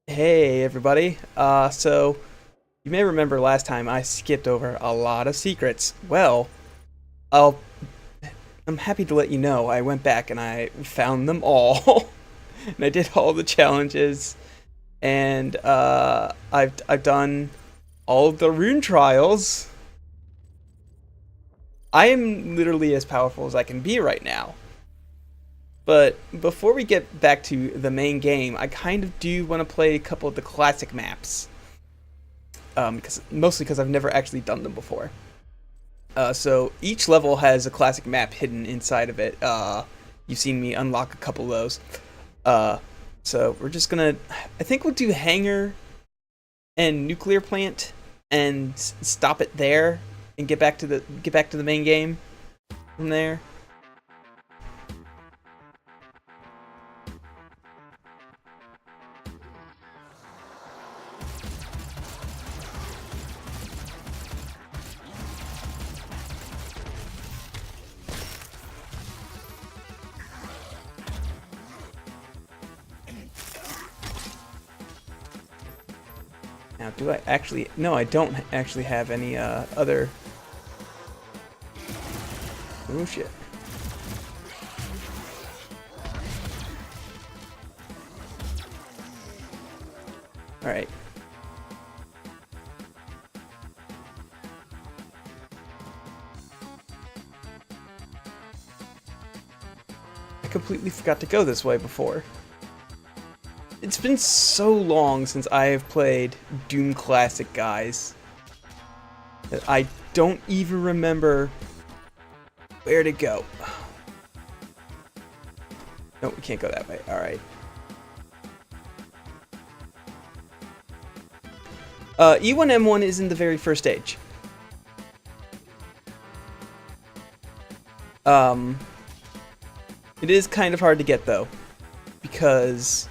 Hey everybody. So you may remember last time I skipped over a lot of secrets. Well, I'll I'm happy to let you know I went back and I found them all. And I did all the challenges and I've done all of the rune trials. I am literally as powerful as I can be right now. But before we get back to the main game, I kind of do want to play a couple of the classic maps. Mostly because I've never actually done them before. So each level has a classic map hidden inside of it. You've seen me unlock a couple of those. So we're just gonna. I think we'll do hangar and nuclear plant and stop it there and get back to the main game from there. Now, do I actually? No, I don't actually have any other. Oh shit. Alright. I completely forgot to go this way before. It's been so long since I have played Doom Classic, guys, that I don't even remember where to go. No, we can't go that way. Alright. E1M1 is in the very first stage. It is kind of hard to get though, because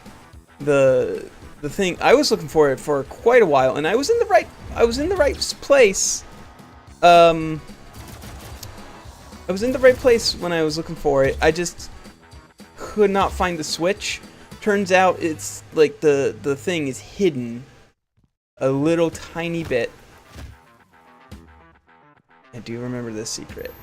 the thing I was looking for it for quite a while, and I was in the right place. I was in the right place when I was looking for it. I just could not find the switch. Turns out it's like the thing is hidden a little tiny bit. I do remember this secret.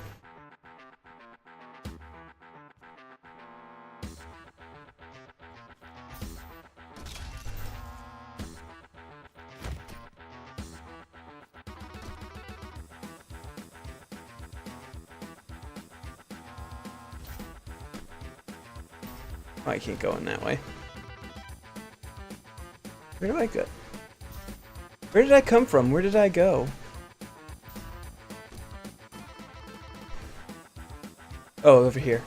Oh, I can't go in that way. Where do I go? Where did I come from? Where did I go? Oh, over here.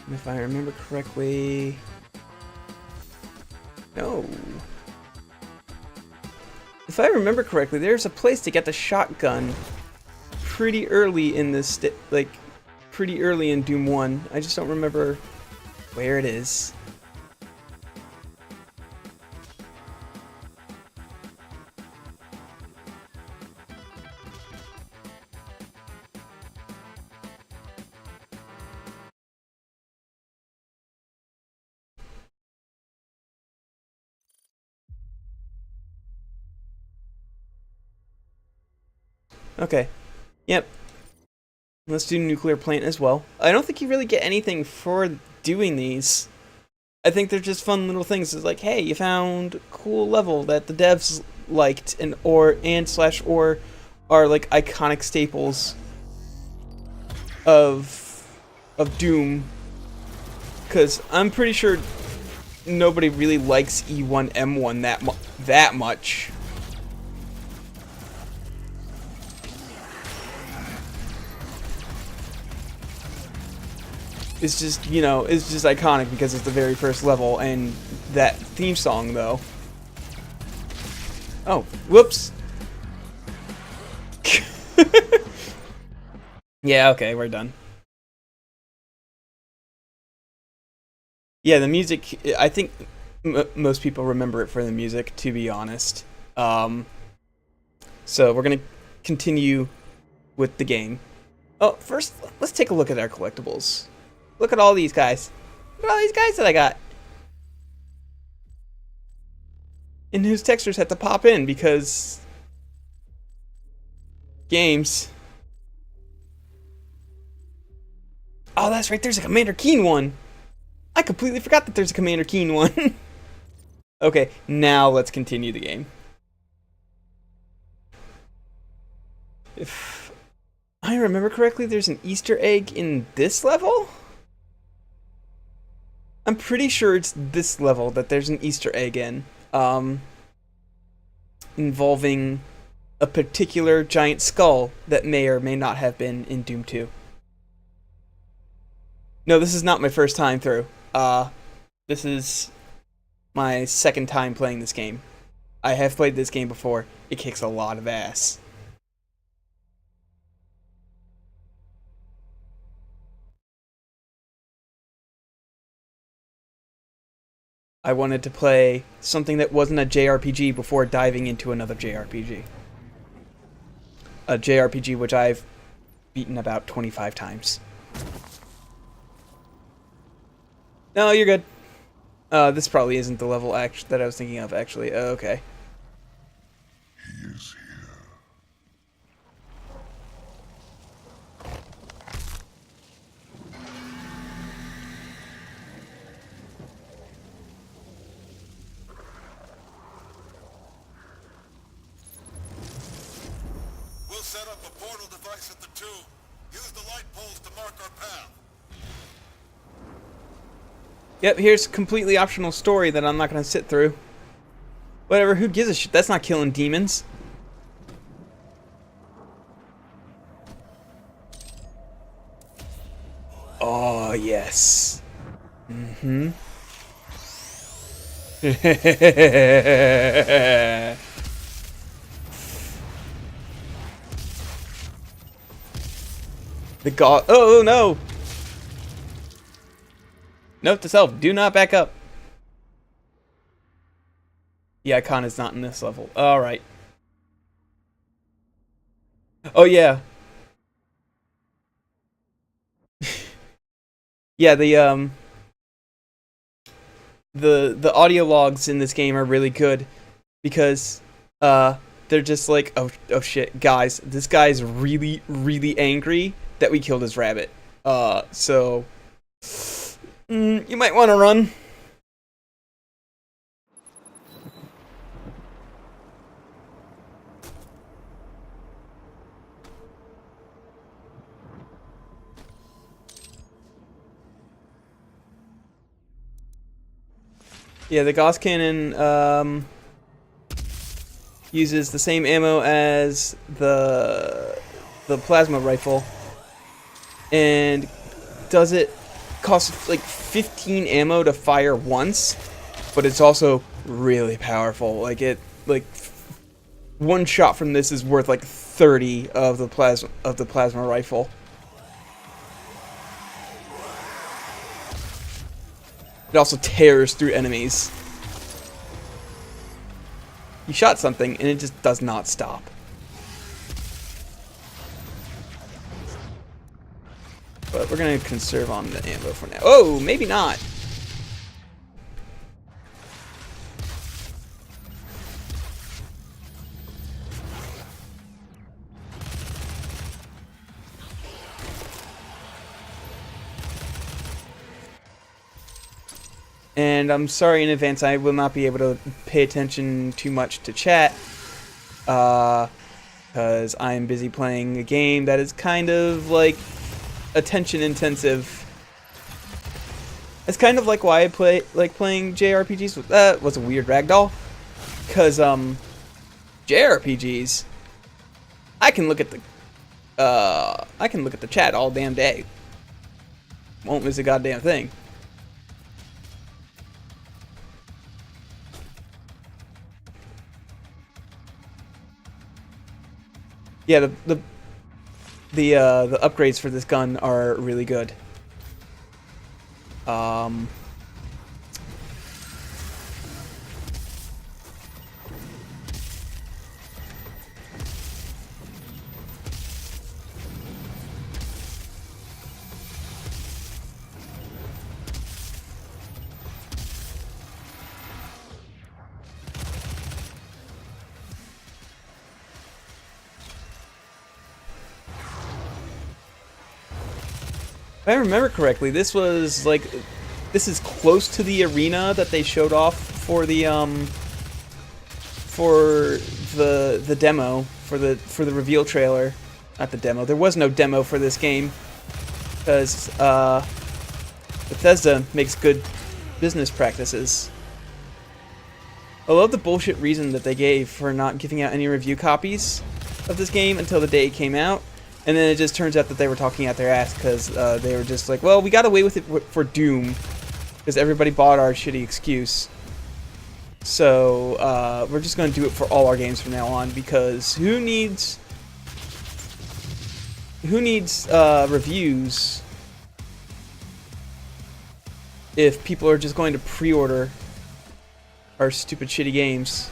And if I remember correctly... No. If I remember correctly, there's a place to get the shotgun pretty early in this, pretty early in Doom 1. I just don't remember where it is. Okay. Yep. Let's do nuclear plant as well. I don't think you really get anything for doing these. I think they're just fun little things. It's like, hey, you found a cool level that the devs liked and/or are like iconic staples of Doom. Cause I'm pretty sure nobody really likes E1M1 that much. It's just, you know, it's just iconic because it's the very first level, and that theme song, though. Oh, whoops. Yeah, okay, we're done. Yeah, the music, I think most people remember it for the music, to be honest. So we're going to continue with the game. Oh, first, let's take a look at our collectibles. Look at all these guys. Look at all these guys that I got. And whose textures had to pop in because... games. Oh, that's right, there's a Commander Keen one. I completely forgot that there's a Commander Keen one. Okay, now let's continue the game. If I remember correctly, there's an Easter egg in this level? I'm pretty sure it's this level that there's an Easter egg in. Involving a particular giant skull that may or may not have been in Doom 2. No, this is not my first time through. This is my second time playing this game. I have played this game before. It kicks a lot of ass. I wanted to play something that wasn't a JRPG before diving into another JRPG. A JRPG which I've beaten about 25 times. No, you're good. This probably isn't the level that I was thinking of, actually. Okay. He is here. We'll set up a portal device at the tomb. Use the light poles to mark our path. Yep, here's a completely optional story that I'm not going to sit through. Whatever, who gives a shit? That's not killing demons. Oh, yes. Mm-hmm. The god. Oh, no. Note to self, do not back up. The icon is not in this level. Alright. Oh, yeah. Yeah, the audio logs in this game are really good because they're just like, oh shit, guys, this guy's really, really angry that we killed his rabbit. So you might want to run. Yeah, the Gauss cannon uses the same ammo as the plasma rifle, and costs like 15 ammo to fire once, but it's also really powerful. Like one shot from this is worth like 30 of the plasma rifle. It also tears through enemies. You shot something and it just does not stop. But we're gonna conserve on the ammo for now. Oh, maybe not. And I'm sorry in advance, I will not be able to pay attention too much to chat. Because I'm busy playing a game that is kind of like attention intensive. It's kind of like why I like playing JRPGs with that was a weird ragdoll. Because JRPGs, I can look at the chat all damn day. Won't miss a goddamn thing. Yeah, the upgrades for this gun are really good. I remember correctly, this was like, this is close to the arena that they showed off for the demo, for the reveal trailer. Not the demo. There was no demo for this game because Bethesda makes good business practices. I love the bullshit reason that they gave for not giving out any review copies of this game until the day it came out. And then it just turns out that they were talking out their ass because they were just like, well, we got away with it for Doom because everybody bought our shitty excuse. So we're just going to do it for all our games from now on because who needs reviews if people are just going to pre-order our stupid shitty games?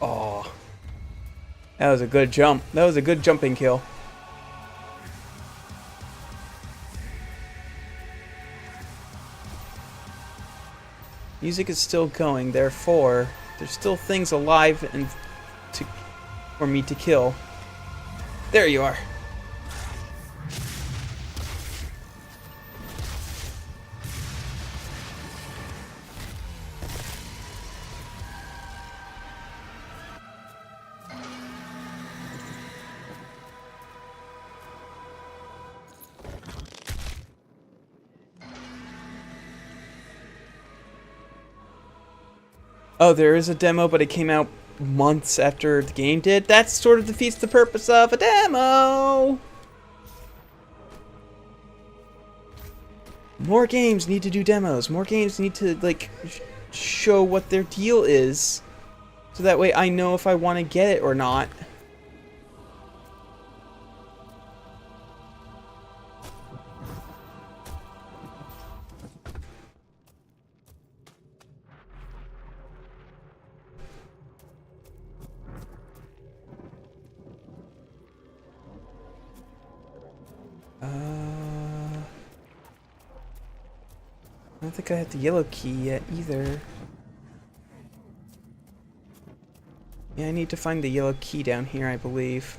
Oh, that was a good jump. That was a good jumping kill. Music is still going, therefore there's still things alive and for me to kill. There you are. Oh, there is a demo, but it came out months after the game did? That sort of defeats the purpose of a demo! More games need to do demos. More games need to, like, show what their deal is. So that way I know if I want to get it or not. I don't think I have the yellow key yet either. Yeah, I need to find the yellow key down here, I believe.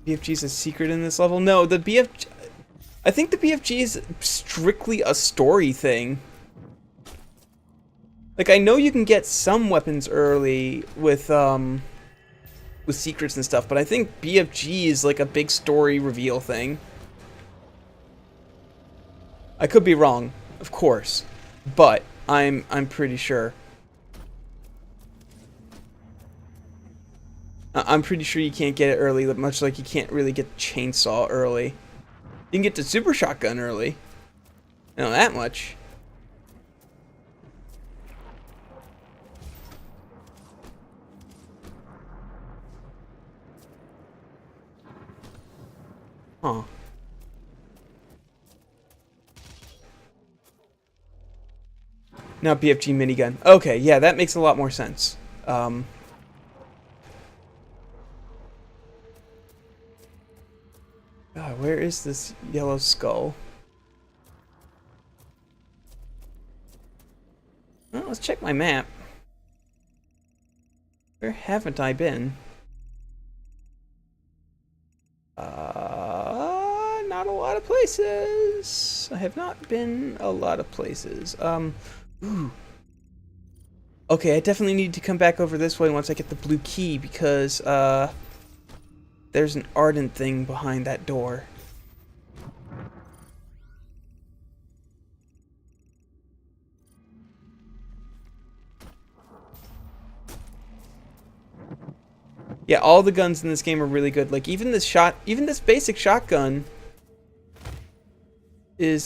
BFG's a secret in this level? No, the BFG... I think the BFG is strictly a story thing. Like, I know you can get some weapons early with secrets and stuff, but I think BFG is like a big story reveal thing. I could be wrong, of course, but I'm pretty sure. I'm pretty sure you can't get it early, much like you can't really get the chainsaw early. You can get the super shotgun early. I know that much. Huh. Now BFG minigun. Okay, yeah, that makes a lot more sense. Where is this yellow skull? Well, let's check my map. Where haven't I been? Not a lot of places. I have not been a lot of places. Ooh. Okay, I definitely need to come back over this way once I get the blue key because, there's an ardent thing behind that door. Yeah, all the guns in this game are really good. Like even this basic shotgun is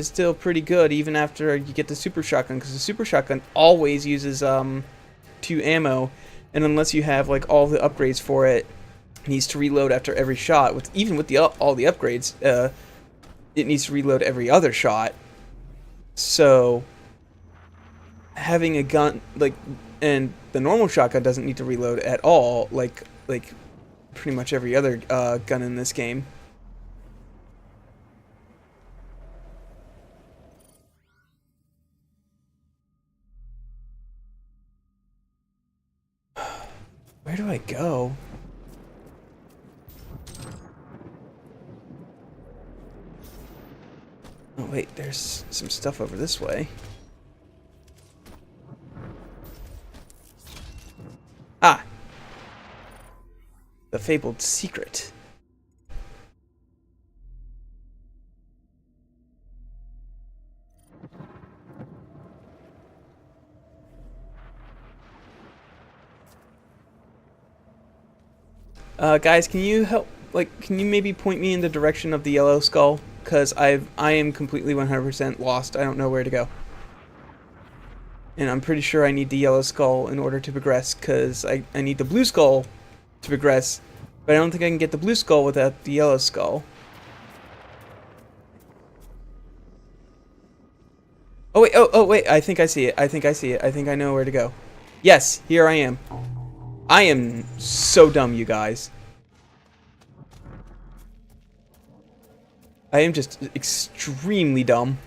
still pretty good even after you get the super shotgun, because the super shotgun always uses 2 ammo, and unless you have like all the upgrades for it, it needs to reload after every shot. Even with all the upgrades, it needs to reload every other shot. So having a gun and the normal shotgun doesn't need to reload at all, like pretty much every other gun in this game. Where do I go? Oh wait, there's some stuff over this way. Ah! The fabled secret. Guys, can you help? Like, can you maybe point me in the direction of the yellow skull? Because I am completely 100% lost. I don't know where to go. And I'm pretty sure I need the yellow skull in order to progress, because I need the blue skull to progress, but I don't think I can get the blue skull without the yellow skull. Oh wait, oh wait, I think I see it. I think I see it. I think I know where to go. Yes, here I am. I am so dumb, you guys. I am just extremely dumb.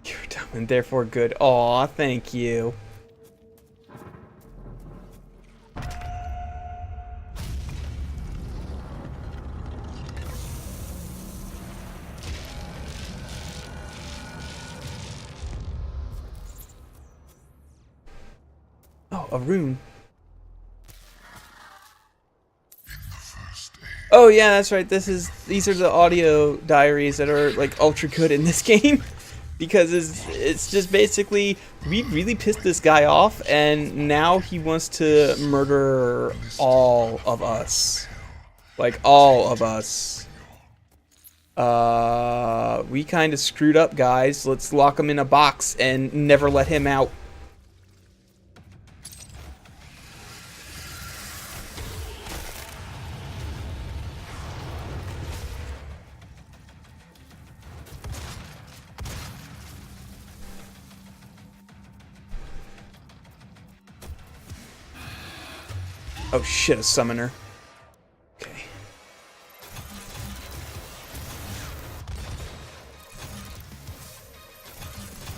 You're dumb and therefore good. Aw, thank you. Oh, a rune. Oh yeah, that's right. These are the audio diaries that are like ultra good in this game, because it's just basically we really pissed this guy off, and now he wants to murder all of us, like all of us. We kind of screwed up, guys. Let's lock him in a box and never let him out. Oh shit, a summoner. Okay.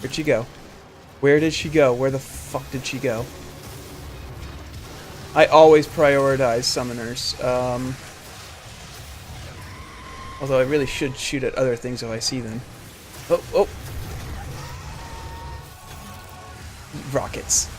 Where'd she go? Where did she go? Where the fuck did she go? I always prioritize summoners. Although I really should shoot at other things if I see them. Oh, oh! Rockets.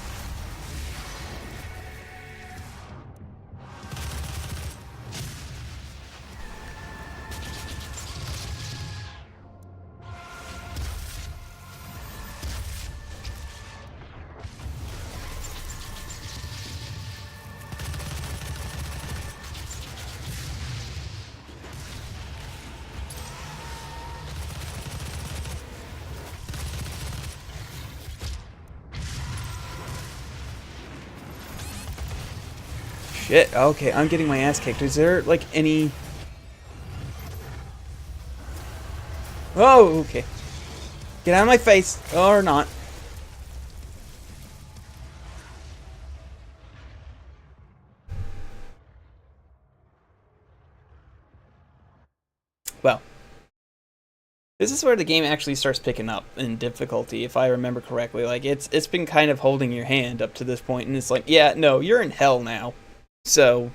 Shit, okay, I'm getting my ass kicked. Is there, like, any... Oh, okay. Get out of my face, or not. Well. This is where the game actually starts picking up in difficulty, if I remember correctly. Like, it's been kind of holding your hand up to this point, and it's like, yeah, no, you're in hell now. So...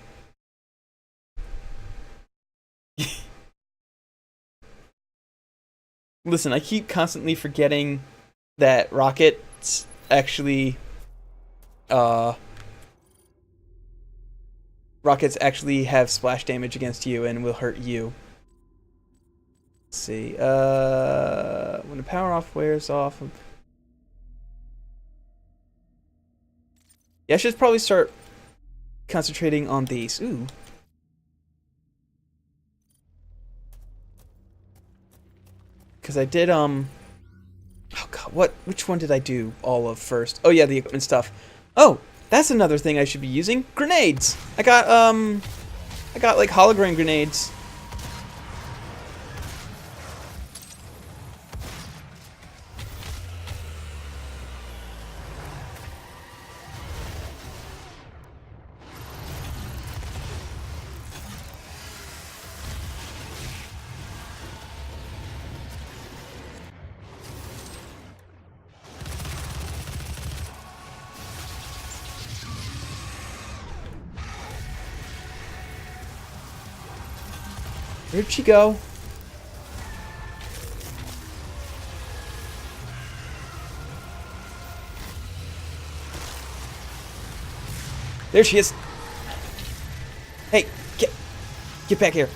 Listen, I keep constantly forgetting that rockets actually... rockets actually have splash damage against you and will hurt you. Let's see. When the power off wears off. Yeah, I should probably start concentrating on these. Ooh. Because I did, oh god, which one did I do all of first? Oh yeah, the equipment stuff. Oh, that's another thing I should be using. Grenades! I got like hologram grenades. Where'd she go? There she is. Hey, get back here.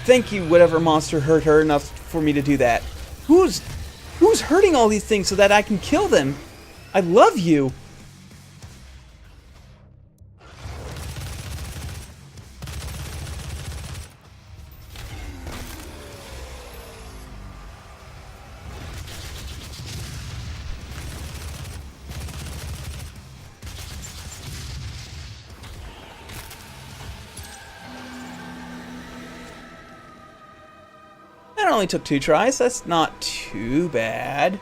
Thank you, whatever monster hurt her enough for me to do that. Who's hurting all these things so that I can kill them? I love you. That only took 2 tries. That's not too bad.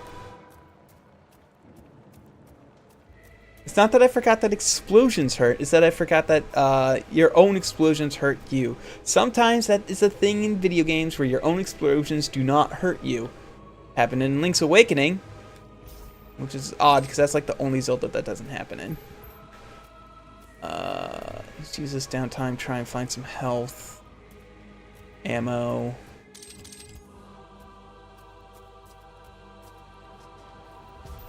It's not that I forgot that explosions hurt. It's that I forgot that your own explosions hurt you. Sometimes that is a thing in video games where your own explosions do not hurt you. Happened in Link's Awakening, which is odd because that's like the only Zelda that doesn't happen in. Let's use this downtime, try and find some health, ammo.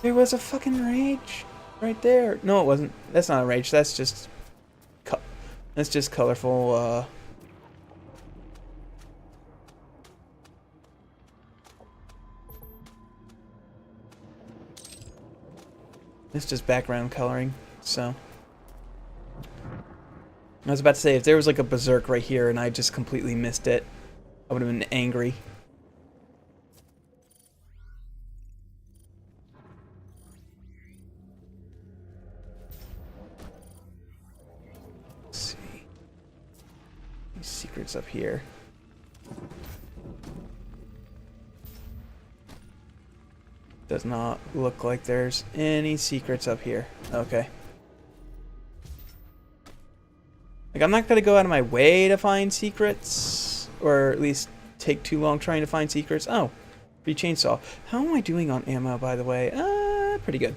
There was a fucking rage right there. No, it wasn't. That's not a rage. That's just colorful. It's just background coloring. So I was about to say, if there was like a berserk right here and I just completely missed it, I would have been angry. Secrets up here. Does not look like there's any secrets up here. Okay. Like, I'm not gonna go out of my way to find secrets, or at least take too long trying to find secrets. Oh, free chainsaw. How am I doing on ammo, by the way? Pretty good.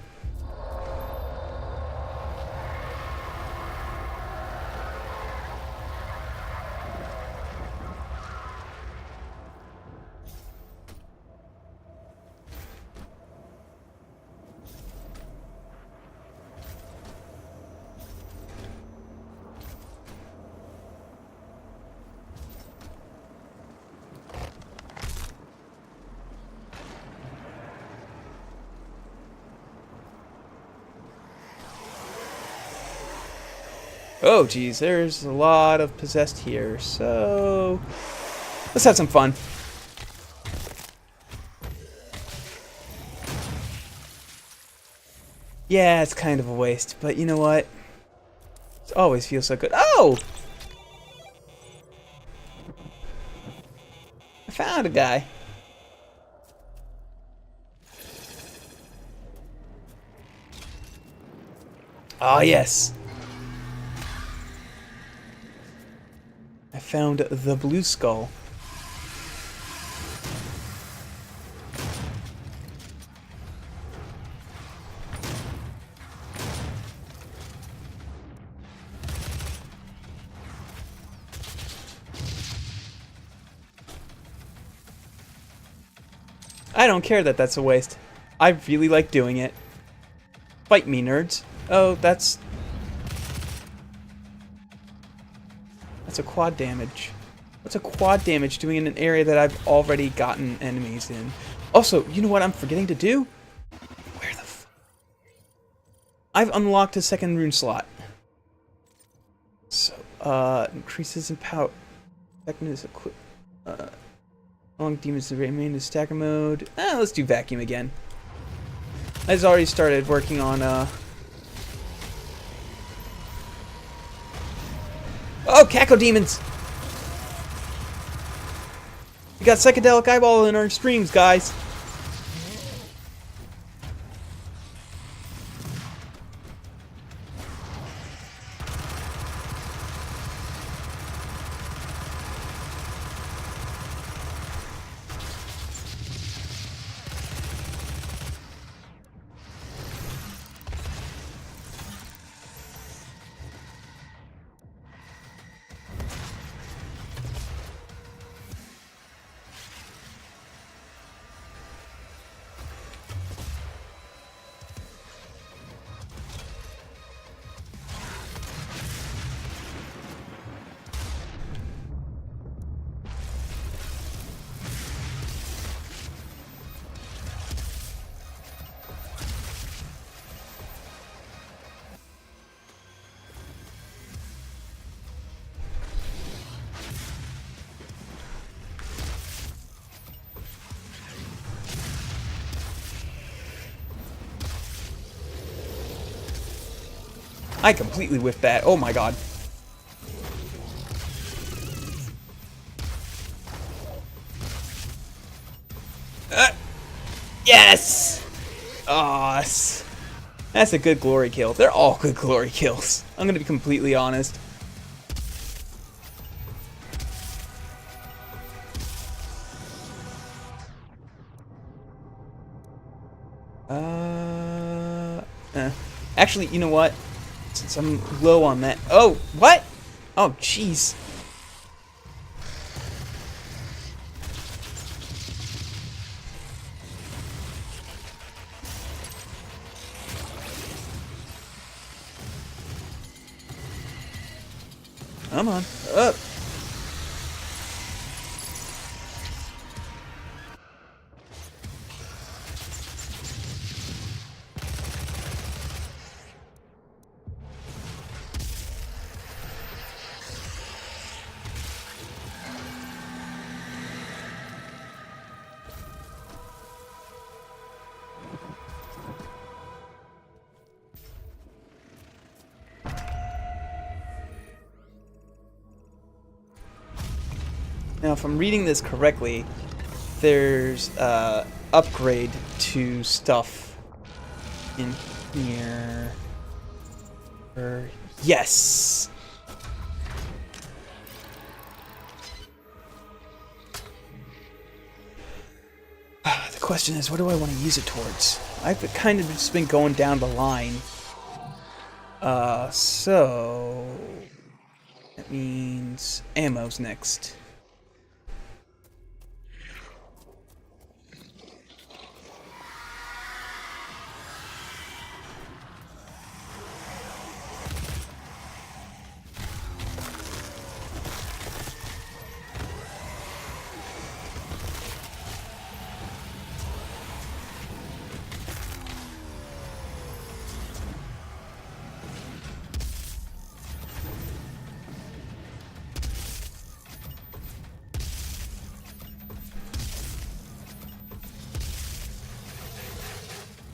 Oh, geez, there's a lot of possessed here, so let's have some fun. Yeah, it's kind of a waste, but you know what? It always feels so good. Oh! I found a guy. Ah, yes. I found the blue skull. I don't care that that's a waste. I really like doing it. Fight me, nerds. Oh, that's a quad damage. What's a quad damage doing in an area that I've already gotten enemies in? Also, you know what I'm forgetting to do? Where the f... I've unlocked a second rune slot. So, increases in power. Effectiveness equip. Long demons to remain in stagger mode. Let's do vacuum again. I've already started working on, Oh, Caco Demons! We got Psychedelic Eyeball in our streams, guys. I completely whiffed that. Oh my god. Yes! Oh, that's a good glory kill. They're all good glory kills. I'm gonna be completely honest. Actually, you know what? Since I'm low on that. Oh, what? Oh, jeez. Come on. Up. Now, if I'm reading this correctly, there's upgrade to stuff in here. Yes. The question is, what do I want to use it towards? I've kind of just been going down the line. So that means ammo's next.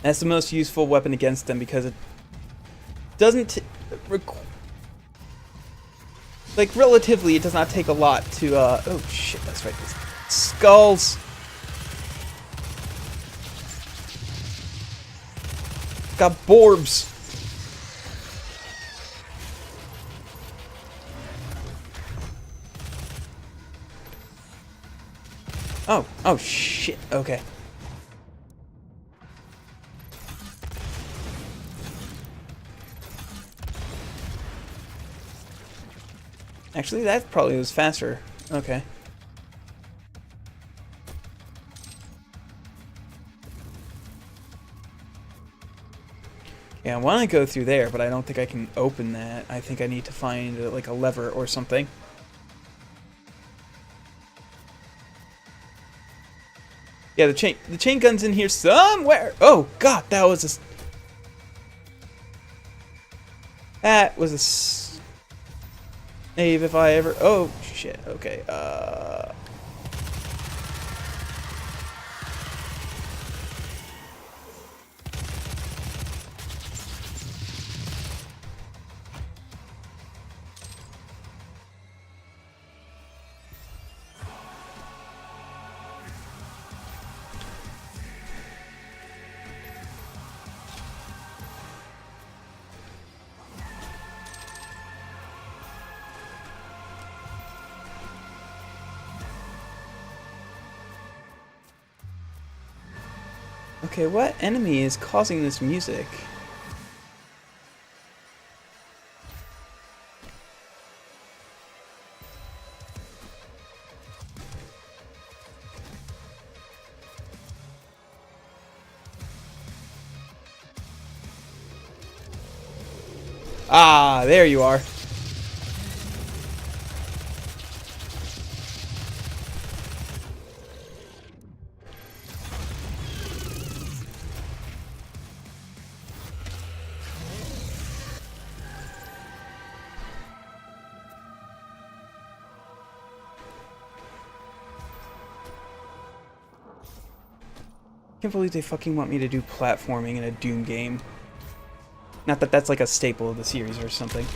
That's the most useful weapon against them because it doesn't like relatively it does not take a lot to oh shit, that's right. Skulls. Got Borbs. Oh shit. Okay. Actually, that probably was faster. Okay. Yeah, I want to go through there, but I don't think I can open that. I think I need to find like a lever or something. Yeah, the chain gun's in here somewhere. Oh God, that was a save if I ever. Oh shit. Okay. Okay, what enemy is causing this music? Ah, there you are. I can't believe they fucking want me to do platforming in a Doom game. Not that that's like a staple of the series or something.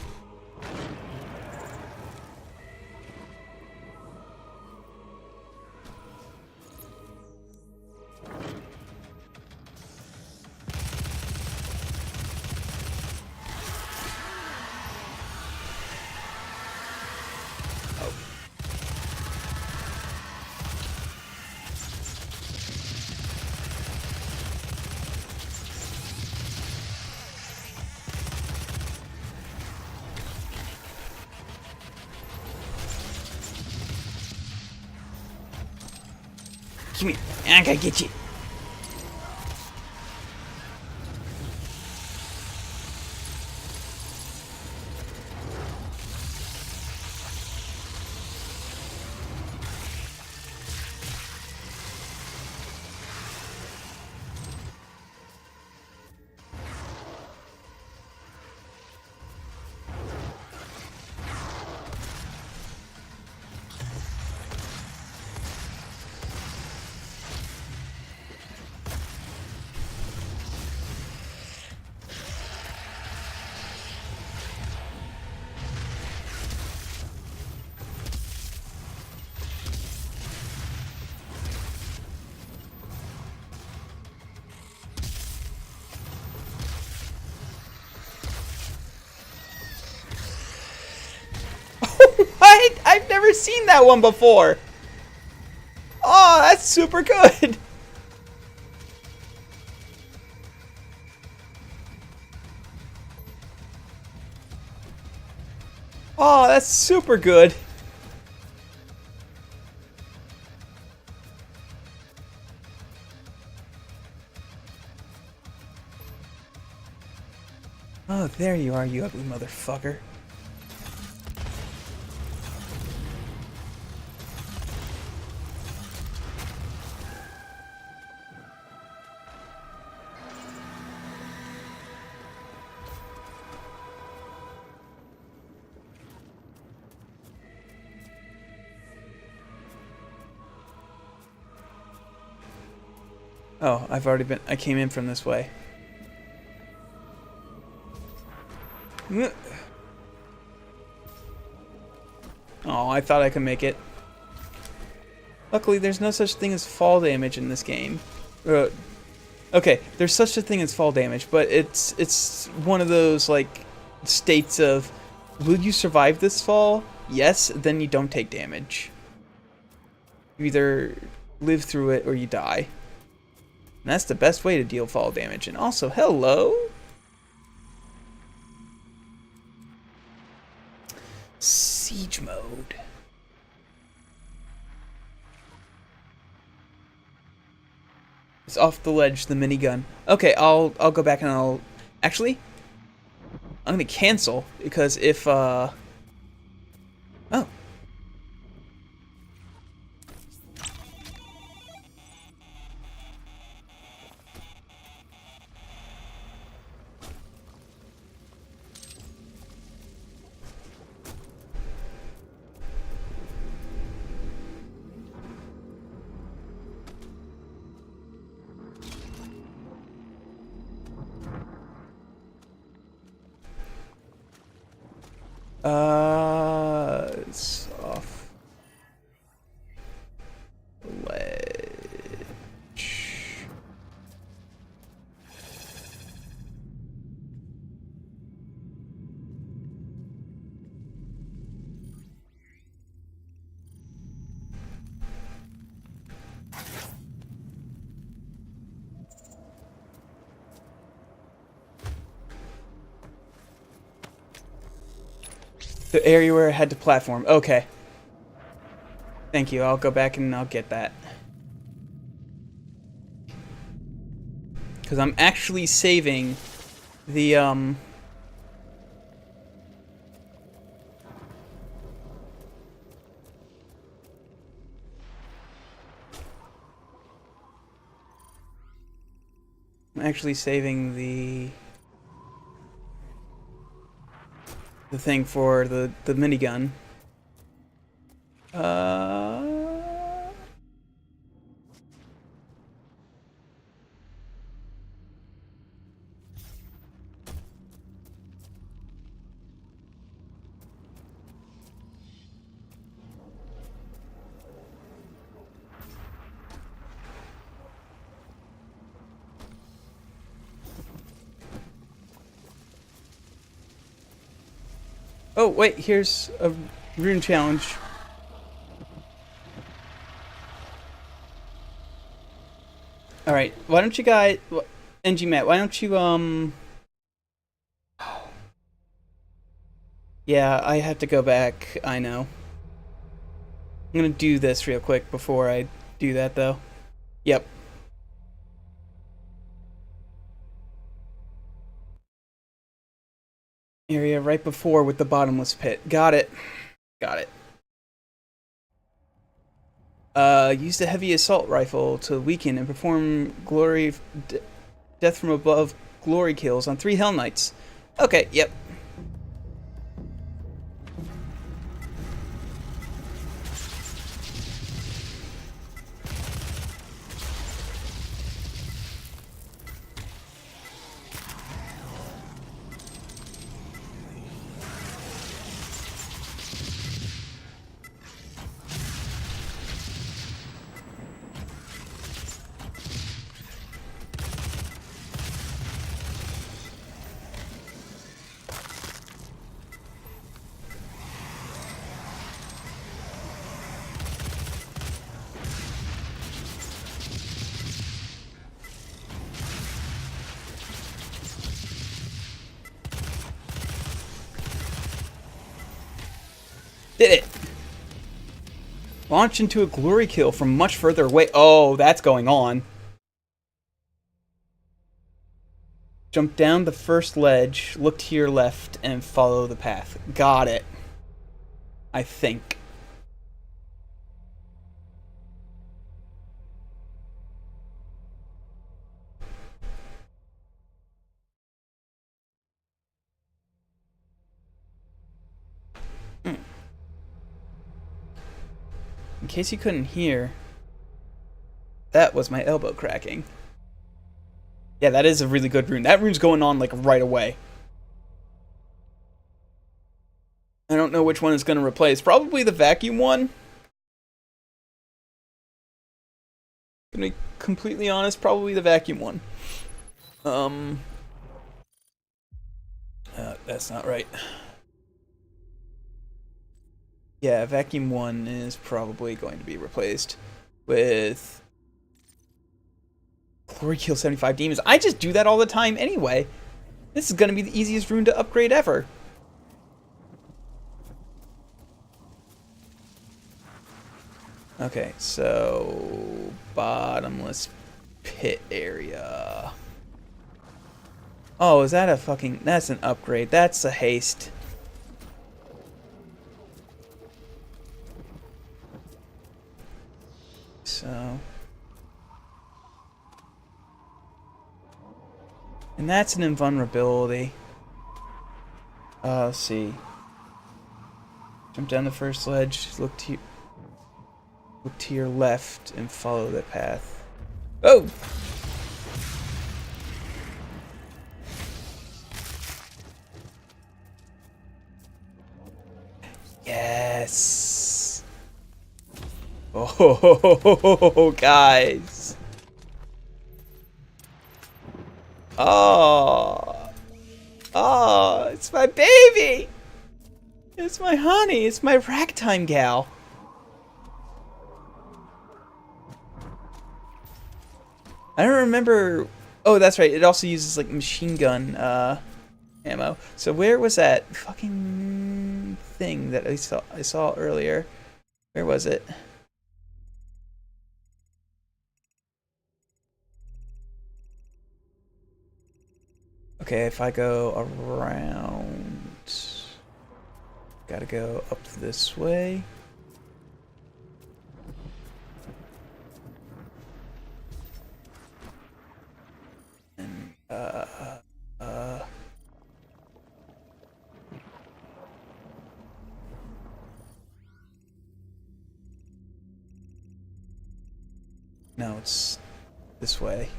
Come here. I gotta get you. What? I've never seen that one before. Oh, that's super good. Oh, that's super good. Oh, there you are, you ugly motherfucker. Oh, I came in from this way. Oh, I thought I could make it. Luckily, there's no such thing as fall damage in this game. Okay, there's such a thing as fall damage, but it's one of those, like, states of, will you survive this fall? Yes, then you don't take damage. You either live through it or you die. And that's the best way to deal fall damage. And also, hello? Siege mode. It's off the ledge, the minigun. Okay, I'll go back and I'll Actually, I'm gonna cancel because if oh. It's off ledge. The area where I had to platform. Okay. Thank you. I'll go back and I'll get that. Because I'm actually saving the, I'm actually saving the thing for the minigun. Oh, wait, here's a rune challenge. Alright, why don't you guys... NG Matt, why don't you, Yeah, I have to go back, I know. I'm gonna do this real quick before I do that, though. Yep. Area right before with the bottomless pit. Got it. Got it. Used a heavy assault rifle to weaken and perform death from above glory kills on 3 Hell Knights. Okay, yep. Did it! Launch into a glory kill from much further away. Oh, that's going on. Jump down the first ledge, look to your left, and follow the path. Got it. I think. In case you couldn't hear, that was my elbow cracking. Yeah, that is a really good rune. That rune's going on, like, right away. I don't know which one it's going to replace. Probably the vacuum one. To be completely honest, probably the vacuum one. That's not right. Yeah, vacuum 1 is probably going to be replaced with Glory Kill 75 Demons. I just do that all the time anyway. This is going to be the easiest rune to upgrade ever. Okay, so bottomless pit area. Oh, is that a fucking... That's an upgrade. That's a haste. So... And that's an invulnerability. Let's see. Jump down the first ledge, look to your left, and follow the path. Oh! Yes! Oh, guys! Oh! Oh, it's my baby! It's my honey. It's my ragtime gal. I don't remember. Oh, that's right. It also uses like machine gun ammo. So where was that fucking thing that I saw earlier? Where was it? Okay, if I go around, gotta go up this way. And, no, it's this way.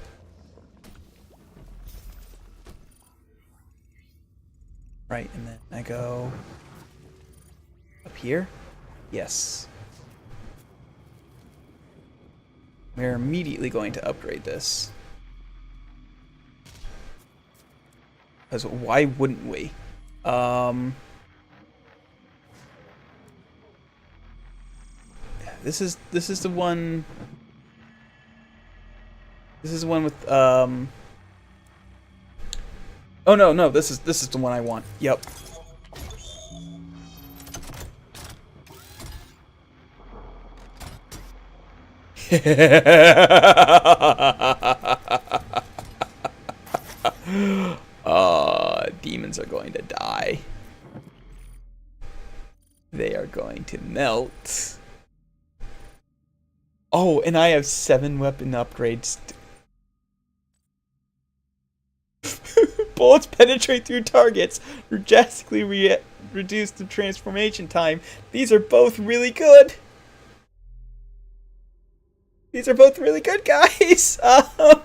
Right, and then I go up here. Yes. We're immediately going to upgrade this. Because why wouldn't we? This is the one. This is the one with Oh no, this is the one I want. Yep. Demons are going to die. They are going to melt. Oh, and I have 7 weapon upgrades. Bullets penetrate through targets, drastically reduce the transformation time. These are both really good. These are both really good, guys. We're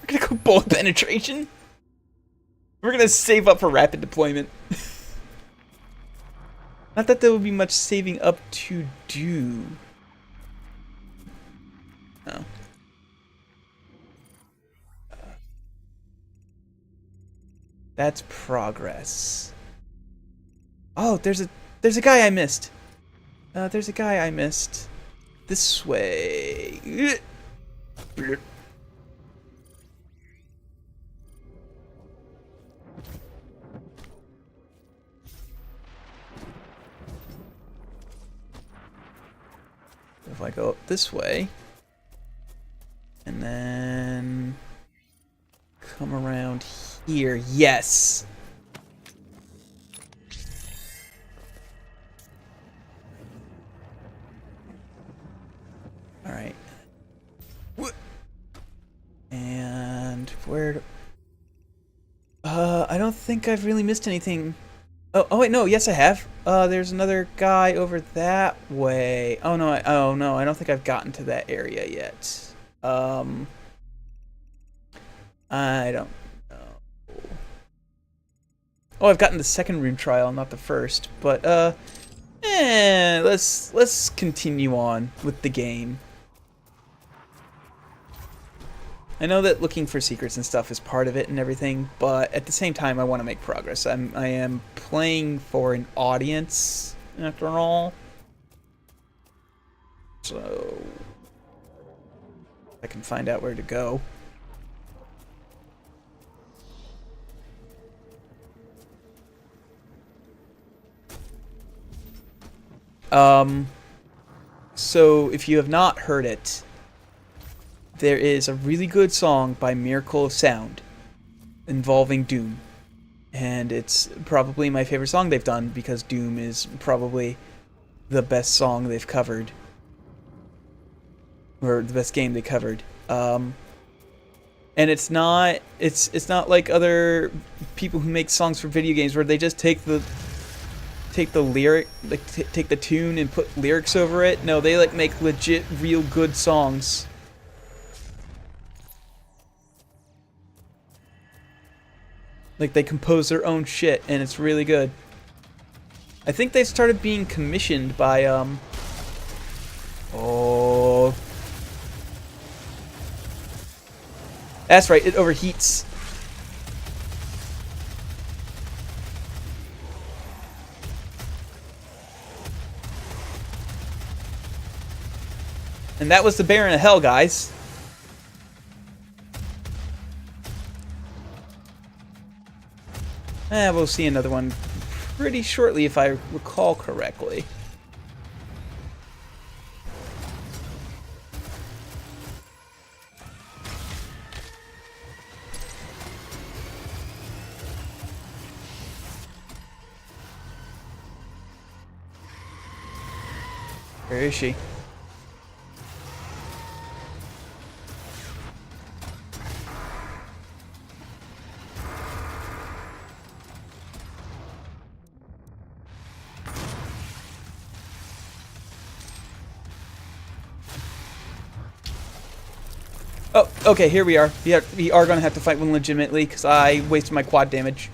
gonna go bullet penetration. We're gonna save up for rapid deployment. Not that there would be much saving up to do. No. That's progress. Oh, there's a guy I missed. There's a guy I missed. This way. If I go up this way, and then come around here, yes. All right. And where? I don't think I've really missed anything. Oh wait, no, yes I have. There's another guy over that way. Oh no, I don't think I've gotten to that area yet. I don't know. Oh, I've gotten the second room trial, not the first. But let's continue on with the game. I know that looking for secrets and stuff is part of it and everything, but at the same time, I want to make progress. I am playing for an audience, after all. So I can find out where to go. So if you have not heard it, there is a really good song by Miracle of Sound involving Doom. And it's probably my favorite song they've done because Doom is probably the best song they've covered. Or the best game they covered. And it's not like other people who make songs for video games where they just take the lyric, like take the tune and put lyrics over it. No, they like make legit, real good songs. Like they compose their own shit, and it's really good. I think they started being commissioned by oh, that's right. It overheats. And that was the Baron of Hell, guys. We'll see another one pretty shortly, if I recall correctly. Where is she? Oh, okay, here we are. We are gonna have to fight one legitimately, because I wasted my quad damage.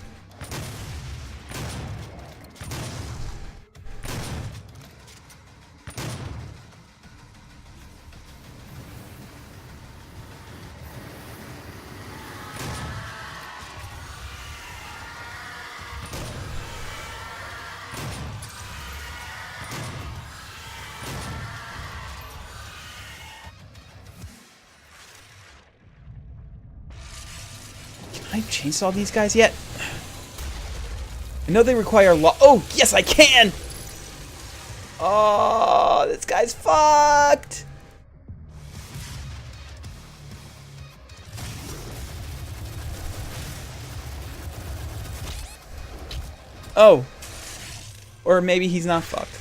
Can I chainsaw these guys yet? I know they require oh, yes, I can! Oh, this guy's fucked! Oh. Or maybe he's not fucked.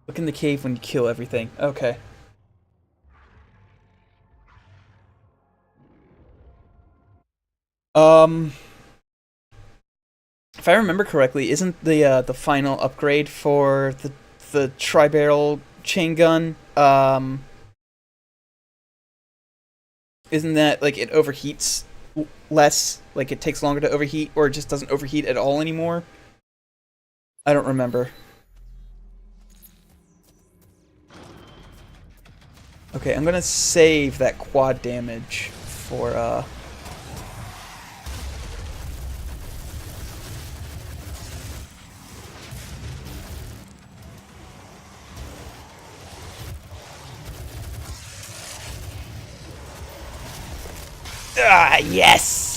Look in the cave when you kill everything. Okay. If I remember correctly, isn't the final upgrade for the tri-barrel chain gun, isn't that like it overheats less, like it takes longer to overheat, or it just doesn't overheat at all anymore? I don't remember. Okay, I'm gonna save that quad damage for Ah, yes!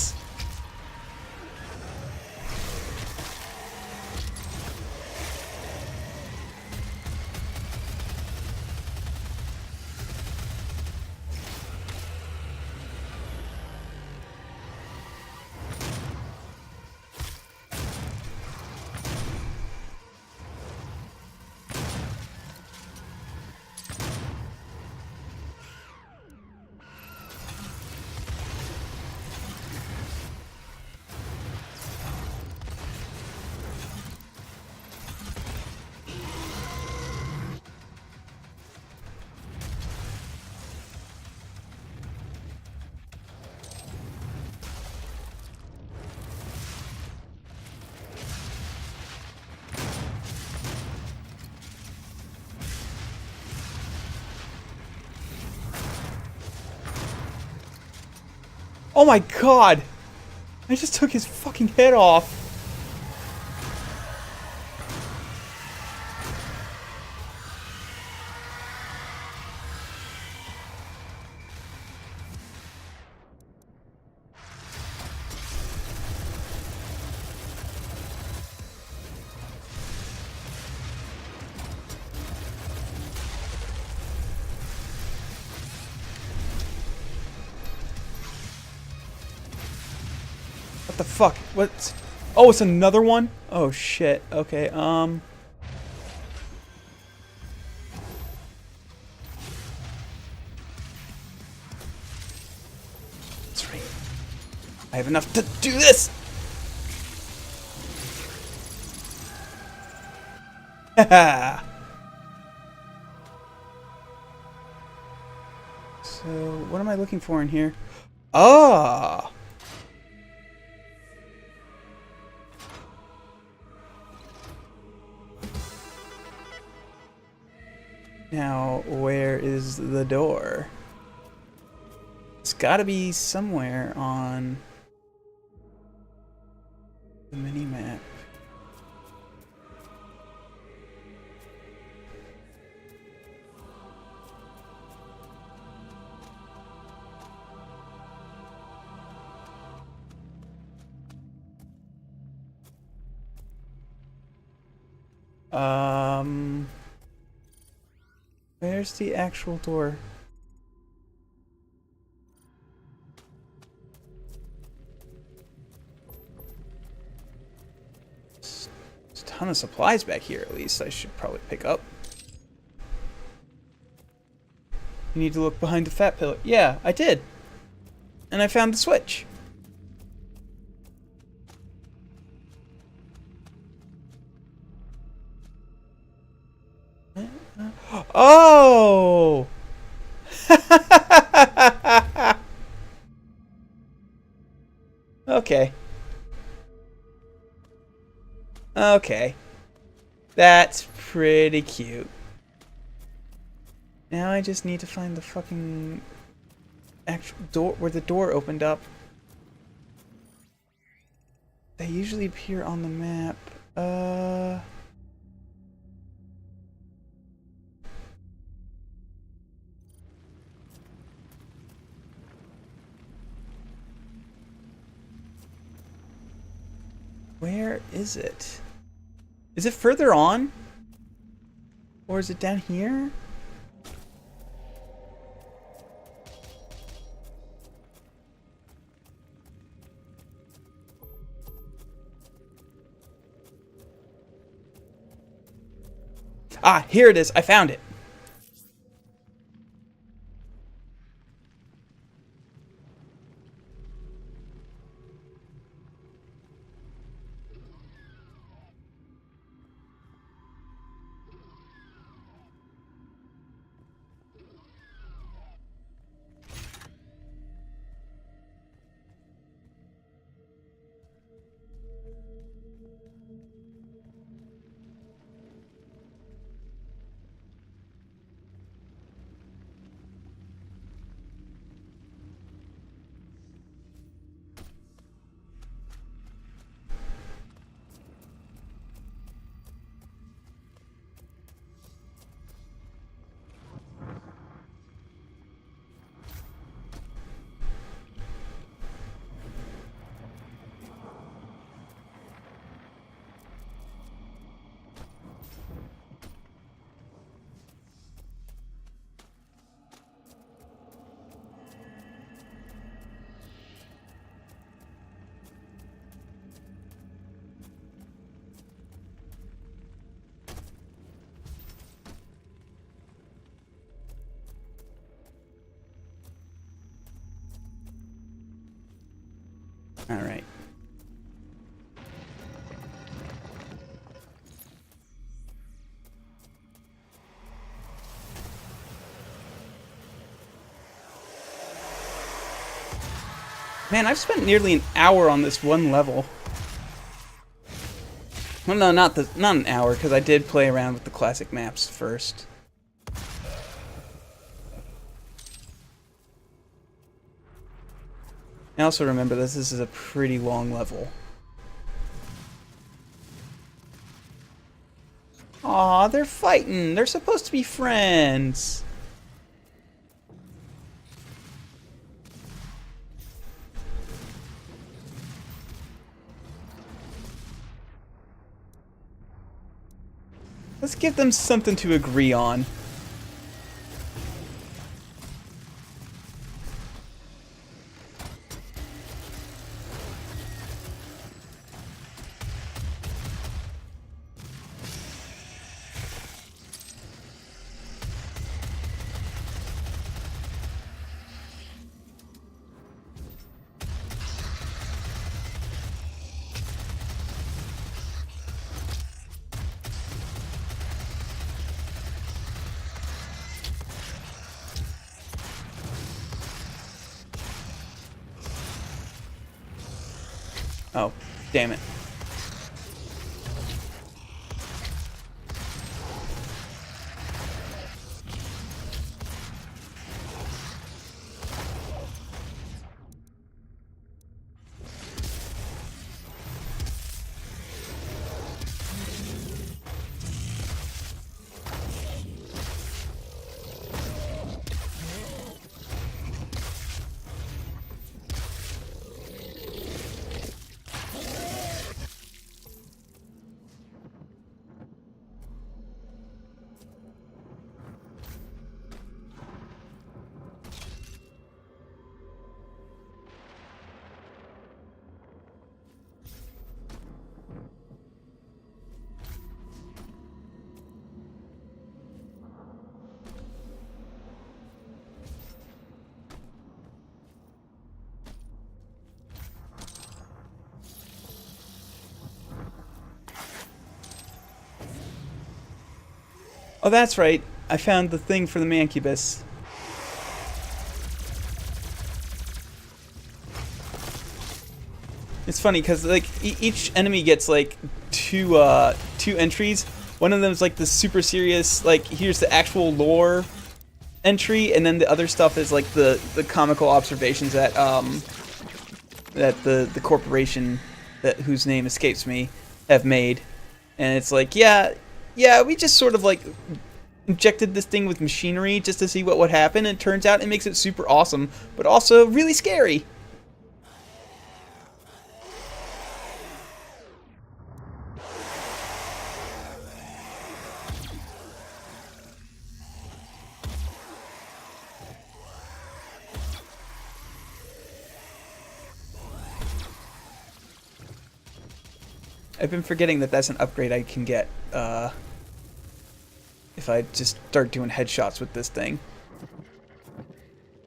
Oh my god! I just took his fucking head off. What the fuck? What's... Oh, it's another one? Oh, shit. Okay, That's right. I have enough to do this! Haha! So, what am I looking for in here? Ah! Now, where is the door? It's gotta be somewhere on the mini-map. Where's the actual door? There's a ton of supplies back here, at least I should probably pick up. You need to look behind the fat pillar. Yeah, I did. And I found the switch. Oh! Okay. Okay. That's pretty cute. Now I just need to find the fucking actual door where the door opened up. They usually appear on the map. Where is it? Is it further on? Or is it down here? Ah, here it is. I found it. All right. Man, I've spent nearly an hour on this one level. Well, no, not an hour, because I did play around with the classic maps first. I also remember this is a pretty long level. Aw, they're fighting. They're supposed to be friends. Let's give them something to agree on. Oh, damn it. Oh, that's right. I found the thing for the Mancubus. It's funny because like each enemy gets like two entries. One of them is like the super serious, like here's the actual lore entry, and then the other stuff is like the comical observations that the corporation whose name escapes me have made. And it's like, yeah, we just sort of like injected this thing with machinery just to see what would happen, and it turns out it makes it super awesome, but also really scary. I've been forgetting that that's an upgrade I can get if I just start doing headshots with this thing.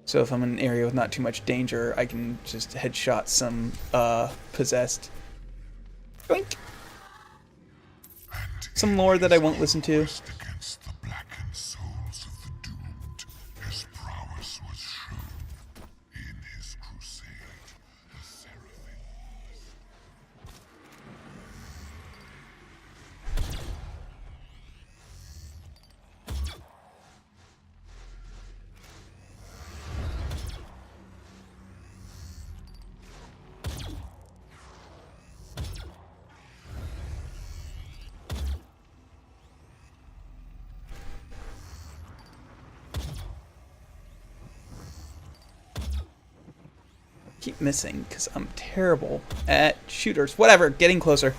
So if I'm in an area with not too much danger, I can just headshot some possessed. Boink. Some lore that I won't listen to. Against the blackened souls of the doomed, his prowess was shown in his crusade. The seraphim. Keep missing because I'm terrible at shooters. Whatever, getting closer.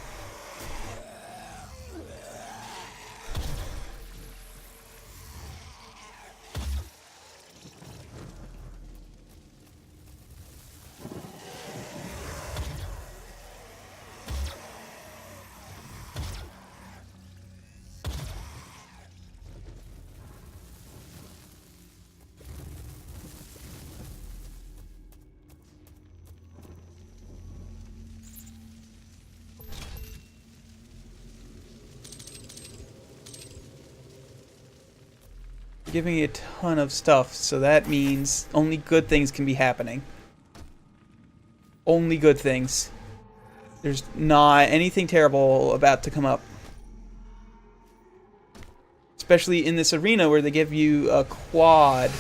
Giving me a ton of stuff, so that means only good things can be happening. Only good things. There's not anything terrible about to come up. Especially in this arena where they give you a quad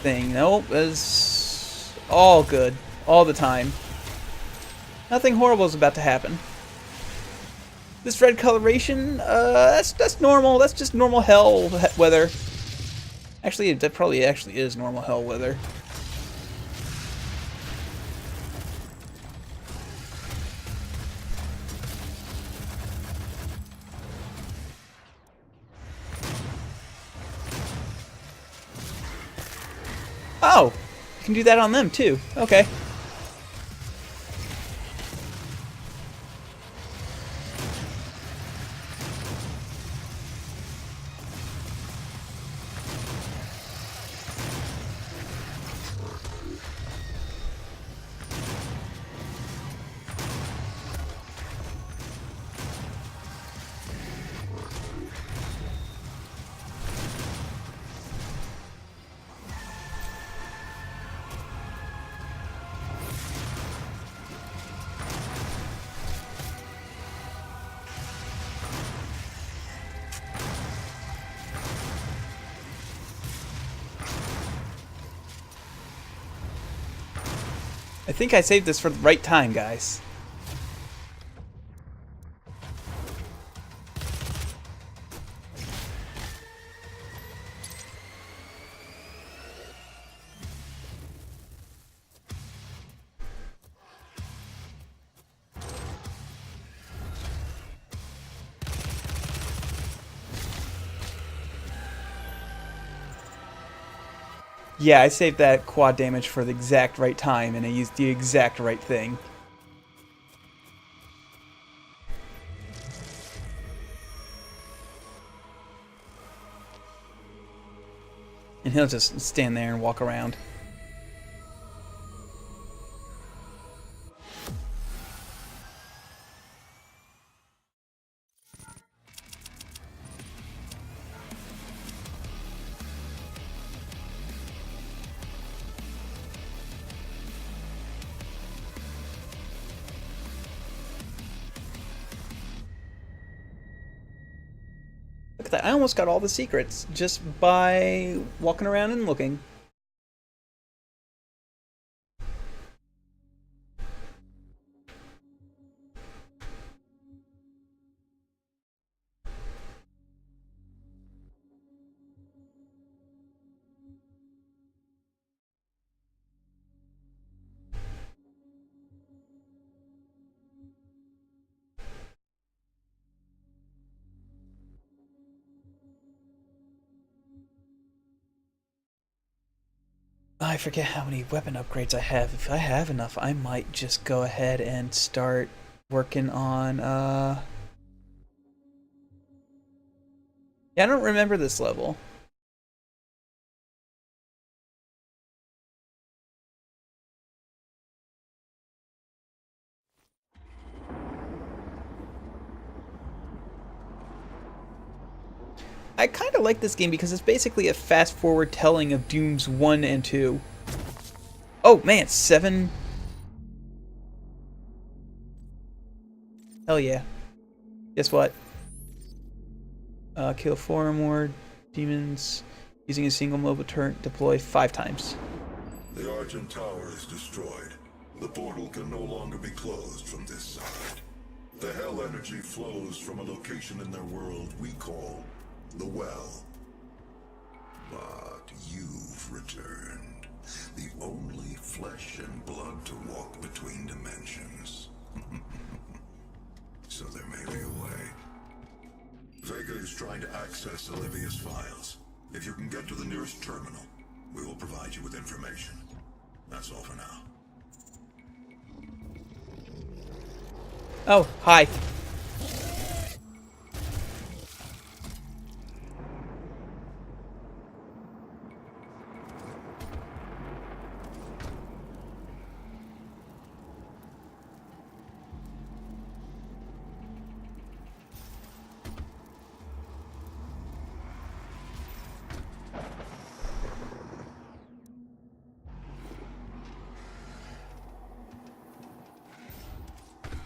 thing. Nope, that's all good. All the time. Nothing horrible is about to happen. This red coloration, that's normal. That's just normal hell weather. Actually, that probably actually is normal hell weather. Oh, you can do that on them too. Okay. think I saved this for the right time, guys. Yeah, I saved that quad damage for the exact right time, and I used the exact right thing. And he'll just stand there and walk around. Look at that, I almost got all the secrets just by walking around and looking. I forget how many weapon upgrades I have. If I have enough, I might just go ahead and start working on, yeah, I don't remember this level. I kind of like this game because it's basically a fast-forward telling of Dooms 1 and 2. Oh, man, 7... Hell yeah. Guess what? Kill 4 or more demons using a single mobile turret, deploy 5 times. The Argent Tower is destroyed. The portal can no longer be closed from this side. The hell energy flows from a location in their world we call the Well. But you've returned. The only flesh and blood to walk between dimensions. So there may be a way. Vega is trying to access Olivia's files. If you can get to the nearest terminal, we will provide you with information. That's all for now. Oh, hi.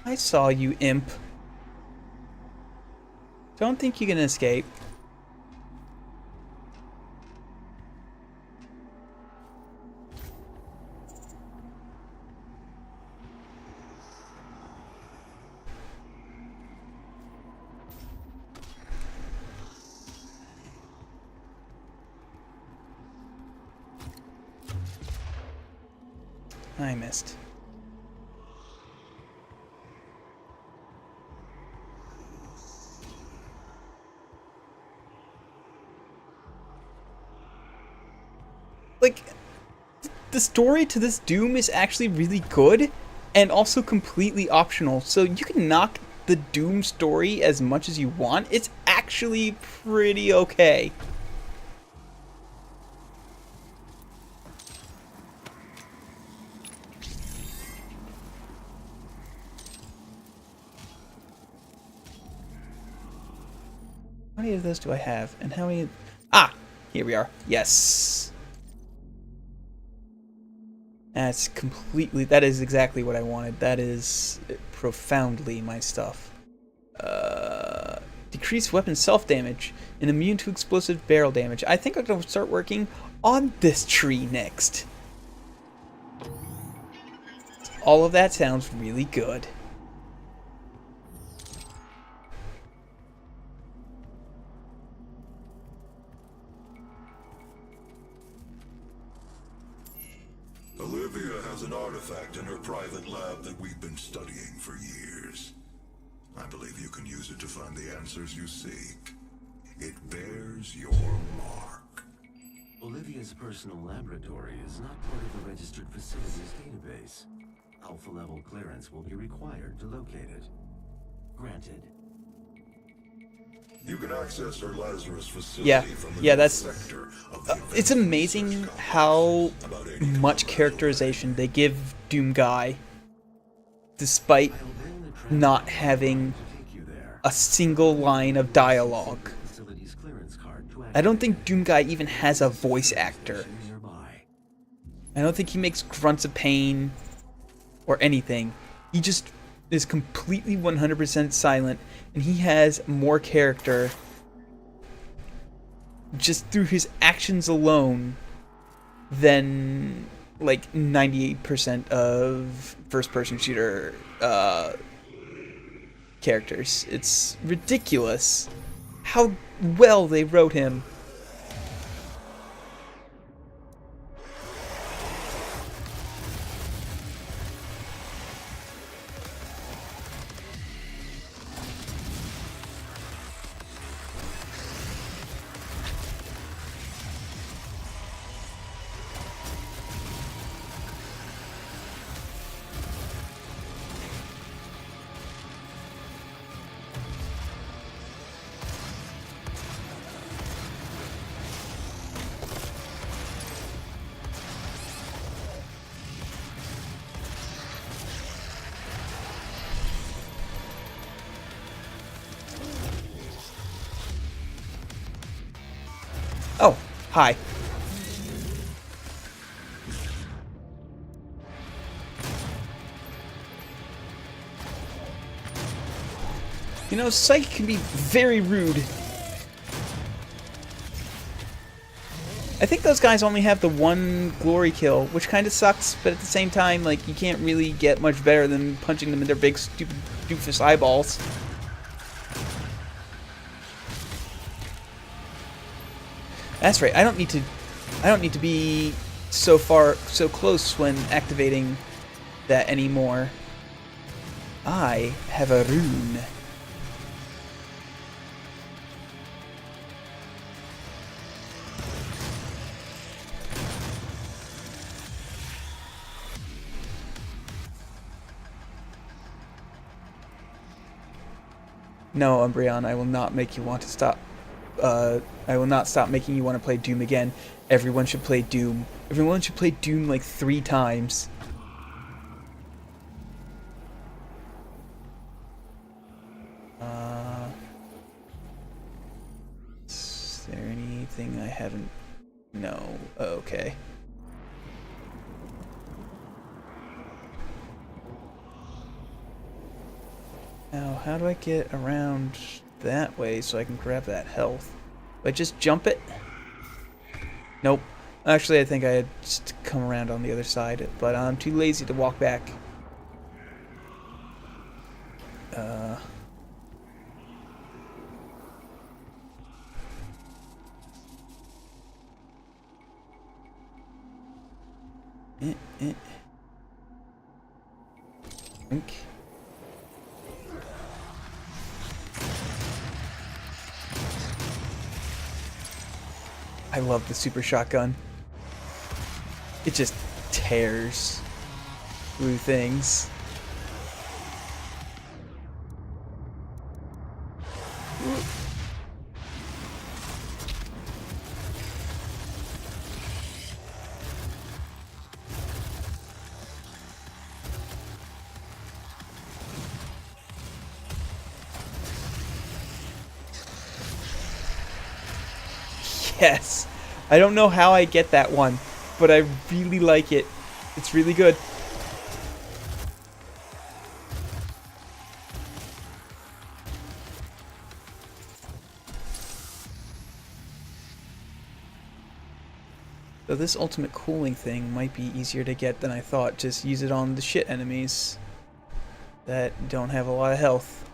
I saw you, imp. Don't think you can escape. I missed. Like, the story to this Doom is actually really good and also completely optional. So you can knock the Doom story as much as you want. It's actually pretty okay. How many of those do I have? And how many... Ah! Here we are. Yes! That's completely... That is exactly what I wanted. That is profoundly my stuff. Decrease weapon self-damage and immune to explosive barrel damage. I think I'm going to start working on this tree next. all of that sounds really good. Olivia has an artifact in her private lab that we've been studying for years. I believe you can use it to find the answers you seek. It bears your mark. Olivia's personal laboratory is not part of the registered facilities database. Alpha-level clearance will be required to locate it. Granted. You can access her Lazarus facility from the that's sector of the it's amazing how much characterization they give Doom Guy, despite not having a single line of dialogue. I don't think Doom Guy even has a voice actor. I don't think he makes grunts of pain or anything. He just is completely 100% silent, and he has more character just through his actions alone than like 98% of first-person shooter characters. It's ridiculous how well they wrote him. Oh, hi. You know, Psyche can be very rude. I think those guys only have the one glory kill, which kind of sucks, but at the same time, like, you can't really get much better than punching them in their big, stupid, doofus eyeballs. That's right. I don't need to be so close when activating that anymore. I have a rune. No, Umbreon, I will not make you want to stop. I will not stop making you want to play Doom again. Everyone should play Doom. Everyone should play Doom like 3 times. Is there anything I haven't... No. Oh, okay. Now, how do I get around that way so I can grab that health? Do I just jump it? Nope. Actually, I think I had just come around on the other side, but I'm too lazy to walk back. Think. I love the super shotgun. It just tears through things. Yes. I don't know how I get that one, but I really like it. It's really good. So this ultimate cooling thing might be easier to get than I thought. Just use it on the shit enemies that don't have a lot of health.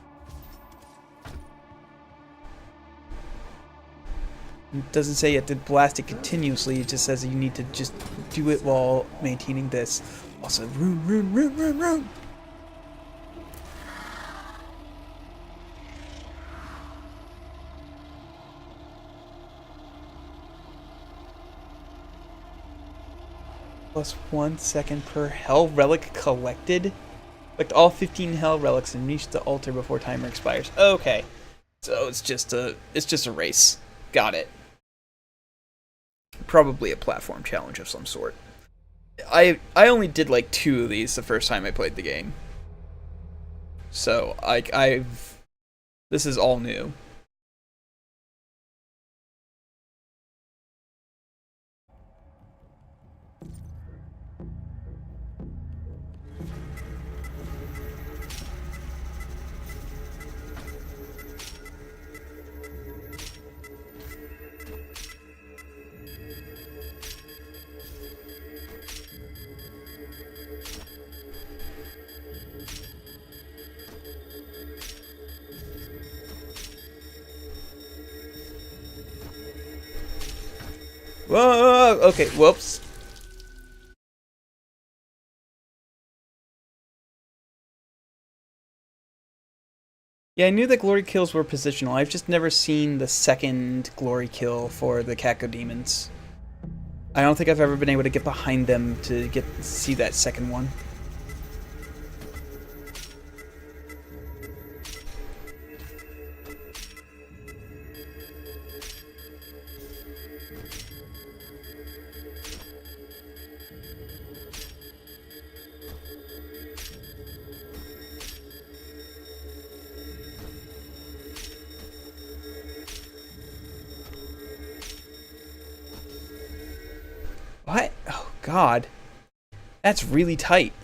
It doesn't say you have to blast it continuously, it just says you need to just do it while maintaining this. Also, rune. Plus 1 second per hell relic collected. Collect all 15 hell relics and reach the altar before timer expires. Okay, so it's just a race. Got it. Probably a platform challenge of some sort. I only did like 2 of these the first time I played the game, so this is all new. Whoa, okay, whoops. Yeah, I knew that glory kills were positional. I've just never seen the second glory kill for the Cacodemons. I don't think I've ever been able to get behind them to see that second one. What? Oh, God. That's really tight.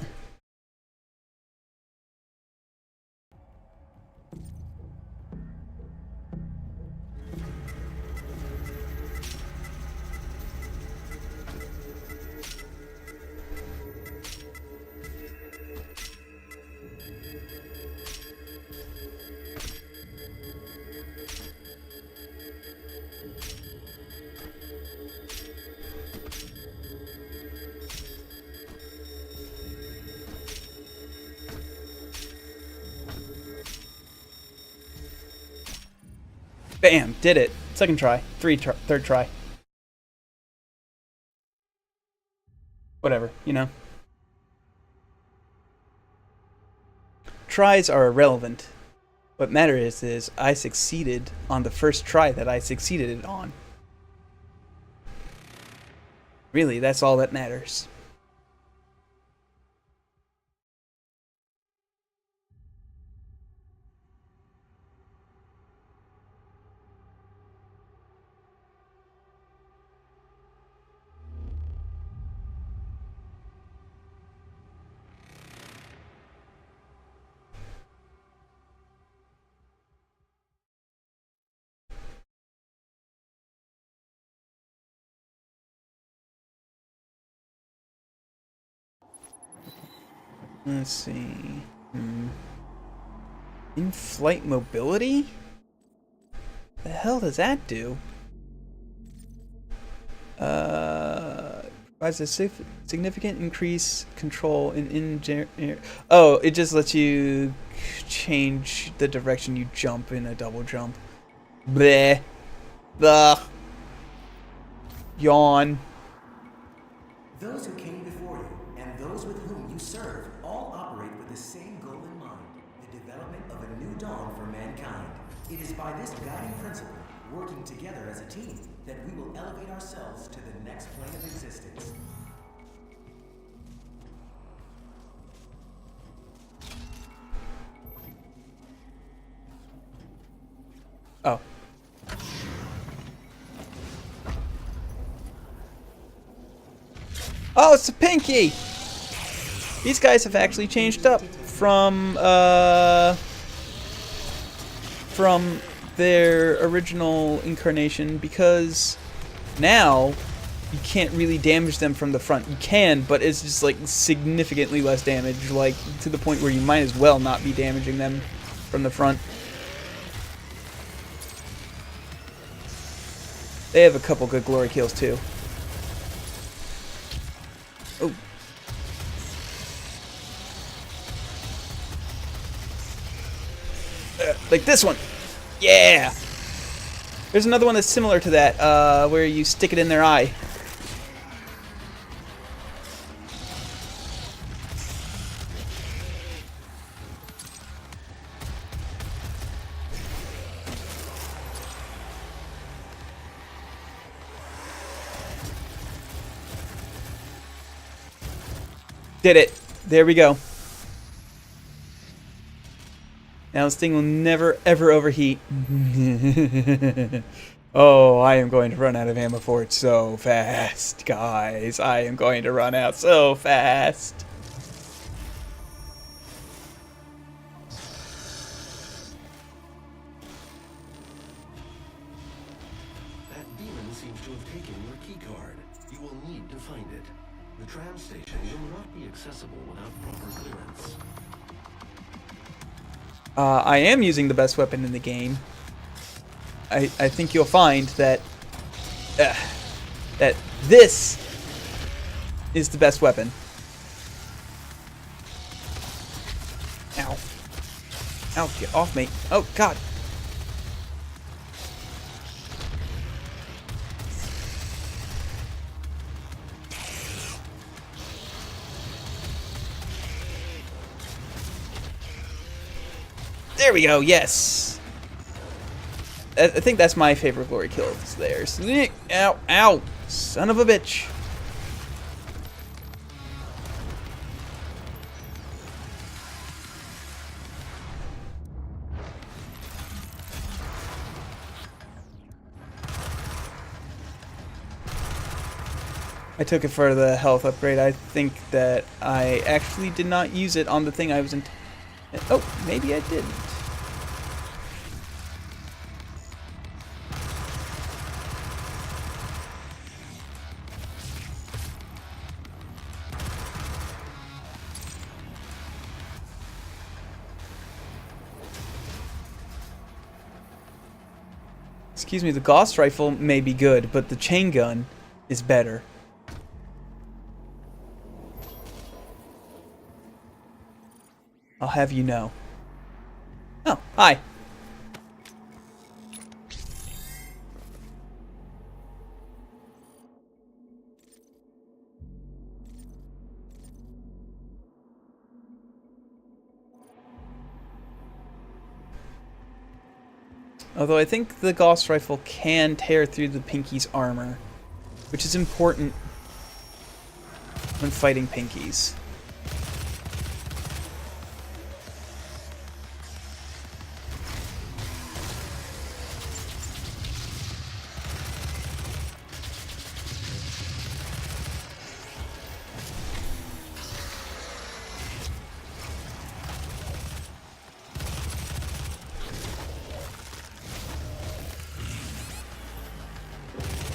Bam! Did it. Second try. Third try. Whatever, you know. Tries are irrelevant. What matters is I succeeded on the first try that I succeeded on. Really, that's all that matters. Let's see. In-flight mobility? The hell does that do? Provides a significant increase control in oh, it just lets you change the direction you jump in a double jump. Bleh. Ugh. Yawn. Those who came before you and those with whom you serve all operate with the same goal in mind, the development of a new dawn for mankind. It is by this guiding principle, working together as a team, that we will elevate ourselves to the next plane of existence. Oh. Oh, it's a Pinky! These guys have actually changed up from their original incarnation, because now you can't really damage them from the front. You can, but it's just like significantly less damage, like to the point where you might as well not be damaging them from the front. They have a couple good glory kills too. Oh. Like this one. Yeah. There's another one that's similar to that, where you stick it in their eye. Did it. There we go. Now this thing will never, ever overheat. Oh, I am going to run out of ammo for it so fast, guys. I am going to run out so fast. That demon seems to have taken your keycard. You will need to find it. The tram station will not be accessible without proper clearance. I am using the best weapon in the game. I think you'll find that that this is the best weapon. Ow. Ow, get off me. Oh, God. There we go, yes. I think that's my favorite glory kill. It's theirs. Ow, ow. Son of a bitch. I took it for the health upgrade. I think that I actually did not use it on the thing I was in. Oh, maybe I didn't. Excuse me, the Gauss rifle may be good, but the chain gun is better. I'll have you know. Oh, hi. Although I think the Gauss rifle can tear through the Pinky's armor, which is important when fighting Pinkies.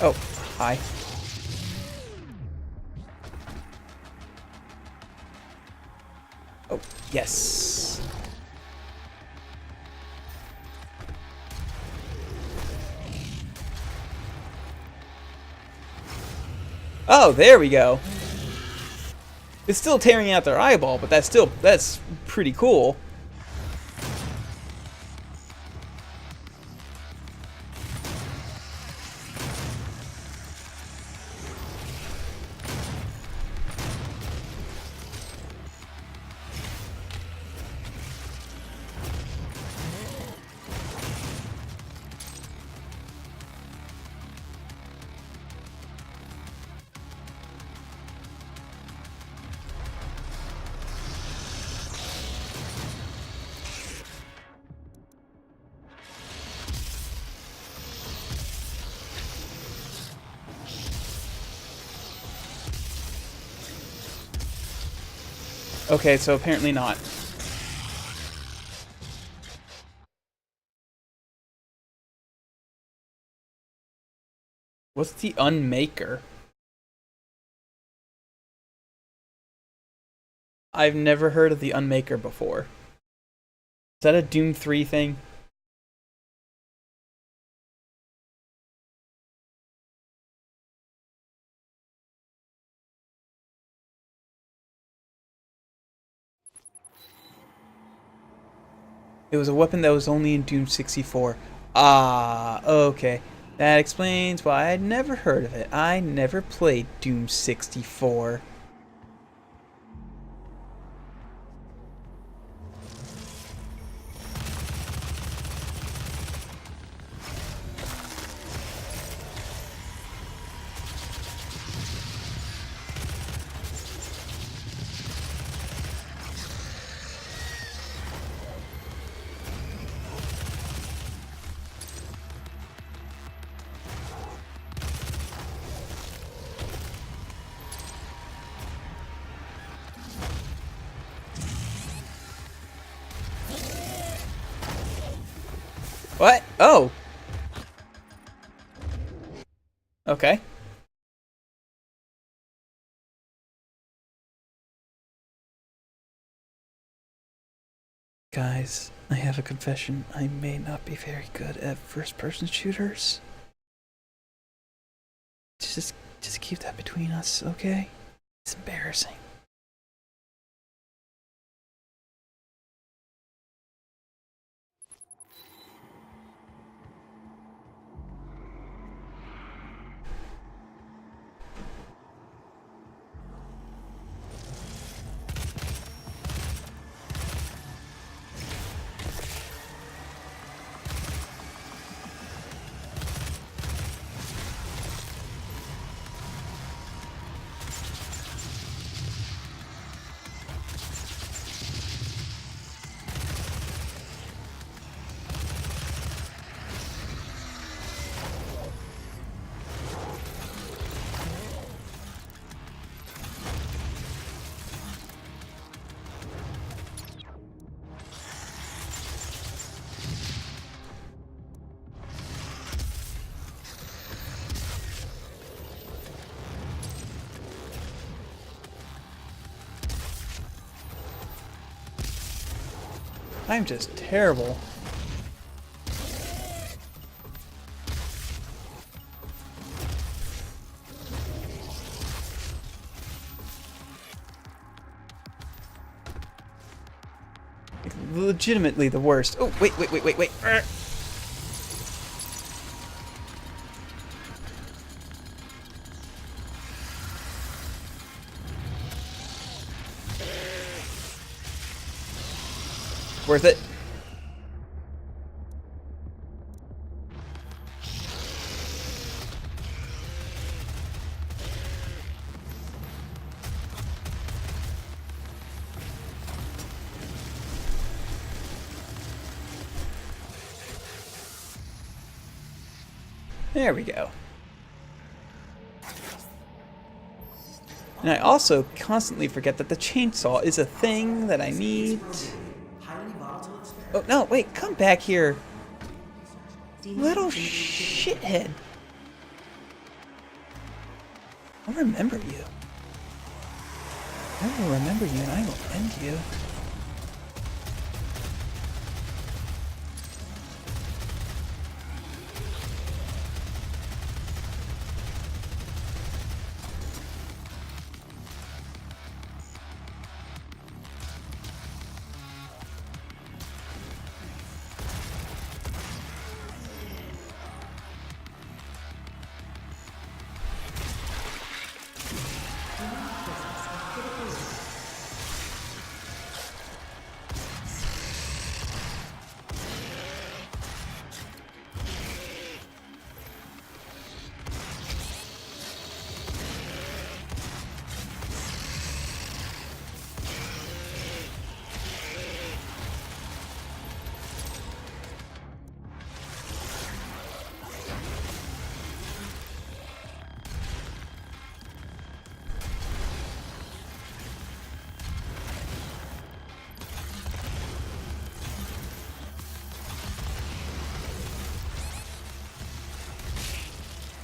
Oh, hi. Oh, yes. Oh, there we go. It's still tearing out their eyeball, but that's pretty cool. Okay, so apparently not. What's the Unmaker? I've never heard of the Unmaker before. Is that a Doom 3 thing? It was a weapon that was only in Doom 64. Ah, okay. That explains why I'd never heard of it. I never played Doom 64. What? Oh. Okay. Guys, I have a confession. I may not be very good at first-person shooters. Just keep that between us, okay? It's embarrassing. I'm just terrible. Legitimately the worst. Oh, wait. Worth it. There we go. And I also constantly forget that the chainsaw is a thing that I need. Oh, no, wait, come back here. Little shithead. I'll remember you. I will remember you and I will end you.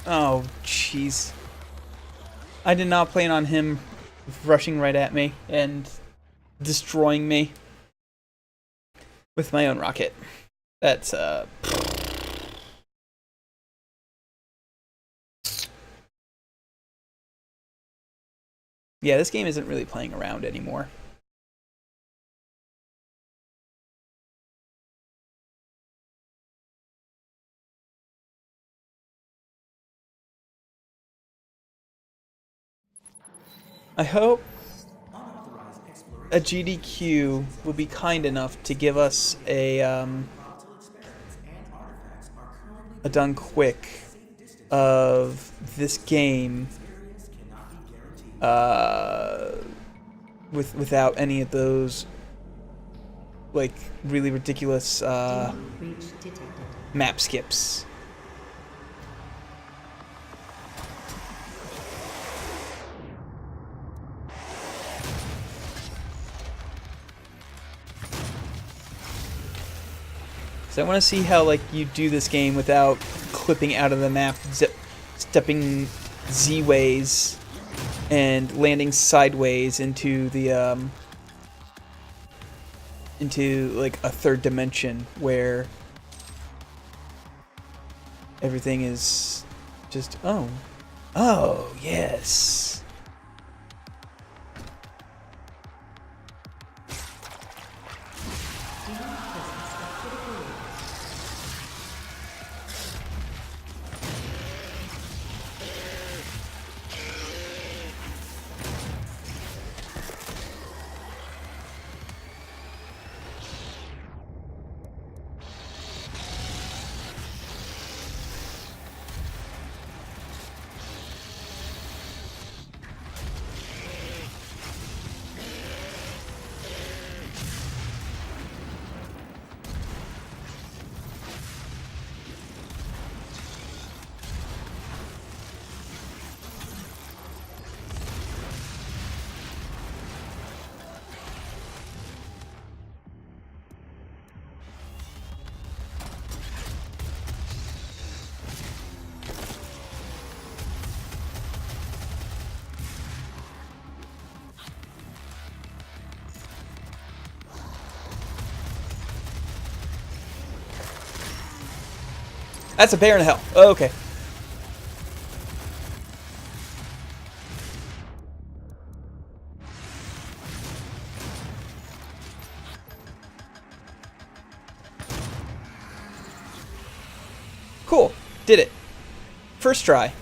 Oh, jeez. I did not plan on him rushing right at me, and destroying me with my own rocket. That's yeah, this game isn't really playing around anymore. I hope a GDQ will be kind enough to give us a done quick of this game without any of those like really ridiculous map skips. So I want to see how like you do this game without clipping out of the map, stepping Z-ways and landing sideways into the into like a third dimension where everything is just oh yes. That's a bear in hell. Okay. Cool. Did it. First try.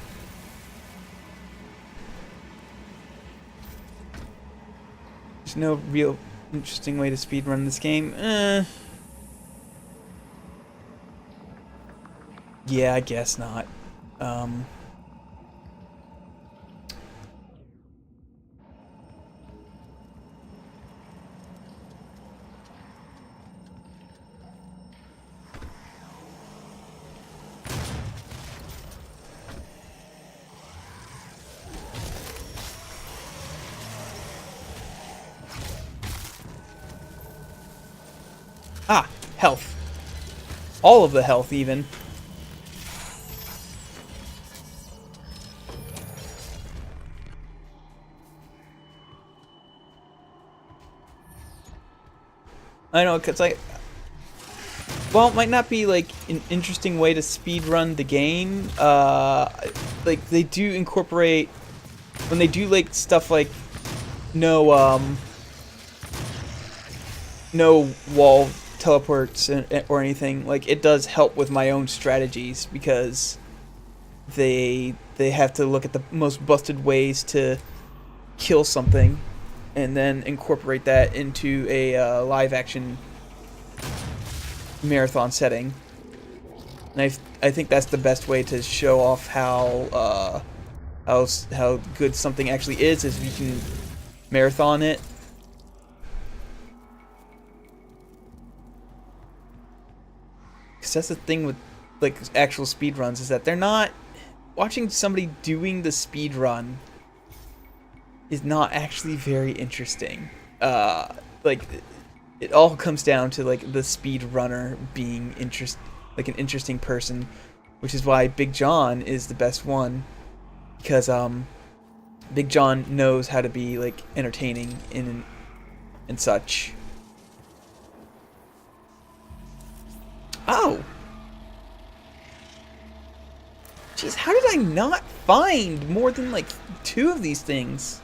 There's no real interesting way to speedrun this game. Yeah, I guess not. Ah, health. All of the health, even. I know, cause well, it might not be like an interesting way to speedrun the game. Like they do incorporate when they do like stuff like no wall teleports or anything. Like it does help with my own strategies because they have to look at the most busted ways to kill something and then incorporate that into a live action marathon setting. And I think that's the best way to show off how good something actually is if you can marathon it. Because that's the thing with like actual speedruns is that they're not watching somebody doing the speedrun is not actually very interesting. Like it all comes down to like the speedrunner being like an interesting person, which is why Big John is the best one because Big John knows how to be like entertaining in and such. Oh! Jeez, how did I not find more than, like, 2 of these things?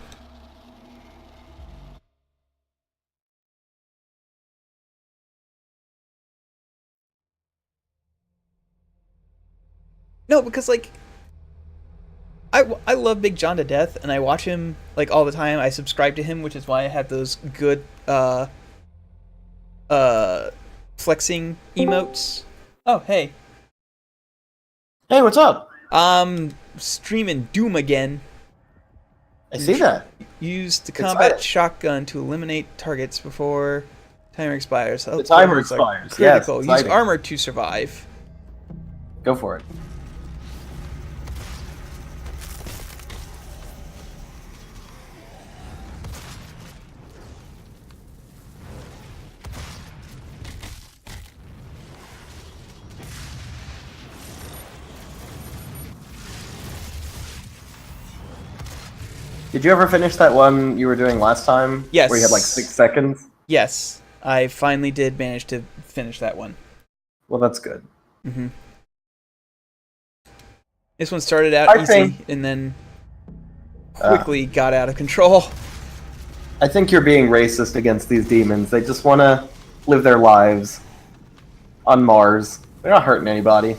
No, because, like, I love Big John to death, and I watch him, like, all the time. I subscribe to him, which is why I have those good, flexing emotes. Oh, hey. Hey, what's up? Streaming Doom again. I see that. Use the combat Excited. shotgun to eliminate targets before timer expires. The timer Levels are expires, yes, Critical. Use exciting. armor to survive. Go for it. Did you ever finish that one you were doing last time? Yes. Where you had like 6 seconds? Yes, I finally did manage to finish that one. Well, that's good. This one started out I easy think- and then quickly got out of control. I think you're being racist against these demons. They just want to live their lives on Mars. They're not hurting anybody.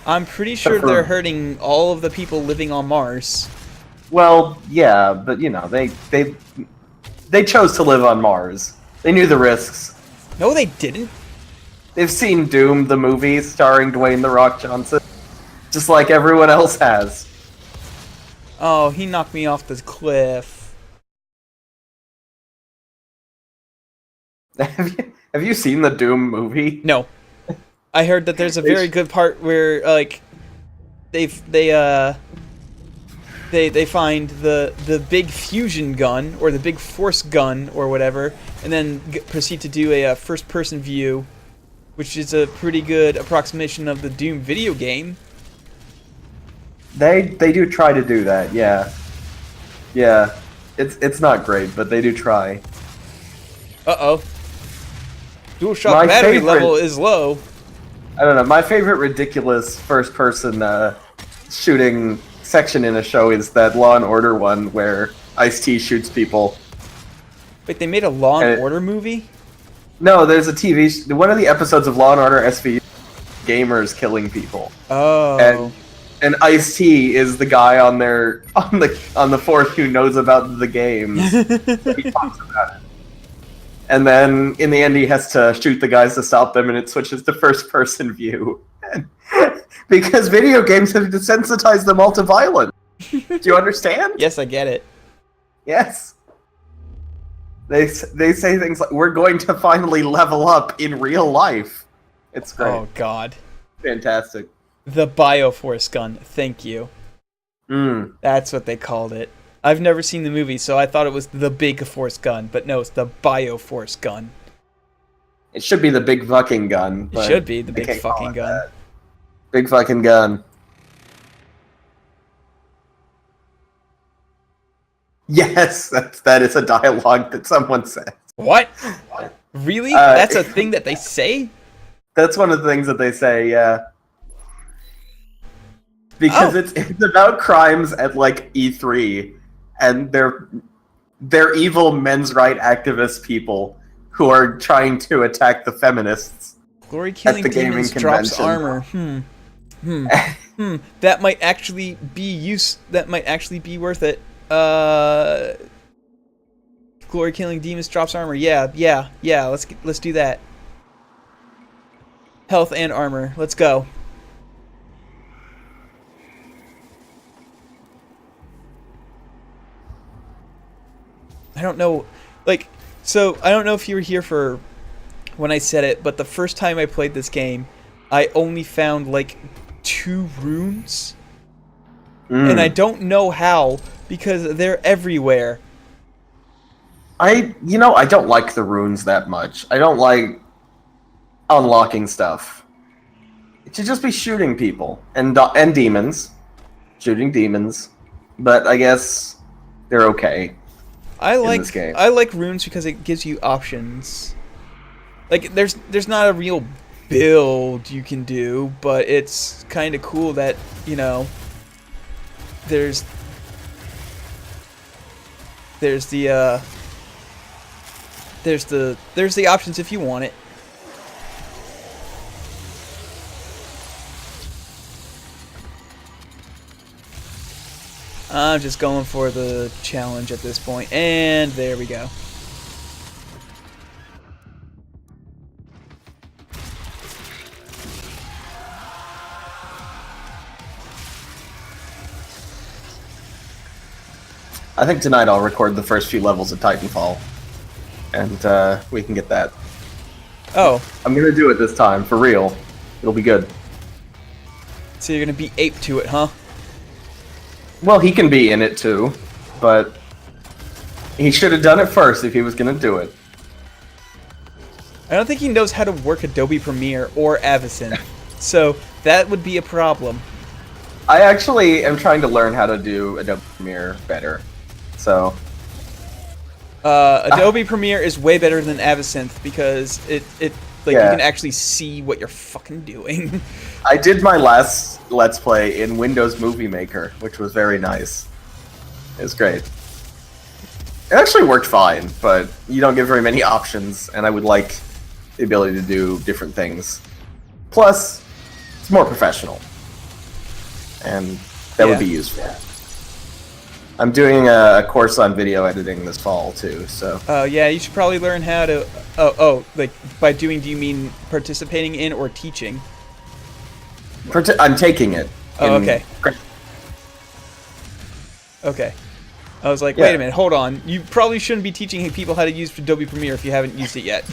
I'm pretty sure for- they're hurting all of the people living on Mars. Well, yeah, but you know, they chose to live on Mars. They knew the risks. No, they didn't. They've seen Doom, the movie starring Dwayne "The Rock" Johnson, just like everyone else has. Oh, he knocked me off the cliff. Have you seen the Doom movie? No. I heard that there's a very good part where, like, they find the big fusion gun, or the big force gun, or whatever, and then proceed to do a first-person view, which is a pretty good approximation of the Doom video game. They do try to do that, yeah. Yeah. It's not great, but they do try. Uh-oh. DualShock My battery favorite- level is low. I don't know, my favorite ridiculous first-person shooting section in a show is that Law and Order one where Ice-T shoots people. Wait, they made a Law and Order movie? No, there's a one of the episodes of Law and Order SVU, gamers killing people. Oh. And Ice-T is the guy on the fourth who knows about the games. He talks about it. And then in the end he has to shoot the guys to stop them, and it switches to first person view. Because video games have desensitized them all to violence. Do you understand? Yes, I get it. Yes. They say things like, we're going to finally level up in real life. It's great. Oh, God. Fantastic. The Bioforce gun. Thank you. That's what they called it. I've never seen the movie, so I thought it was the Big Force gun, but no, it's the Bioforce gun. It should be the big fucking gun. It but should be the they big can't call fucking it gun. that. Big fucking gun. Yes, that is a dialogue that someone said. What? Really? That's a thing that they say? That's one of the things that they say, yeah. Because Oh. it's about crimes at like E3, and they're evil men's right activist people who are trying to attack the feminists. Glory killing the gaming demons drops convention. armor. That might actually be worth it. Glory killing demons drops armor. Yeah. Let's do that. Health and armor. Let's go. I don't know, like, so I don't know if you were here for when I said it, but the first time I played this game, I only found like 2 runes, and I don't know how because they're everywhere. I don't like the runes that much. I don't like unlocking stuff. It should just be shooting people and demons, shooting demons. But I guess they're okay. in this game. I like runes because it gives you options. Like there's not a real build you can do, but it's kind of cool that, you know, there's the options if you want it. I'm just going for the challenge at this point, and there we go. I think tonight I'll record the first few levels of Titanfall, and we can get that. Oh, I'm gonna do it this time, for real. It'll be good. so you're gonna be ape to it, huh? Well, he can be in it too, but he should have done it first if he was gonna do it. I don't think he knows how to work Adobe Premiere or Avicent, so that would be a problem. I actually am trying to learn how to do Adobe Premiere better, so... Adobe Premiere is way better than Avicent because you can actually see what you're fucking doing. I did my last Let's Play in Windows Movie Maker, which was very nice. It was great. It actually worked fine, but you don't get very many options, and I would like the ability to do different things. Plus, it's more professional, and that would be useful. I'm doing a course on video editing this fall, too, so... Yeah, you should probably learn how to... like, by doing, do you mean participating in or teaching? I'm taking it. Oh, okay. Okay. I was like, wait a minute, hold on. You probably shouldn't be teaching people how to use Adobe Premiere if you haven't used it yet.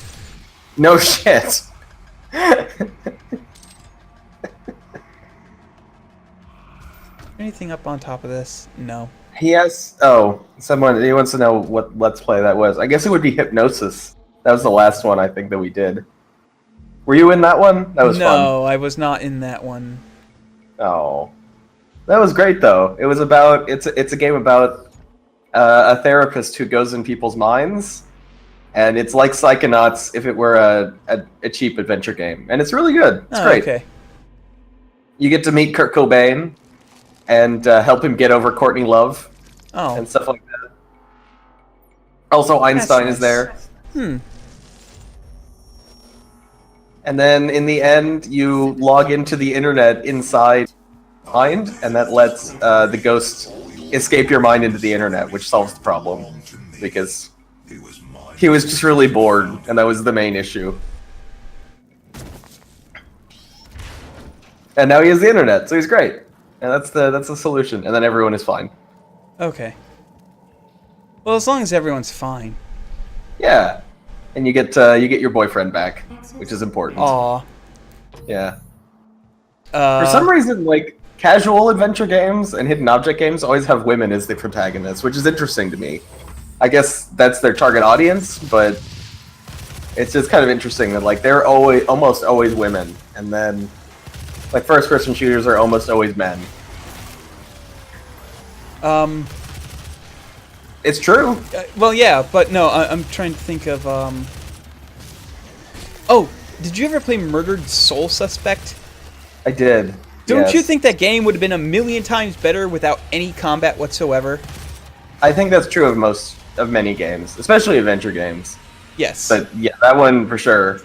No shit. Anything up on top of this? No. He wants to know what Let's Play that was. I guess it would be Hypnosis. That was the last one I think that we did. Were you in that one? That was fun. No, I was not in that one. Oh. That was great though. It was about it's a game about a therapist who goes in people's minds, and it's like Psychonauts if it were a cheap adventure game. And it's really good. It's great. Okay. You get to meet Kurt Cobain and help him get over Courtney Love and stuff like that. Also, Einstein is there. And then in the end, you log into the internet inside mind, and that lets the ghost escape your mind into the internet, which solves the problem. Because he was just really bored, and that was the main issue. And now he has the internet, so he's great. And that's the solution. And then everyone is fine. Okay. Well, as long as everyone's fine. Yeah. And you get your boyfriend back, which is important. Aw. Yeah. For some reason, like, casual adventure games and hidden object games always have women as the protagonists, which is interesting to me. I guess that's their target audience, but it's just kind of interesting that, like, they're almost always women, and then, like, first-person shooters are almost always men. It's true. Well, yeah, but no, I'm trying to think of, Oh, did you ever play Murdered Soul Suspect? I did. Don't you think that game would have been a million times better without any combat whatsoever? I think that's true of many games, especially adventure games. Yes. But yeah, that one for sure.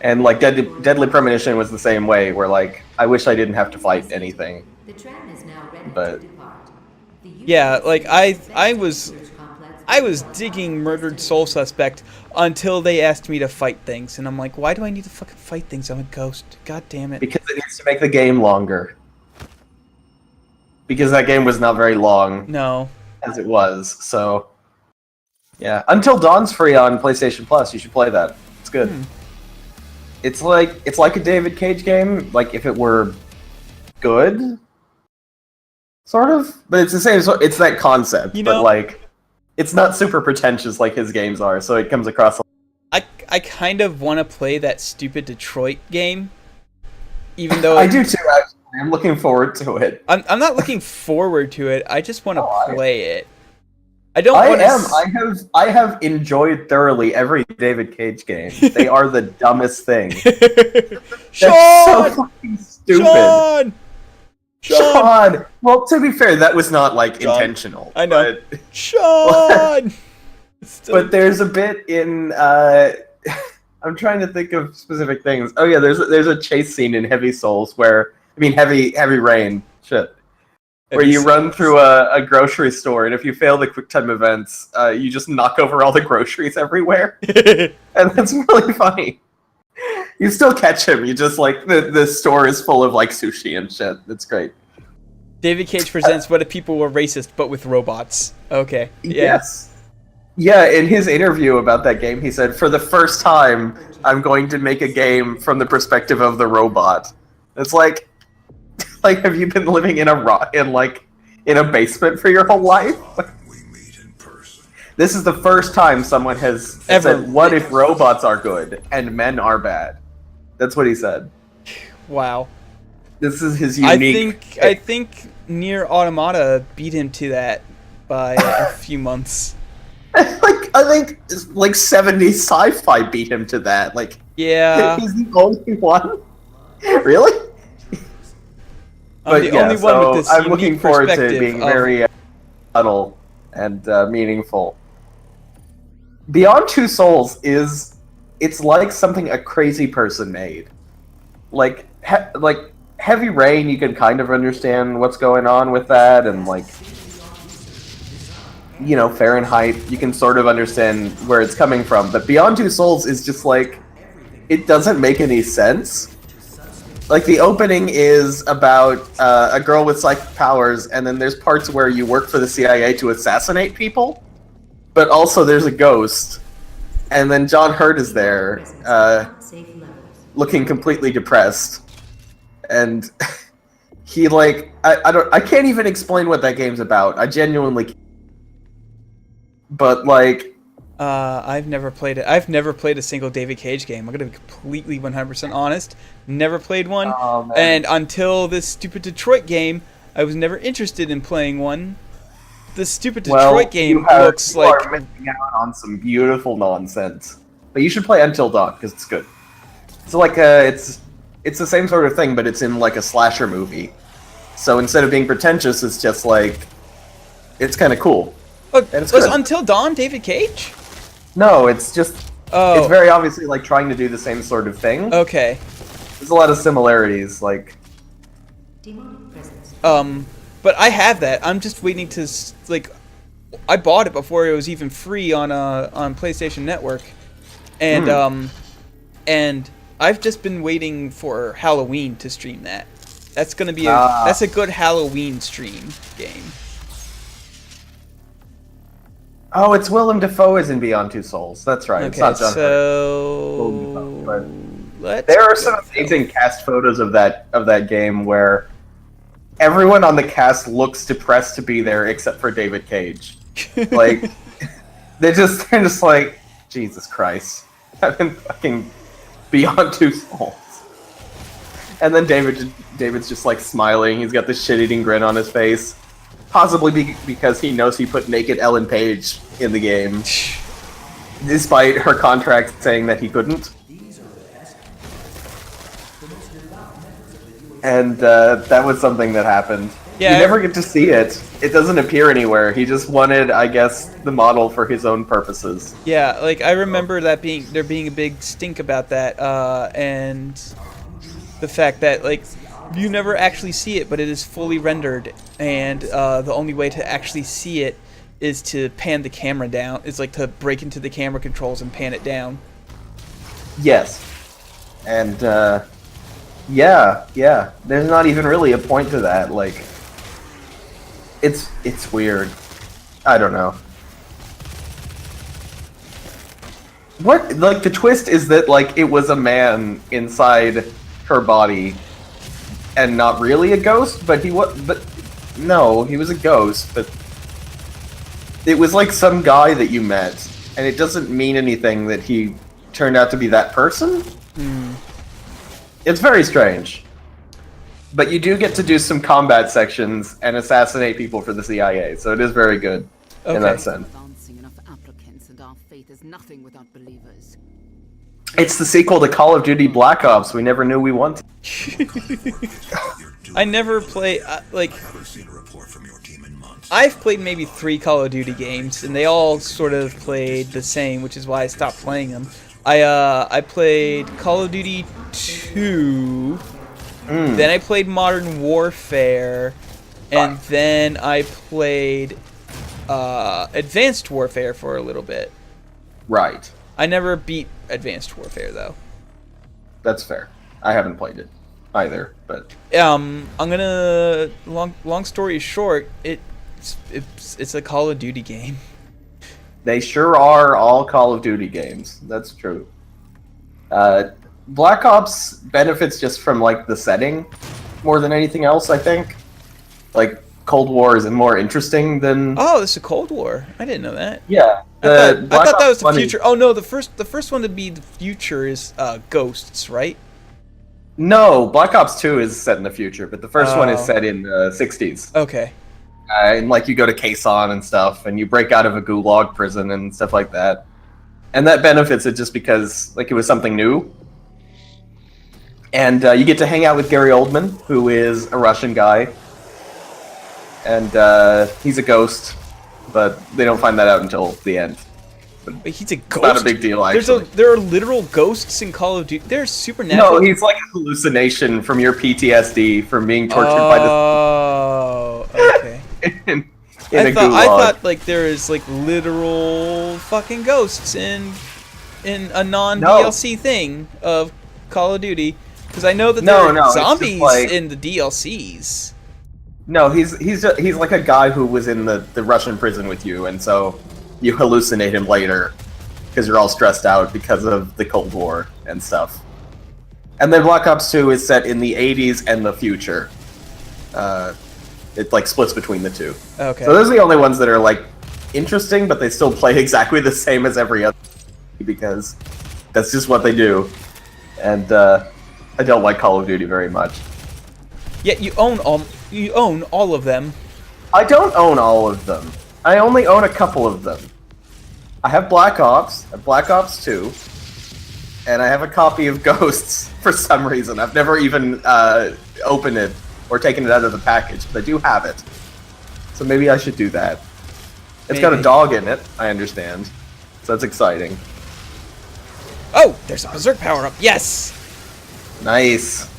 And like Deadly Premonition was the same way, where like I wish I didn't have to fight anything. But yeah, like I was digging Murdered Soul Suspect until they asked me to fight things, and I'm like, why do I need to fucking fight things? I'm a ghost. God damn it. Because it needs to make the game longer. Because that game was not very long. No. As it was, so yeah. Until Dawn's free on PlayStation Plus, you should play that. It's good. It's like a David Cage game, like if it were good, sort of. But it's the same. It's that concept, but like it's not super pretentious like his games are. So it comes across. I kind of want to play that stupid Detroit game, even though I do too. Actually, I'm looking forward to it. I'm not looking forward to it. I just want to play it. I don't I want am. I have enjoyed thoroughly every David Cage game. They are the dumbest thing. Sean! That's so fucking stupid. Sean! Sean! Well, to be fair, that was not, like, Sean. intentional. I know. But, Sean! but there's a bit in, I'm trying to think of specific things. Oh yeah, there's a chase scene in Heavy Souls where, Heavy Rain, shit. Where you run through a grocery store, and if you fail the QuickTime events, you just knock over all the groceries everywhere. And that's really funny. You still catch him, you just, like, the store is full of, like, sushi and shit. It's great. David Cage presents What If People Were Racist, but with robots. Okay. Yeah. Yes. Yeah, in his interview about that game, he said, "For the first time, I'm going to make a game from the perspective of the robot." It's like, have you been living in a basement for your whole life? We meet in person. This is the first time someone has said, "What if robots are good and men are bad?" That's what he said. Wow. This is his unique. I think Nier Automata beat him to that by a few months. I think 70s sci-fi beat him to that. Like, yeah, he's the only one. Really? I'm the only one with this I'm looking unique forward to perspective being of- very subtle and meaningful. Beyond Two Souls it's like something a crazy person made. Like Heavy Rain, you can kind of understand what's going on with that, and like, Fahrenheit, you can sort of understand where it's coming from. But Beyond Two Souls is just like, it doesn't make any sense. Like, the opening is about a girl with psychic powers, and then there's parts where you work for the CIA to assassinate people, but also there's a ghost. And then John Hurt is there, looking completely depressed. And he, like, I can't even explain what that game's about. I genuinely can't. But, like... I've never played it. I've never played a single David Cage game. I'm gonna be completely 100% honest. Never played one. Oh, and until this stupid Detroit game, I was never interested in playing one. The stupid Detroit game looks like... You are missing out on some beautiful nonsense. But you should play Until Dawn, because it's good. So, like, it's the same sort of thing, but it's in, like, a slasher movie. So instead of being pretentious, it's just, like... It's kind of cool. Oh, was Until Dawn David Cage? No, it's just... Oh. It's very obviously, like, trying to do the same sort of thing. Okay. There's a lot of similarities, like... But I have that. I'm just waiting to, like... I bought it before it was even free on PlayStation Network. And, and I've just been waiting for Halloween to stream that. That's gonna be that's a good Halloween stream game. Oh, it's Willem Dafoe is in Beyond Two Souls. That's right. Okay, it's not John so Hurt. There are some amazing cast photos of that game where everyone on the cast looks depressed to be there except for David Cage. Like, they're just like, Jesus Christ, I've been fucking Beyond Two Souls. And then David's just like smiling. He's got this shit-eating grin on his face. Possibly because he knows he put naked Ellen Page in the game, despite her contract saying that he couldn't. And that was something that happened. Yeah, you never get to see it. It doesn't appear anywhere. He just wanted, I guess, the model for his own purposes. Yeah, like, I remember there being a big stink about that, and the fact that, like, you never actually see it, but it is fully rendered, and the only way to actually see it is to pan the camera down. It's like to break into the camera controls and pan it down. Yes. And, yeah. There's not even really a point to that. Like, it's weird. I don't know. What, like, the twist is that, like, it was a man inside her body and not really a ghost, but he was a ghost, but it was like some guy that you met, and it doesn't mean anything that he turned out to be that person. It's very strange. But you do get to do some combat sections and assassinate people for the CIA, so it is very good. in that sense. Advancing enough applicants, and our faith is nothing without believers. It's the sequel to Call of Duty Black Ops. We never knew we wanted. I never play like. Haven't seen a report from your team in months. I've played maybe 3 Call of Duty games, and they all sort of played the same, which is why I stopped playing them. I played Call of Duty 2, then I played Modern Warfare, and then I played Advanced Warfare for a little bit. Right. I never beat Advanced Warfare though. That's fair. I haven't played it either, but I'm gonna long story short, it's a Call of Duty game. they sure are all Call of Duty games. That's true. Black Ops benefits just from like the setting more than anything else, I think. Like Cold War is more interesting than Oh, this is a Cold War. I didn't know that. yeah. I Black thought that Ops was the 1 future. Oh no, the first one to be the future is Ghosts, right? No, Black Ops 2 is set in the future, but the first one is Oh. set in the 60s. Okay. And like you go to Quezon and stuff, and you break out of a gulag prison and stuff like that. And that benefits it just because like it was something new. And you get to hang out with Gary Oldman, who is a Russian guy. And he's a ghost, but they don't find that out until the end. Wait, he's a ghost. Not a big deal, actually. There are literal ghosts in Call of Duty. There's supernatural. No, he's like a hallucination from your PTSD from being tortured by Oh, okay. in I a thought gulag. like there is like literal fucking ghosts in a non DLC thing of Call of Duty, because I know that there No, are it's just zombies like- in the DLCs. No, he's like a guy who was in the Russian prison with you, and so you hallucinate him later because you're all stressed out because of the Cold War and stuff. And then Black Ops 2 is set in the 80s and the future. It like splits between the two. Okay. So those are the only ones that are like interesting, but they still play exactly the same as every other because that's just what they do. And I don't like Call of Duty very much. Yet you own all of them. I don't own all of them. I only own a couple of them. I have Black Ops, I have Black Ops 2, and I have a copy of Ghosts for some reason. I've never even opened it or taken it out of the package, but I do have it. So maybe I should do that. It's got a Maybe. dog in it, I understand. So that's exciting. Oh, there's a berserk power up. Yes. Nice.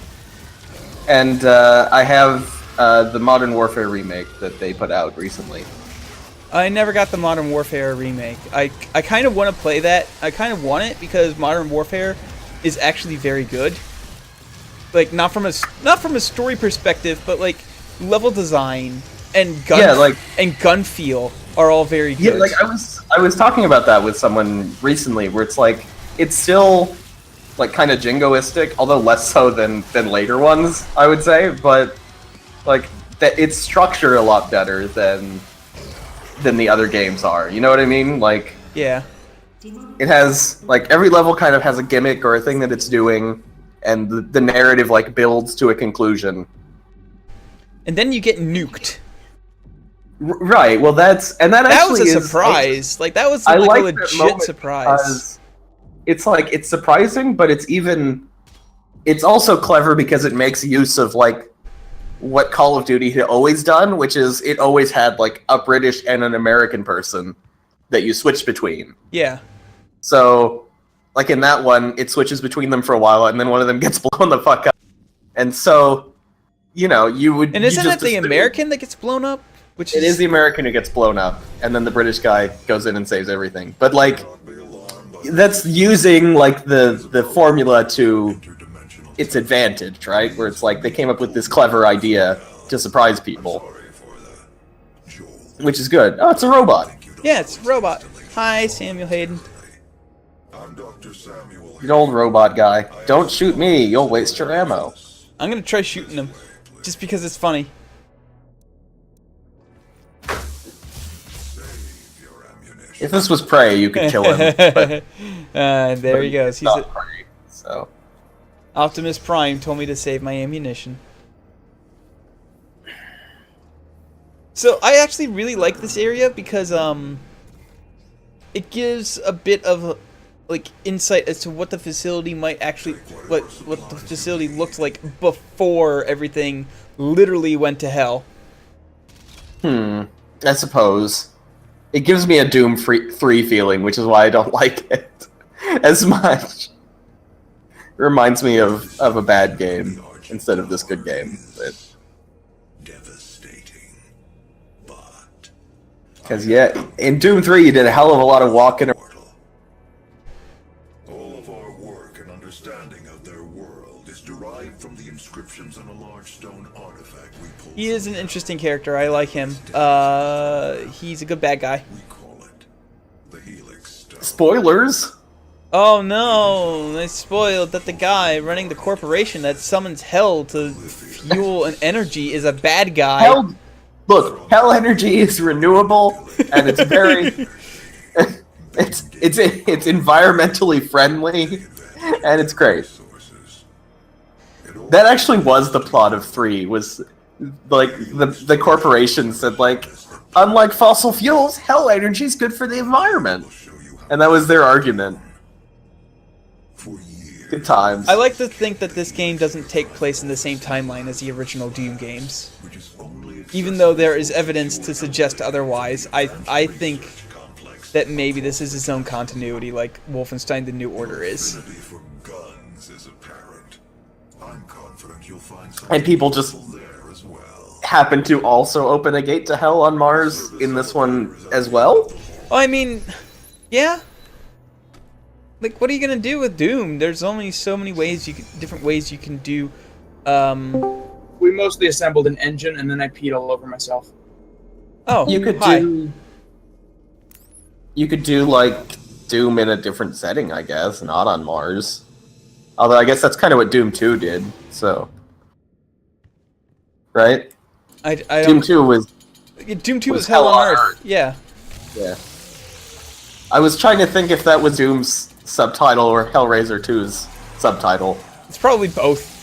And I have the Modern Warfare remake that they put out recently. I never got the Modern Warfare remake. I kind of want to play that. I kind of want it because Modern Warfare is actually very good. Like not from a story perspective, but like level design and gun feel are all very good. Yeah, like I was talking about that with someone recently, where it's like it's still like kind of jingoistic, although less so than later ones, I would say. But like that, it's structured a lot better than the other games are. You know what I mean? Like Yeah. it has like every level kind of has a gimmick or a thing that it's doing, and the narrative like builds to a conclusion. And then you get nuked. Right. Well, that That actually was a is surprise. Like that was I like a like that legit moment surprise. because it's like it's surprising, but it's also clever because it makes use of like what Call of Duty had always done, which is it always had like a British and an American person that you switch between. Yeah. So, like in that one, it switches between them for a while, and then one of them gets blown the fuck up. And so, you know, you would. And you isn't just it the assume- American that gets blown up? Which It is the American who gets blown up, and then the British guy goes in and saves everything. But like, that's using like the formula to Interdimensional. its advantage, right? Where it's like they came up with this clever idea to surprise people, Sorry for the Joel. which is good. Oh, it's a robot. Yeah, it's a robot. Hi, Samuel Hayden. I'm Dr. Samuel. An old robot guy. Don't shoot me, you'll waste your ammo. I'm gonna try shooting him, just because it's funny. Save your ammunition. If this was Prey, you could kill him. But There he goes. it's He's not Prey, so Optimus Prime told me to save my ammunition. So I actually really like this area because it gives a bit of like insight as to what the facility might actually what the facility looked like before everything literally went to hell. I suppose. It gives me a Doom 3 feeling, which is why I don't like it as much. It reminds me of a bad game instead of this good game. Devastating. But Because, yeah, in Doom 3 you did a hell of a lot of walking around. all of our work and understanding of their world is derived from the inscriptions on a large stone artifact we pulled. He is an interesting character. I like him. He's a good bad guy. We call it the Helix Stone. Spoilers! Oh no, they spoiled that the guy running the corporation that summons hell to fuel and energy is a bad guy. Look, hell energy is renewable, and it's very... it's environmentally friendly, and it's great. That actually was the plot of 3, was like the corporation said like, unlike fossil fuels, hell energy is good for the environment, and that was their argument. Good times. I like to think that this game doesn't take place in the same timeline as the original Doom games. Even though there is evidence to suggest otherwise, I think that maybe this is its own continuity, like Wolfenstein: The New Order is. For guns is apparent. I'm confident you'll find And people just something there as well. happen to also open a gate to hell on Mars in this one as well? Well, I mean, yeah. Like, what are you gonna do with Doom? There's only so many ways different ways you can do. We mostly assembled an engine, and then I peed all over myself. Oh, You could hi. do like Doom in a different setting, I guess, not on Mars. Although I guess that's kind of what Doom 2 did, so. Right? I Doom don't. 2 was Doom 2 was Hell on Earth. Yeah. yeah. I was trying to think if that was Doom's subtitle or Hellraiser 2's subtitle. It's probably both.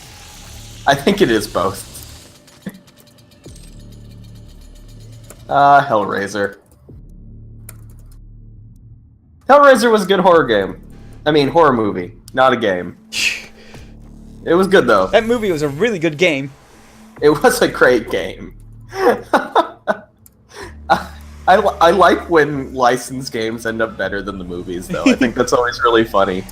I think it is both. Hellraiser. Hellraiser was a good horror game. I mean, horror movie, not a game. It was good, though. That movie was a really good game. It was a great game. I like when licensed games end up better than the movies, though. I think that's always really funny.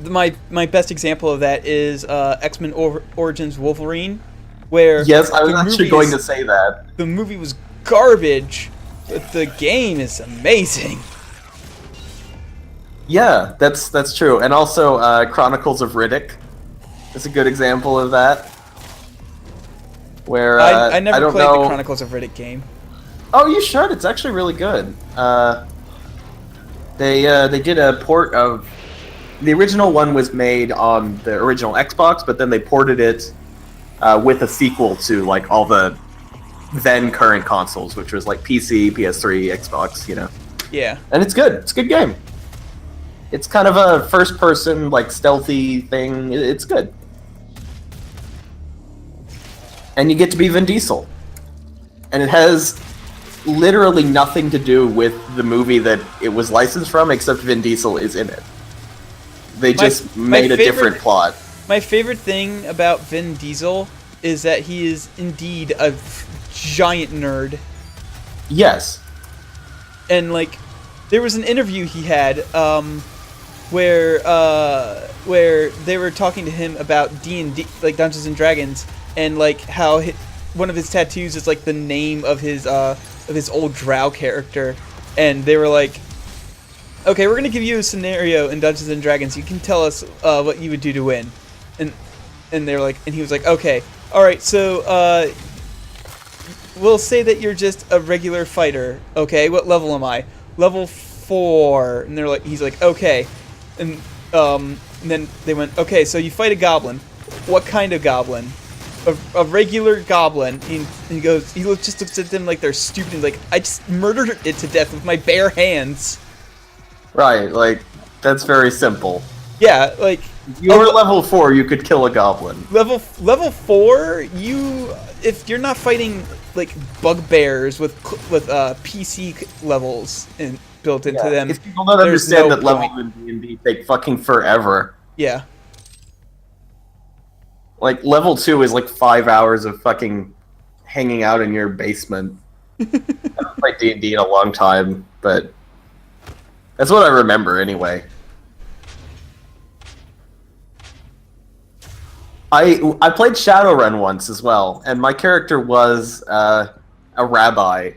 My best example of that is X-Men Origins Wolverine, where Yes, I was the actually movie going is- to say that. The movie was garbage, but the game is amazing. Yeah, that's true. And also, Chronicles of Riddick is a good example of that. Where I never don't played know... the Chronicles of Riddick game. Oh, you should. It's actually really good. They did a port of the original one was made on the original Xbox, but then they ported it with a sequel to like all the then current consoles, which was like PC, PS3, Xbox, you know. Yeah. And it's good. It's a good game. It's kind of a first-person like stealthy thing. It's good. And you get to be Vin Diesel. And it has literally nothing to do with the movie that it was licensed from, except Vin Diesel is in it. They just made a different plot. My favorite thing about Vin Diesel is that he is indeed a giant nerd. Yes. And like, there was an interview he had where they were talking to him about D&D, like Dungeons and Dragons, and like how one of his tattoos is like the name of his old Drow character, and they were like, okay, we're gonna give you a scenario in Dungeons and Dragons. You can tell us what you would do to win, and they're like, and he was like, okay, all right, so we'll say that you're just a regular fighter. Okay, what level am I? Level 4. And they're like, he's like, okay, and then they went, okay, so you fight a goblin. What kind of goblin? A regular goblin. And he goes, just looks at them like they're stupid. He's like, I just murdered it to death with my bare hands. Right, like, that's very simple. Yeah, like, You were level 4, you could kill a goblin. Level 4, if you're not fighting like bugbears with PC levels built into them. If people don't understand that levels in D&D take fucking forever. Yeah. Like, level 2 is like 5 hours of fucking hanging out in your basement. I haven't played D&D in a long time, but that's what I remember anyway. I played Shadowrun once as well, and my character was a rabbi.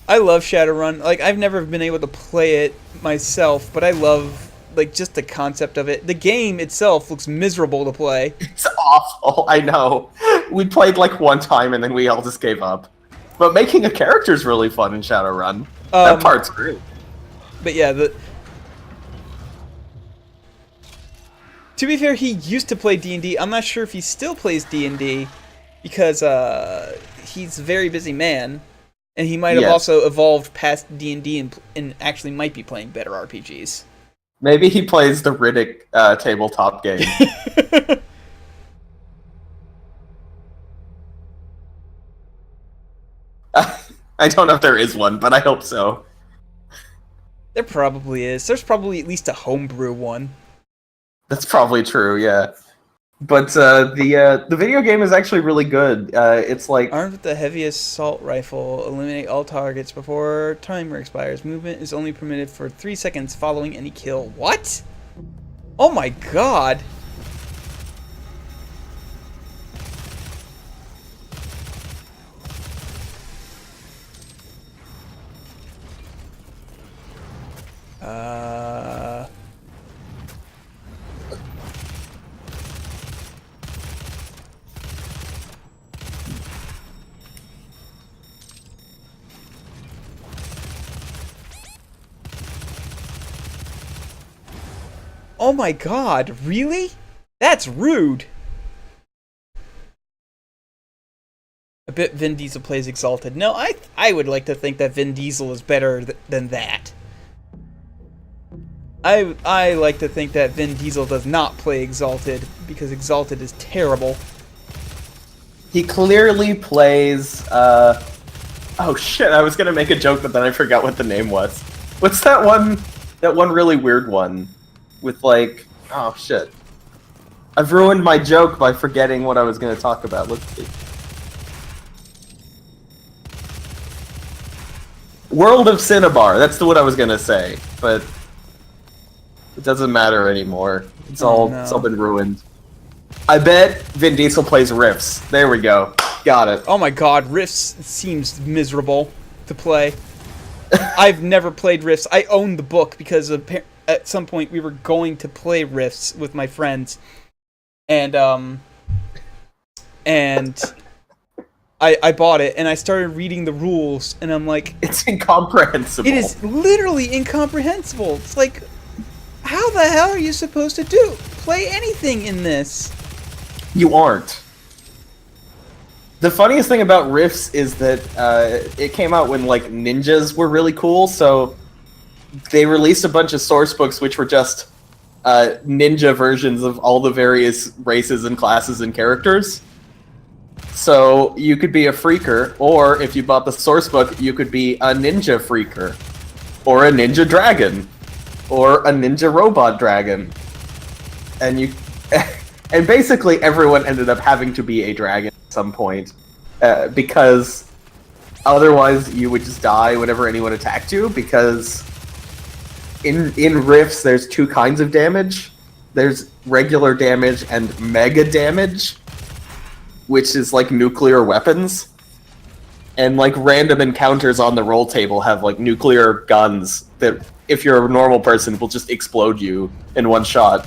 I love Shadowrun. Like, I've never been able to play it myself, but I love like just the concept of it. The game itself looks miserable to play. It's awful. I know. We played like one time and then we all just gave up. But making a character is really fun in Shadowrun. That part's great. But yeah, to be fair, he used to play D&D. I'm not sure if he still plays D&D because he's a very busy man, and he might have also evolved past D&D and actually might be playing better RPGs. Maybe he plays the Riddick tabletop game. I don't know if there is one, but I hope so. There probably is. There's probably at least a homebrew one. That's probably true, yeah. But the video game is actually really good. It's like armed with the heaviest assault rifle, eliminate all targets before timer expires. Movement is only permitted for 3 seconds following any kill. What? Oh my god! Oh my god, really? That's rude! I bet Vin Diesel plays Exalted. No, I would like to think that Vin Diesel is better than that. I like to think that Vin Diesel does not play Exalted, because Exalted is terrible. He clearly plays, oh shit, I was gonna make a joke, but then I forgot what the name was. What's that one really weird one? With like, oh shit. I've ruined my joke by forgetting what I was gonna talk about. Let's see. World of Cinnabar, that's what I was gonna say, but it doesn't matter anymore. It's all been ruined. I bet Vin Diesel plays Rifts. There we go. Got it. Oh my god, Rifts seems miserable to play. I've never played Rifts. I own the book because at some point we were going to play Rifts with my friends. And I bought it and I started reading the rules and I'm like, it's incomprehensible. It is literally incomprehensible. It's like, how the hell are you supposed to play anything in this? You aren't. The funniest thing about Rifts is that it came out when like ninjas were really cool, so they released a bunch of source books which were just ninja versions of all the various races and classes and characters. So you could be a freaker, or if you bought the source book, you could be a ninja freaker, or a ninja dragon, or a ninja robot dragon, and you, and basically everyone ended up having to be a dragon at some point, because otherwise you would just die whenever anyone attacked you. Because in Rifts, there's two kinds of damage. There's regular damage and mega damage, which is like nuclear weapons. And like random encounters on the roll table have like nuclear guns that, if you're a normal person, will just explode you in one shot.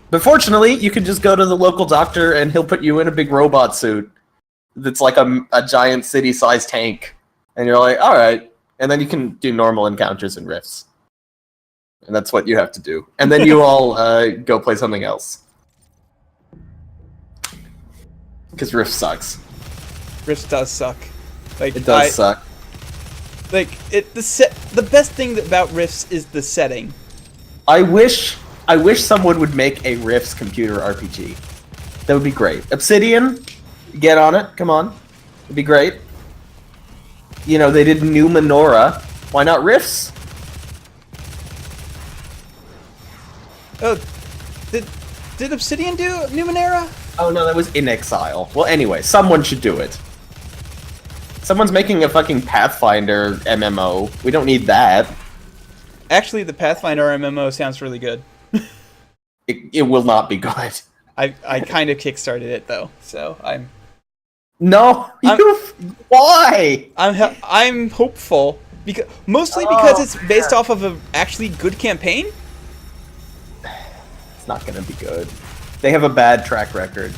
But fortunately, you can just go to the local doctor and he'll put you in a big robot suit that's like a giant city-sized tank. And you're like, alright. And then you can do normal encounters and Rifts. And that's what you have to do. And then you all go play something else. Because Rift sucks. Rift does suck. Like, it does suck. Like, the best thing about Rifts is the setting. I wish I wish someone would make a Rifts computer RPG. That would be great. Obsidian, get on it. Come on, it'd be great. You know, they did New Menorah. Why not Rifts? Oh, did Obsidian do Numenera? Oh no, that was In Exile. Well, anyway, someone should do it. Someone's making a fucking Pathfinder MMO. We don't need that. Actually, the Pathfinder MMO sounds really good. It will not be good. I kind of kickstarted it though, so I'm No, why? I'm hopeful mostly because it's based off of a actually good campaign. It's not gonna be good. They have a bad track record.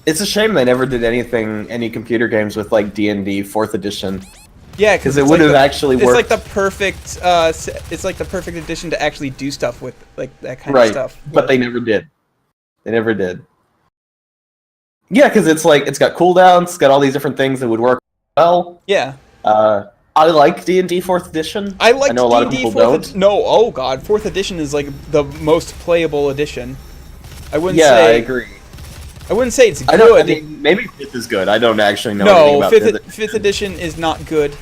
It's a shame they never did any computer games with like D&D 4th edition. Yeah, because it would have actually worked. It's like the perfect. It's like the perfect addition to actually do stuff with like that kind of stuff. But they never did. They never did. Yeah, because it's like it's got cooldowns, it's got all these different things that would work well. Yeah. I like D&D 4th edition. I know a lot of people don't. No, oh god, 4th edition is like the most playable edition. I wouldn't say. Yeah, I agree. I wouldn't say it's good. I mean, maybe 5th is good. I don't actually know anything about 5th edition is not good.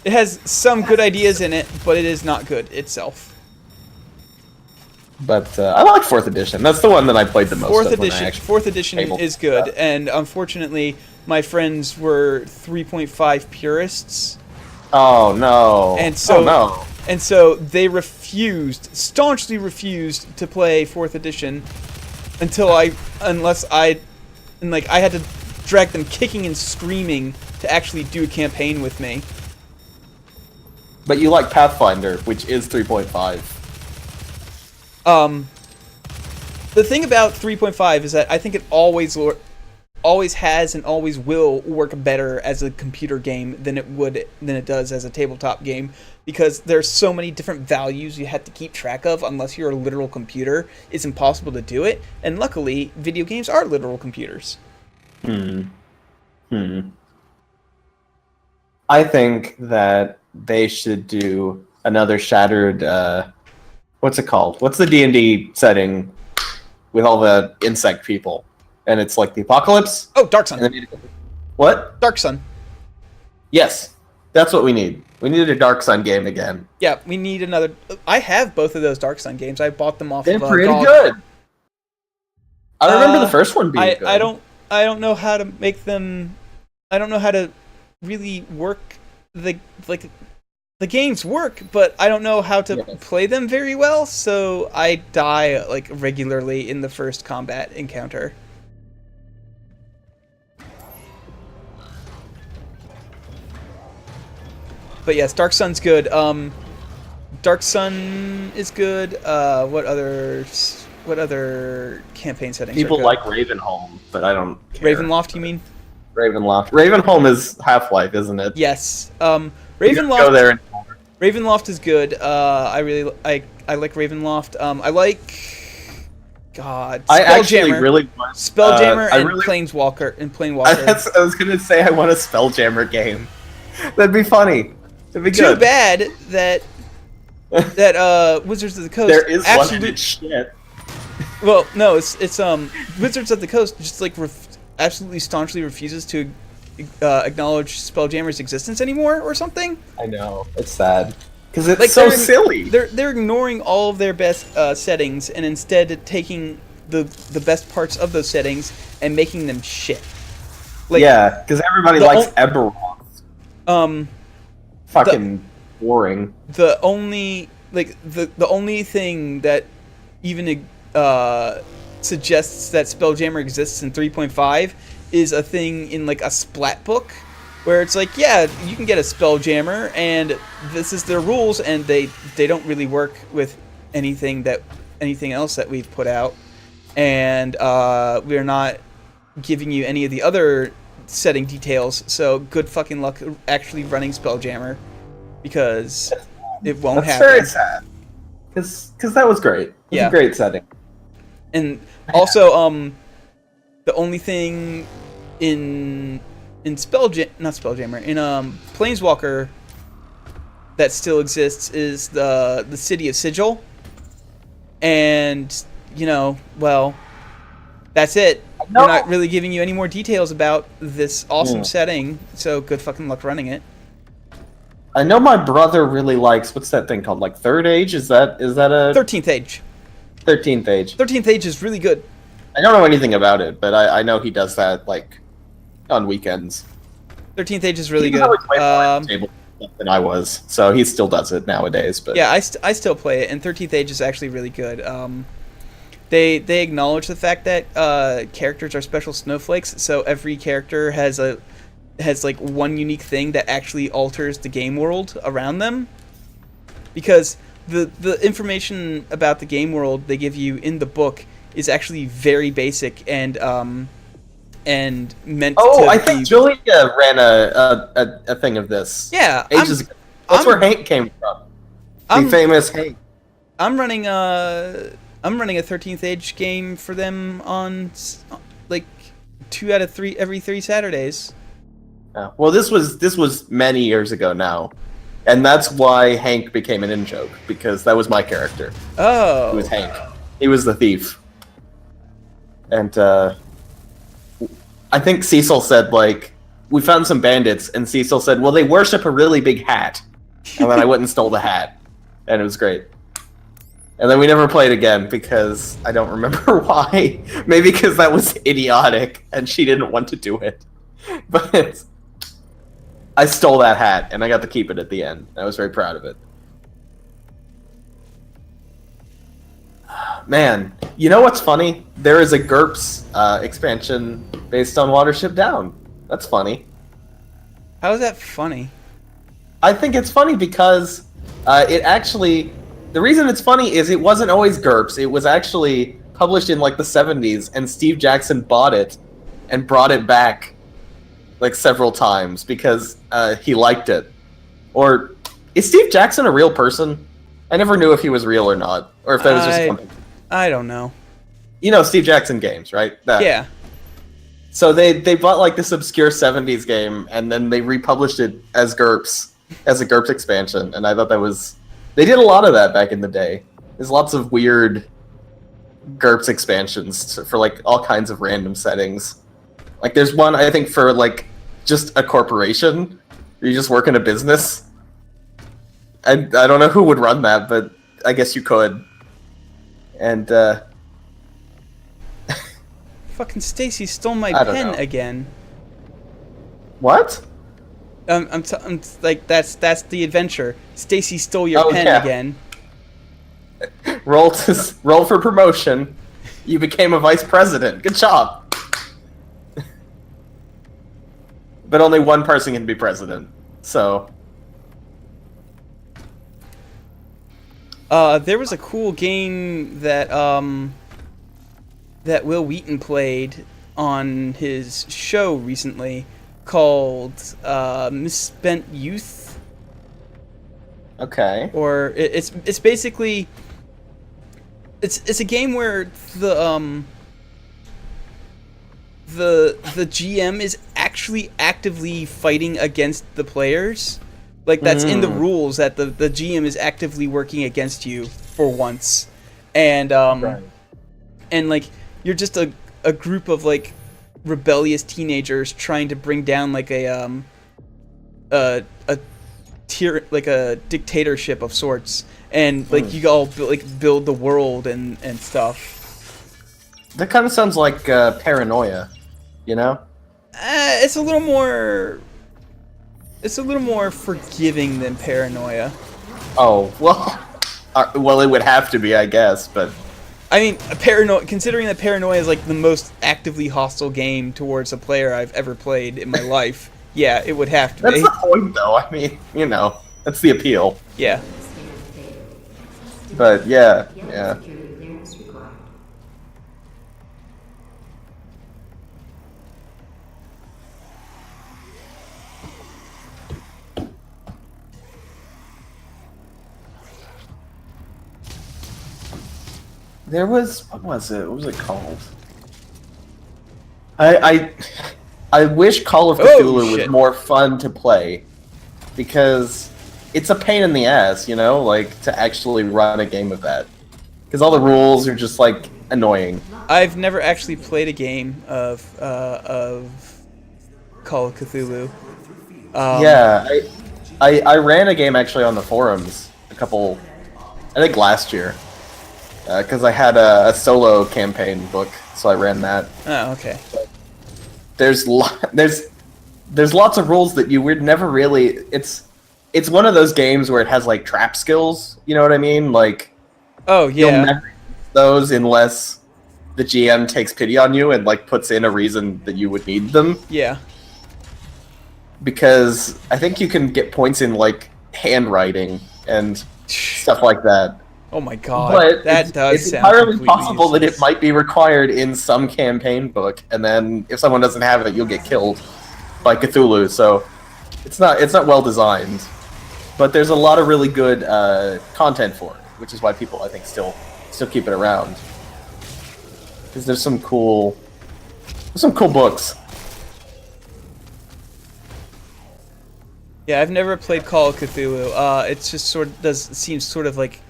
It has some good ideas in it, but it is not good itself. But I like 4th edition. That's the one that I played the most. 4th edition is good, and unfortunately, my friends were 3.5 purists. Oh no! And so, and so they staunchly refused to play 4th edition unless I had to drag them kicking and screaming to actually do a campaign with me. But you like Pathfinder, which is 3.5. The thing about 3.5 is that I think it always has and always will work better as a computer game than it does as a tabletop game, because there's so many different values you have to keep track of. Unless you're a literal computer, it's impossible to do it. And luckily, video games are literal computers. I think that they should do another Shattered. What's it called? What's the D&D setting with all the insect people? And it's like the apocalypse? Oh, Dark Sun. What? Dark Sun. Yes. That's what we need. We need a Dark Sun game again. Yeah, we need another. I have both of those Dark Sun games. I bought them off They're of pretty GOG. good. I remember the first one being good. I don't know how to make them. I don't know how to really work the games work, but I don't know how to play them very well, so I die like regularly in the first combat encounter. But yes, Dark Sun's good. Dark Sun is good. What other campaign settings? People like Ravenholm, but I don't care. Ravenloft, you mean? Ravenloft. Ravenholm is Half-Life, isn't it? Yes. Ravenloft. Go there. Ravenloft is good. I like Ravenloft. I like. God. I actually really want Spelljammer and Planeswalker I was gonna say I want a Spelljammer game. That'd be funny. It'd be good. Too bad that Wizards of the Coast. There is one shit. Well, no, it's Wizards of the Coast just like absolutely staunchly refuses to acknowledge Spelljammer's existence anymore or something. I know, it's sad because it's like so silly. They're ignoring all of their best settings and instead taking the best parts of those settings and making them shit. Like, yeah, because everybody likes Eberroth. Fucking boring. The only thing that even suggests that Spelljammer exists in 3.5 is a thing in like a splat book where it's like, yeah, you can get a Spelljammer and this is their rules, and they don't really work with anything else that we've put out, and we're not giving you any of the other setting details, so good fucking luck actually running Spelljammer, because it won't happen. That's very sad. Because that was great. It was a great setting. And also, the only thing in not Spelljammer, in Planeswalker that still exists is the city of Sigil. And, well, that's it. No. We're not really giving you any more details about this awesome setting, so good fucking luck running it. I know my brother really likes, what's that thing called? Like Third Age? Is that a 13th Age. 13th Age? 13th Age is really good. I don't know anything about it, but I know he does that like on weekends. 13th Age is really He was good. always way more at the table than I was, so he still does it nowadays. But Yeah, I still play it, and 13th Age is actually really good. They acknowledge the fact that characters are special snowflakes, so every character has like one unique thing that actually alters the game world around them. Because the information about the game world they give you in the book is actually very basic and meant to I think Julia ran a thing of this. Yeah, ages ago. That's where Hank came from. The famous Hank. I'm running a 13th Age game for them on like 2 out of 3 every 3 Saturdays. Well, this was many years ago now, and that's why Hank became an in-joke, because that was my character. Oh, He was Hank. He was the thief. And I think Cecil said, like, we found some bandits, and Cecil said, well, they worship a really big hat. And then I went and stole the hat, and it was great. And then we never played again, because I don't remember why. Maybe because that was idiotic, and she didn't want to do it. But I stole that hat, and I got to keep it at the end. I was very proud of it. Man, you know what's funny? There is a GURPS expansion based on Watership Down. That's funny. how is that funny? I think it's funny because it actually... The reason it's funny is it wasn't always GURPS. It was actually published in like the 70s, and Steve Jackson bought it and brought it back like several times because he liked it. Or is Steve Jackson a real person? I never knew if he was real or not, or if that was just something. I don't know. You know Steve Jackson games, right? That. Yeah. So they bought like this obscure 70s game, and then they republished it as GURPS, as a GURPS expansion, and I thought that was... They did a lot of that back in the day. There's lots of weird GURPS expansions for like all kinds of random settings. Like there's one, I think, for like just a corporation. You just work in a business. I don't know who would run that, but I guess you could. And Fucking Stacy stole my I don't pen know. again. What? I'm like that's the adventure. Stacy stole your pen yeah. again. Roll for promotion. You became a vice president. Good job. But only one person can be president. So there was a cool game that that Will Wheaton played on his show recently called Misspent Youth. okay. Or it's basically it's a game where the GM is actually actively fighting against the players. Like that's in the rules that the GM is actively working against you for once. And and like you're just a group of like rebellious teenagers trying to bring down like a dictatorship of sorts, and like you all build the world and stuff. That kind of sounds like Paranoia, you know? It's a little more forgiving than Paranoia. Oh, well, it would have to be, I guess, but... I mean, considering that Paranoia is like the most actively hostile game towards a player I've ever played in my life, yeah, it would have to That's be. the point, though. I mean, you know, that's the appeal. Yeah. But, yeah. There was what was it? What was it called? I wish Call of Cthulhu was shit. more fun to play, because it's a pain in the ass, you know, like to actually run a game of that. Because all the rules are just like annoying. I've never actually played a game of Call of Cthulhu. Yeah, I ran a game actually on the forums I think last year, because I had a solo campaign book, so I ran that. Oh, okay. There's lots of rules that you would never really. It's one of those games where it has like trap skills. You know what I mean? Like, Oh you'll yeah. never use those unless the GM takes pity on you and like puts in a reason that you would need them. Yeah. Because I think you can get points in like handwriting and stuff like that. Oh my god. But That does it's sound entirely completely possible that it useless. might be required in some campaign book, and then if someone doesn't have it, you'll get killed by Cthulhu. So it's not well designed. But there's a lot of really good content for it, which is why people I think still keep it around. Because there's some cool books. Yeah, I've never played Call of Cthulhu. It's just seems sort of like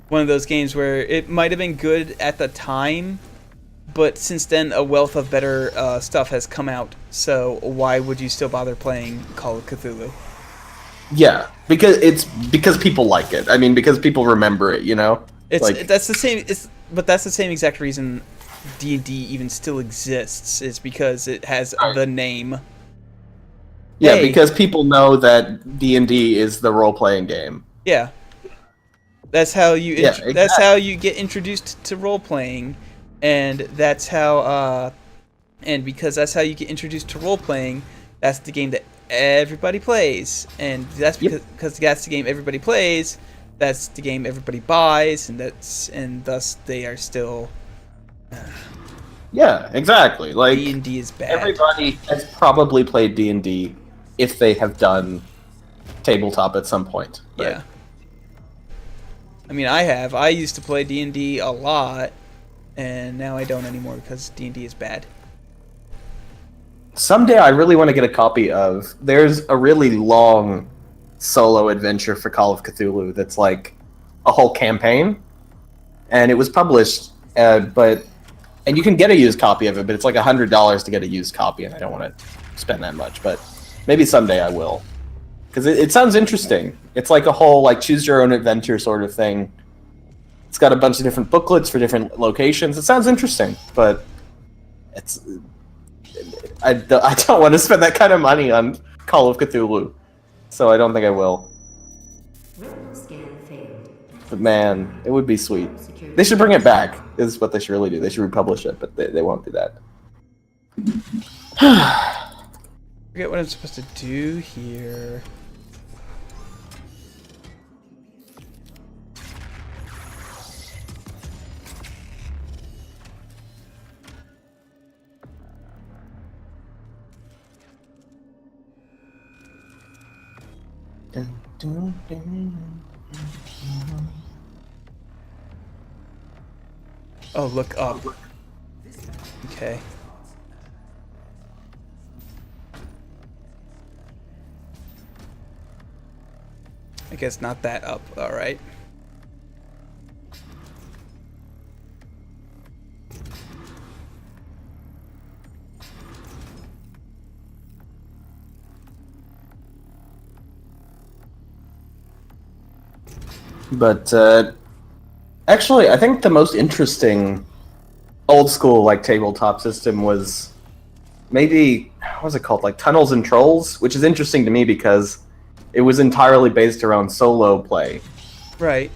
one of those games where it might have been good at the time, but since then a wealth of better stuff has come out. So why would you still bother playing Call of Cthulhu? Yeah, because people like it. I mean, because people remember it. You know, That's the same. But that's the same exact reason D&D even still exists, is because it has the name. Yeah, Hey. because people know that D&D is the role-playing game. Yeah. That's how you Yeah, that's how you get introduced to role playing, and that's how and because that's how you get introduced to role playing, that's the game that everybody plays, and that's because that's the game everybody plays, that's the game everybody buys, and thus they are still Yeah, exactly. Like D&D is bad. everybody has probably played D&D if they have done tabletop at some point. Right? Yeah. I mean, I have. I used to play D&D a lot, and now I don't anymore because D&D is bad. Someday I really want to get a copy of. There's a really long solo adventure for Call of Cthulhu that's like a whole campaign, and it was published, and you can get a used copy of it, but it's like $100 to get a used copy, and I don't want to spend that much, but maybe someday I will. Because it sounds interesting. It's like a whole like choose your own adventure sort of thing. It's got a bunch of different booklets for different locations. It sounds interesting, but I don't want to spend that kind of money on Call of Cthulhu, so I don't think I will. Scan failed. But man, it would be sweet. They should bring it back, is what they should really do. They should republish it, but they won't do that. Forget what I'm supposed to do here. Oh, look up. Okay. I guess not that up, alright. But actually, I think the most interesting old school like tabletop system was maybe what was it called, like Tunnels and Trolls, which is interesting to me because it was entirely based around solo play. Right.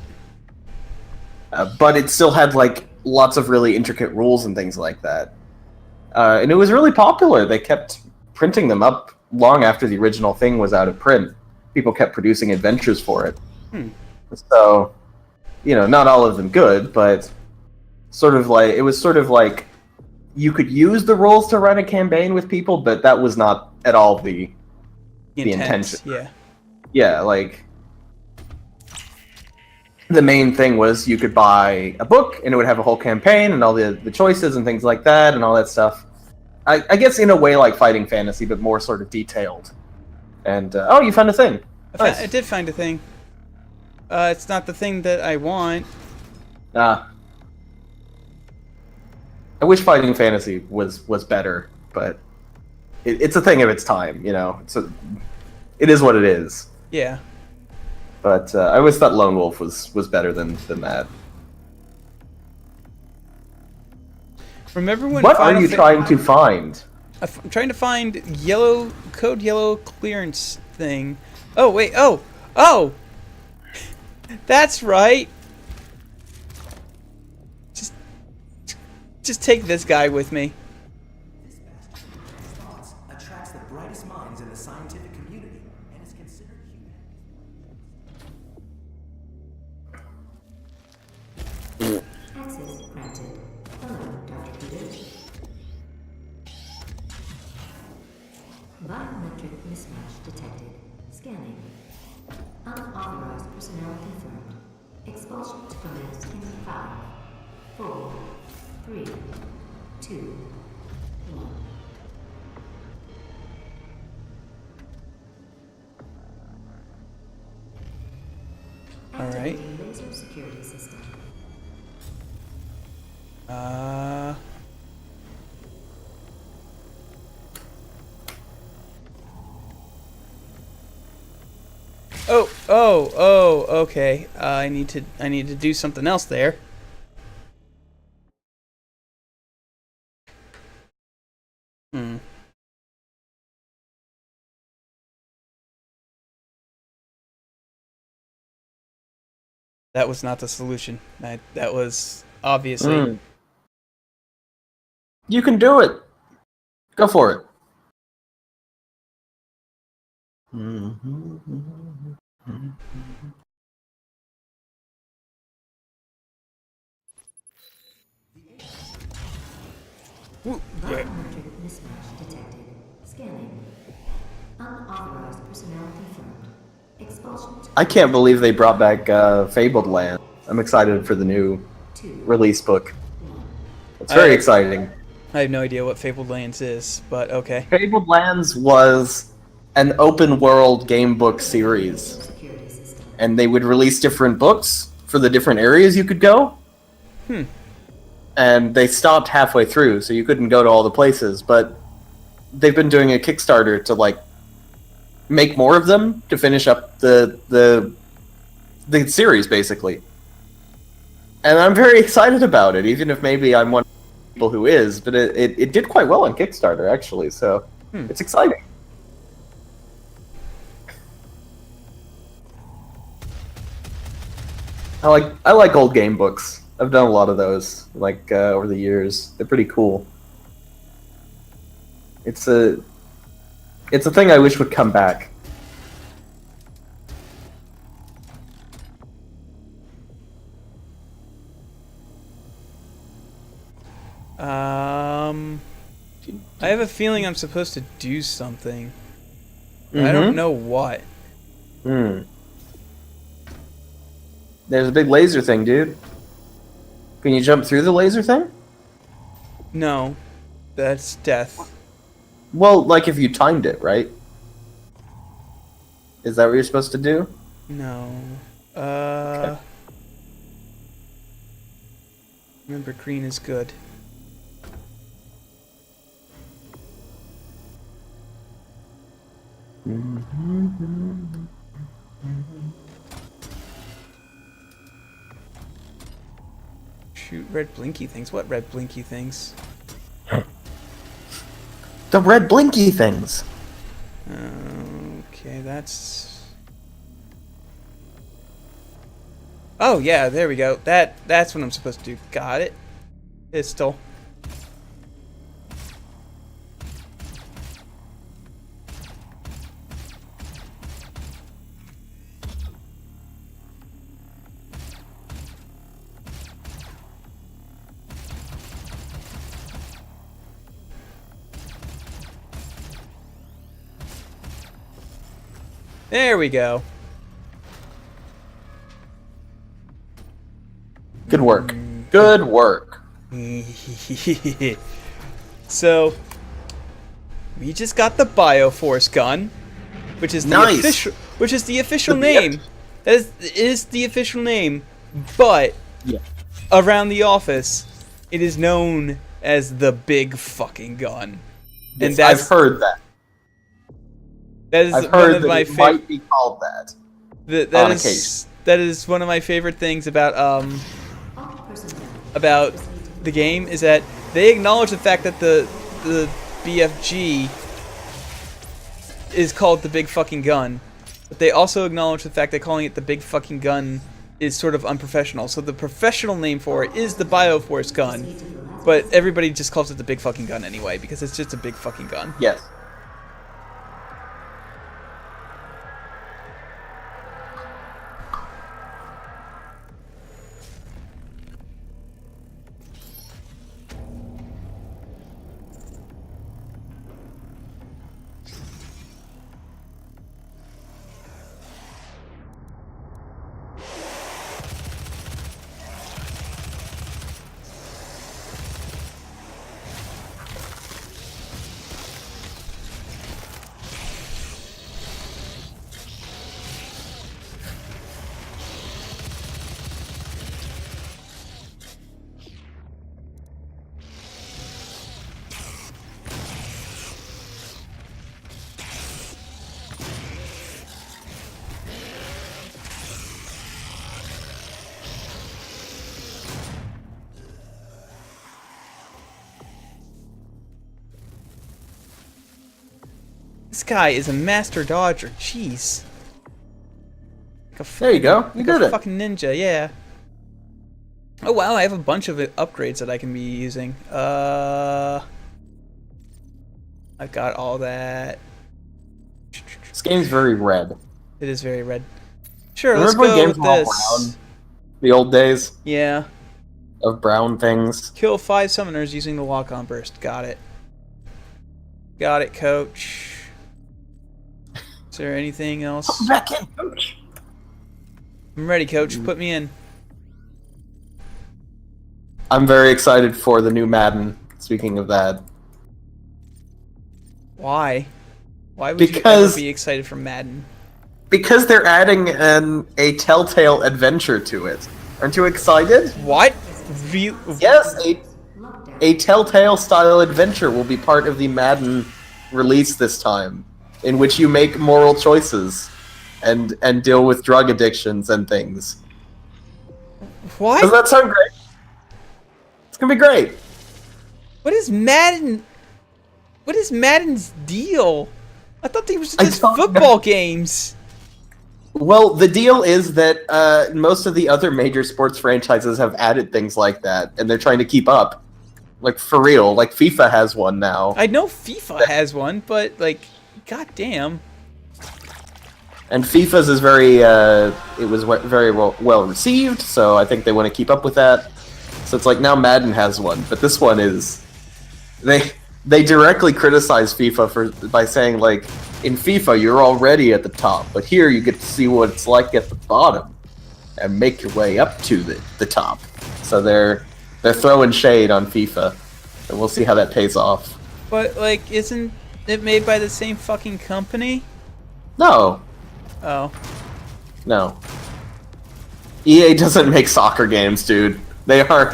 But it still had like lots of really intricate rules and things like that. And it was really popular. They kept printing them up long after the original thing was out of print. People kept producing adventures for it. So, you know, not all of them good, but it was sort of like you could use the rules to run a campaign with people, but that was not at all the intention. Yeah. Yeah, like the main thing was you could buy a book and it would have a whole campaign and all the choices and things like that and all that stuff. I guess in a way like Fighting Fantasy, but more sort of detailed. And oh, you found a thing. Nice. I did find a thing. It's not the thing that I want. I wish Fighting Fantasy was better, but it's a thing of its time, you know. It is what it is. Yeah. But I always thought Lone Wolf was better than that. Remember when? What are you trying to find? I'm trying to find code yellow clearance thing. Oh wait, oh! That's right. Just take this guy with me. This bastard's thoughts attracts the brightest minds in the scientific community and is considered human. Access granted. Hello, Dr. Peters. Biometric mismatch detected. Scanning. Unauthorized personnel confirmed. Expulsion to commence in 5, 4, 3, 2, 1. All right. Activating laser security system. Oh, okay. I need to do something else there. That was not the solution. That was obviously. You can do it. Go for it. Biometric mismatch detected. Scanning. Unauthorized personnel confirmed. Expulsion to I can't believe they brought back Fabled Land. I'm excited for the new 2, release book. It's very exciting. I have no idea what Fabled Lands is, but okay. Fabled Lands was an open world game book series, security system. and they would release different books for the different areas you could go. And they stopped halfway through, so you couldn't go to all the places, but they've been doing a Kickstarter to like make more of them to finish up the series basically. And I'm very excited about it, even if maybe I'm one of the people who is, but it did quite well on Kickstarter actually, so it's exciting. I like old game books. I've done a lot of those, like over the years. They're pretty cool. It's a thing I wish would come back. I have a feeling I'm supposed to do something. I don't know what. There's a big laser thing, dude. Can you jump through the laser thing? No, that's death. Well, like if you timed it, right? Is that what you're supposed to do? No. Okay. Remember, green is good. Shoot red blinky things. What red blinky things? The red blinky things. Okay, that's... Oh, yeah, there we go. That's what I'm supposed to do. Got it. Pistol. There we go. Good work. Good work. So, we just got the Bioforce gun, which is the Nice. official The name. That is the official name, but Yeah. around the office, it is known as the big fucking gun. Yes, that's I've heard that. that is I've one heard of that my it favorite. might be called that. That on is that is one of my favorite things about the game is that they acknowledge the fact that the BFG is called the big fucking gun, but they also acknowledge the fact that calling it the big fucking gun is sort of unprofessional. So the professional name for it is the Bioforce gun, but everybody just calls it the big fucking gun anyway because it's just a big fucking gun. Yes. This guy is a master dodger. Jeez. Like There you go. You like did a it. fucking ninja, yeah. Oh wow, I have a bunch of upgrades that I can be using. I've got all that. This game's very red. It is very red. Sure, Remember let's when go games with were all this. brown? The old days Yeah. of brown things. Kill 5 summoners using the lock-on burst. Got it. Got it, coach. Is there anything else? Back in, coach. I'm ready, coach. Put me in. I'm very excited for the new Madden. Speaking of that, Why? Why would you Because- ever be excited for Madden? because they're adding a Telltale adventure to it. Aren't you excited? What? Yes, a Telltale style adventure will be part of the Madden release this time, in which you make moral choices and deal with drug addictions and things. What? Doesn't that sound great? It's gonna be great. What is Madden? What is Madden's deal? I thought they were I just don't know. football games. Well, the deal is that most of the other major sports franchises have added things like that, and they're trying to keep up. Like, for real. Like, FIFA has one now. I know FIFA has one, but like, goddamn. And FIFA's is very, it was very well received, so I think they want to keep up with that. So it's like, now Madden has one, but this one is... They directly criticize FIFA by saying, like, in FIFA you're already at the top, but here you get to see what it's like at the bottom, and make your way up to the top. So they're throwing shade on FIFA, and we'll see how that pays off. But like, isn't it made by the same fucking company? No, Oh. no. EA doesn't make soccer games, dude. They are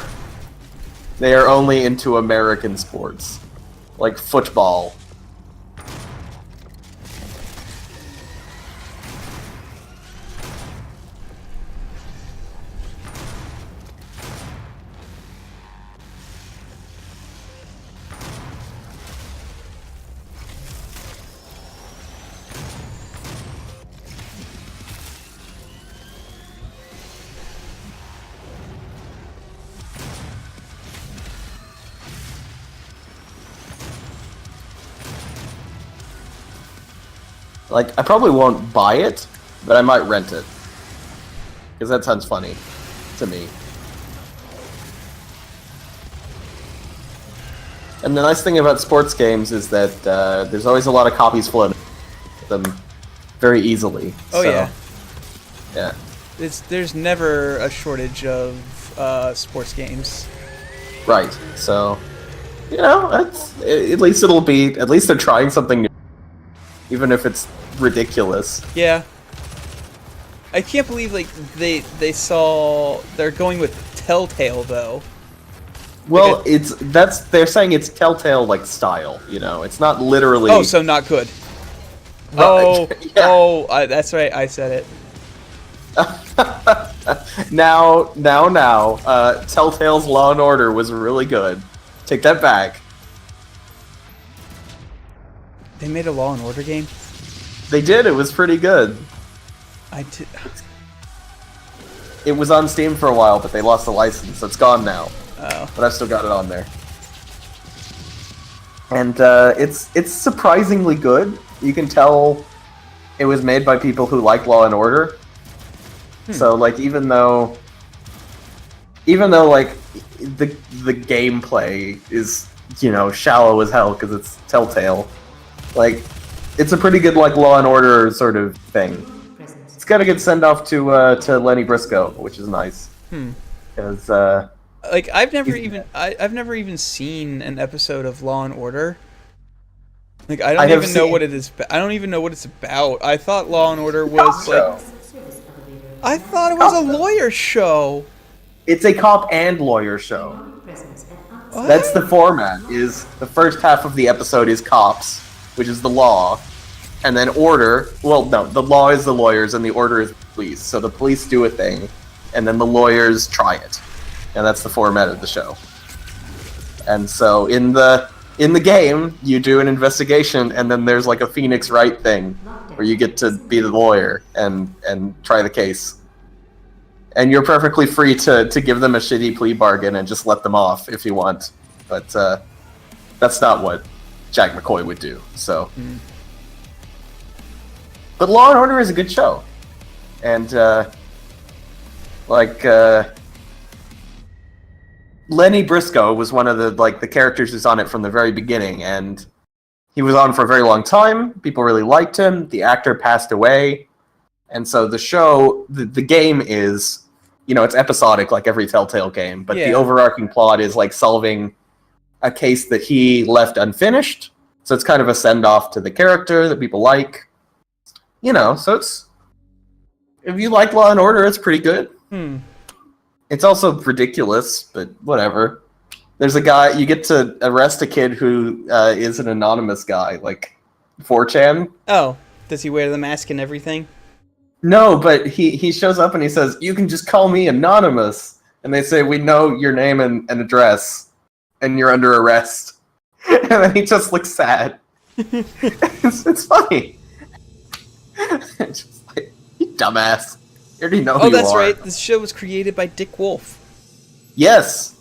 only into American sports, like football. Like, I probably won't buy it, but I might rent it. Because that sounds funny to me. And the nice thing about sports games is that there's always a lot of copies floating them very easily. Oh so, yeah. Yeah. There's never a shortage of sports games. Right. So, at least at least they're trying something new, even if it's ridiculous. Yeah. I can't believe they're going with Telltale though. Well, they're saying it's Telltale like style. It's not literally. Oh, so not good. That's right. I said it. Now. Telltale's Law and Order was really good. Take that back. They made a Law and Order game? They did. It was pretty good. It was on Steam for a while, but they lost the license, so it's gone now. Oh. But I've still got it on there. And it's surprisingly good. You can tell it was made by people who like Law and Order. So like even though like the gameplay is shallow as hell because it's Telltale, like it's a pretty good like Law and Order sort of thing. It's got a good send off to Lenny Briscoe, which is nice. Because like I've never even seen an episode of Law and Order. Like I don't even know what it is. I don't even know what it's about. I thought Law and Order was like. I thought it was a lawyer show. It's a cop and lawyer show. What? That's the format. Is the first half of the episode is cops, which is the law, and then order. Well, no, the law is the lawyers, and the order is the police. So the police do a thing, and then the lawyers try it, and that's the format of the show. And so in the game, you do an investigation, and then there's like a Phoenix Wright thing, where you get to be the lawyer and try the case. And you're perfectly free to give them a shitty plea bargain and just let them off if you want. But that's not what Jack McCoy would do. So, But Law and Order is a good show. And Lenny Briscoe was one of the characters who's on it from the very beginning, and he was on for a very long time. People really liked him. The actor passed away. And so the show, the game is, it's episodic like every Telltale game, but the overarching plot is like solving a case that he left unfinished. So it's kind of a send-off to the character that people like. So it's, if you like Law and Order, it's pretty good. It's also ridiculous, but whatever. There's a guy, you get to arrest a kid who is an anonymous guy, like 4chan. Oh, does he wear the mask and everything? No, but he shows up and he says, "You can just call me Anonymous." And they say, "We know your name and address, and you're under arrest." And then he just looks sad. It's funny. Just like, you dumbass. You already know who you are. Oh, that's right. This show was created by Dick Wolf. Yes.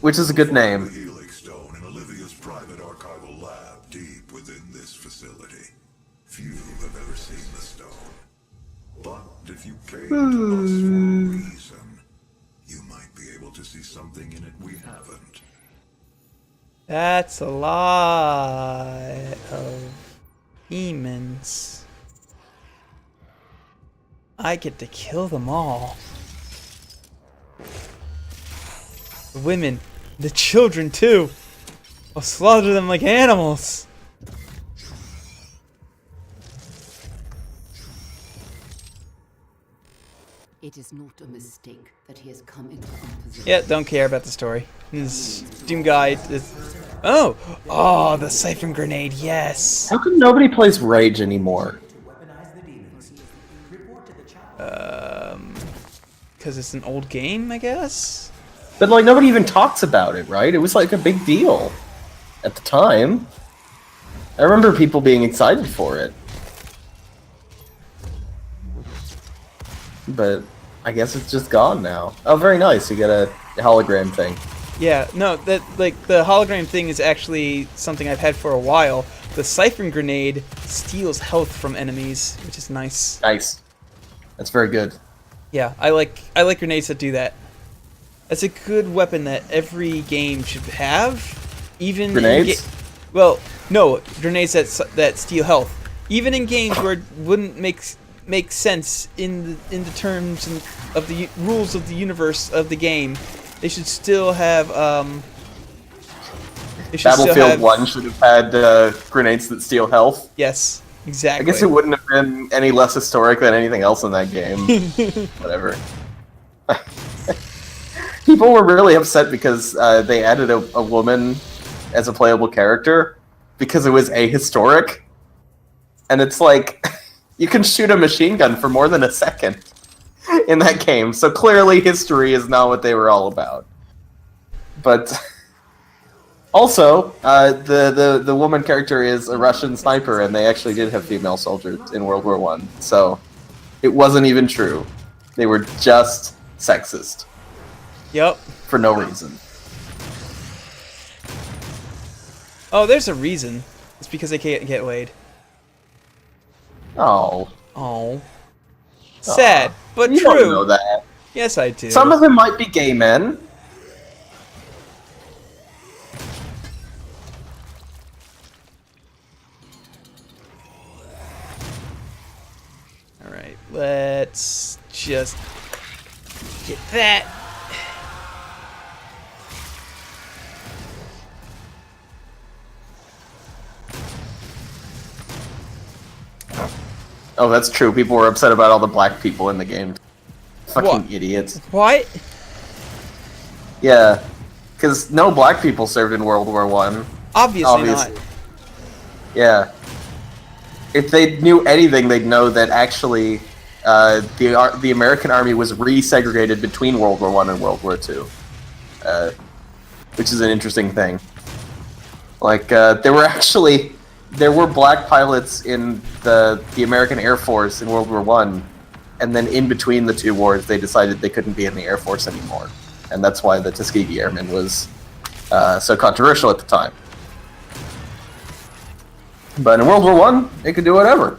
Which is a good name. The Helix Stone in Olivia's private archival lab deep within this facility. Few have ever seen the stone. But if you came to us for a reason, you might be able to see something in it we haven't. That's a lot of demons. I get to kill them all. The women, the children too. I'll slaughter them like animals. It is not a mistake that he has come into our position. Yeah, don't care about the story. This Doom guy is... Oh, the siphon grenade, yes! How come nobody plays Rage anymore? Because it's an old game, I guess? But like nobody even talks about it, right? It was like a big deal at the time. I remember people being excited for it. But I guess it's just gone now. Oh, very nice. You get a hologram thing. Yeah, no, the hologram thing is actually something I've had for a while. The siphon grenade steals health from enemies, which is nice. Nice. That's very good. Yeah, I like grenades that do that. That's a good weapon that every game should have. Even grenades? Well, no, grenades that steal health. Even in games where it wouldn't make make sense in the terms of the rules of the universe of the game. They should still have Battlefield 1 should have had grenades that steal health. Yes, I exactly. guess it wouldn't have been any less historic than anything else in that game. Whatever. People were really upset because they added a woman as a playable character because it was ahistoric. And it's like, you can shoot a machine gun for more than a second in that game, so clearly history is not what they were all about. But also, the woman character is a Russian sniper, and they actually did have female soldiers in World War I, so it wasn't even true. They were just sexist. Yep. For no reason. Oh, there's a reason. It's because they can't get laid. Oh. Oh. Sad, but you true. Don't know that. Yes, I do. Some of them might be gay men. Alright, let's just get that. Oh, that's true. People were upset about all the black people in the game. Fucking What? idiots. What? Yeah. Because no black people served in World War I. Obviously not. Yeah. If they knew anything, they'd know that actually the American Army was resegregated between World War I and World War II. Which is an interesting thing. Like, there were black pilots in the American Air Force in World War I, and then in between the two wars, they decided they couldn't be in the Air Force anymore. And that's why the Tuskegee Airmen was so controversial at the time. But in World War I, they could do whatever.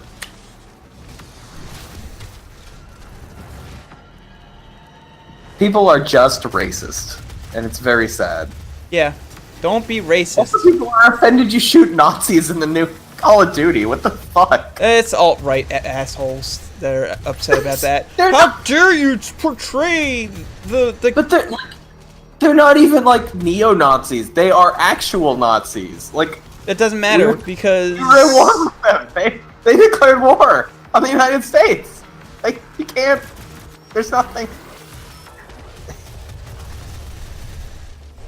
People are just racist, and it's very sad. Yeah. Don't be racist. Also, people are offended you shoot Nazis in the new Call of Duty. What the fuck? It's alt-right assholes that are upset about that. They're How not- dare you portray the... But they're not even like neo-Nazis. They are actual Nazis. Like, It doesn't matter because... we were at war with them. They declared war on the United States. Like, you can't... There's nothing...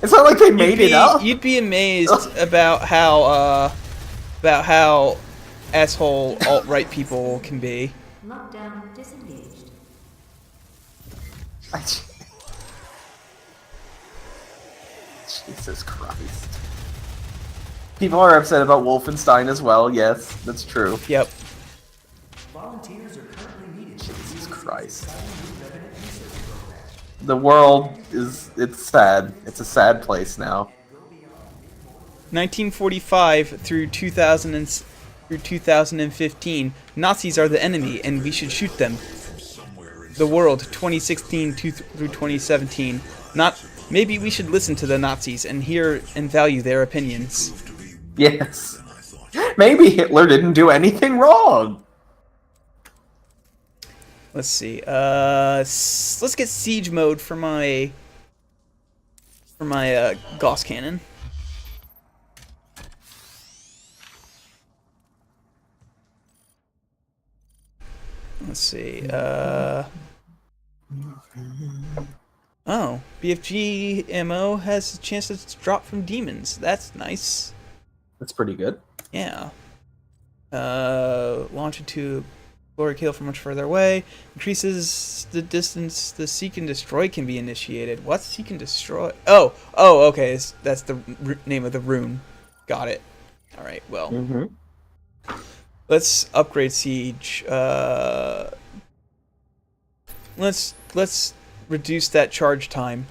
It's not like they made it up. You'd be amazed about how asshole alt-right people can be. Lockdown disengaged. Jesus Christ. People are upset about Wolfenstein as well, yes, that's true. Yep. Volunteers are currently needed. Jesus Christ. The world it's sad. It's a sad place now. 1945 through 2015, Nazis are the enemy and we should shoot them. The world, 2016 through 2017. Maybe we should listen to the Nazis and hear and value their opinions. Yes. Maybe Hitler didn't do anything wrong. Let's see. Let's get siege mode for my Gauss cannon. Let's see. Oh, BFG ammo has a chance to drop from demons. That's nice. That's pretty good. Yeah. Launch into glory kill from much further away. Increases the distance the seek and destroy can be initiated. What's seek and destroy? Oh, okay. That's the name of the rune. Got it. All right. Well, let's upgrade siege. Let's reduce that charge time.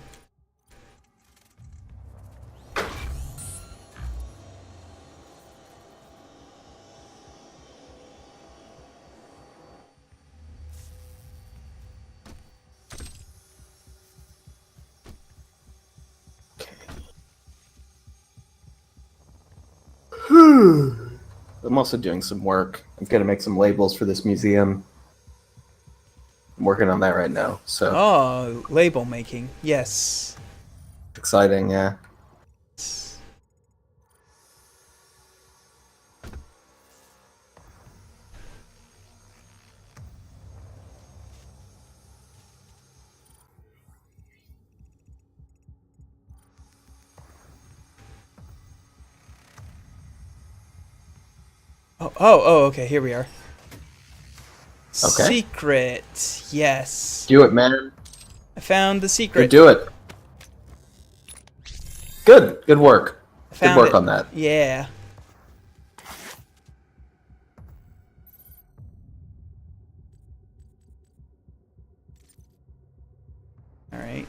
I'm also doing some work. I'm gonna make some labels for this museum. working on that right now. So Oh, label making. Yes. exciting, yeah. Oh, okay, here we are. Okay. Secret. Yes. Do it, man. I found the You secret. do it. Good work. I Good found work it. on that. Yeah. Alright.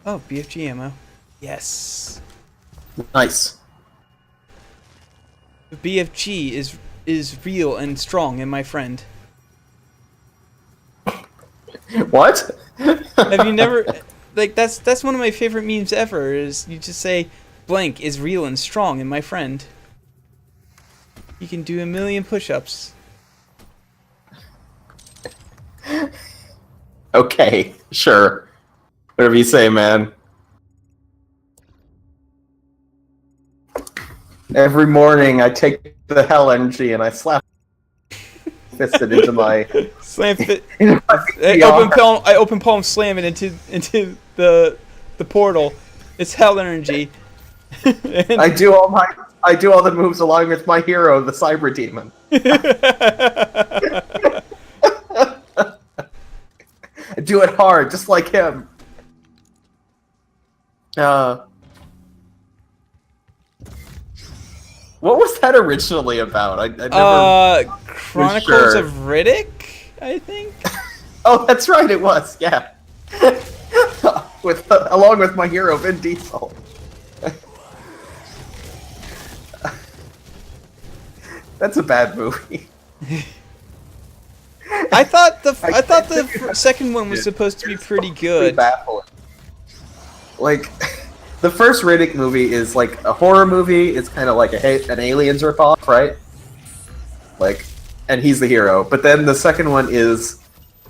Oh, BFG ammo. Yes. Nice. BFG is real and strong and my friend. What? Have you never like that's one of my favorite memes ever is you just say blank is real and strong and my friend. You can do 1,000,000 push-ups. Okay, sure. Whatever you say, man. Every morning I take the hell energy and I slap fisted into my Slam fit. into my I open palm slam it into the portal. It's hell energy. And I do all the moves along with my hero, the Cyberdemon. I do it hard, just like him. What was that originally about? I never. Chronicles sure. of Riddick, I think. Oh, that's right, it was. Yeah. Along with my hero, Vin Diesel. That's a bad movie. I thought the second one was supposed to be pretty good. Baffling. Like, the first Riddick movie is like a horror movie. It's kind of like an Aliens ripoff, right? Like, and he's the hero. But then the second one is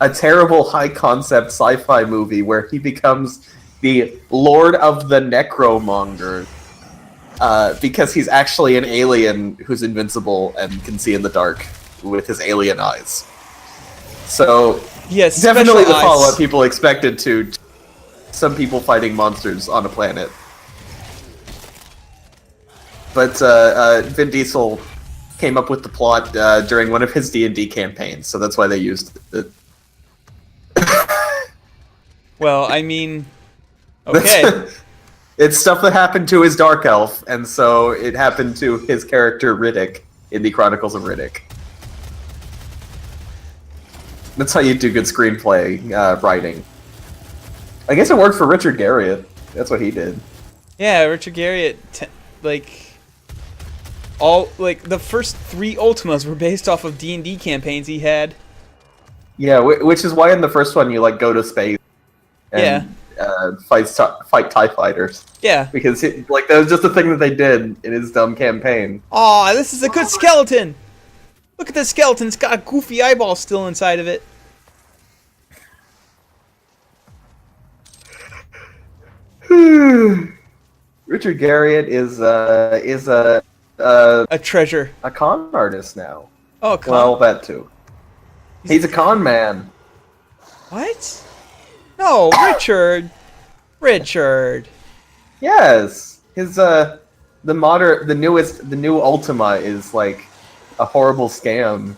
a terrible high-concept sci-fi movie where he becomes the Lord of the Necromonger. Because he's actually an alien who's invincible and can see in the dark with his alien eyes. So, Yes, definitely the special eyes. follow-up people expected to some people fighting monsters on a planet. But Vin Diesel came up with the plot during one of his D&D campaigns, so that's why they used it. Well, I mean, okay. It's stuff that happened to his Dark Elf, and so it happened to his character Riddick in the Chronicles of Riddick. That's how you do good screenplay writing. I guess it worked for Richard Garriott. That's what he did. Yeah, Richard Garriott, the first 3 Ultimas were based off of D&D campaigns he had. Yeah, which is why in the first one you like go to space and fight TIE fighters. Yeah. Because that was just the thing that they did in his dumb campaign. Aw, this is a good skeleton! Look at this skeleton, it's got a goofy eyeball still inside of it. Richard Garriott is A treasure. a con artist now. Oh, con. Well, that too. He's a con man. What? No, Richard. Richard. Yes, his the new Ultima is like a horrible scam.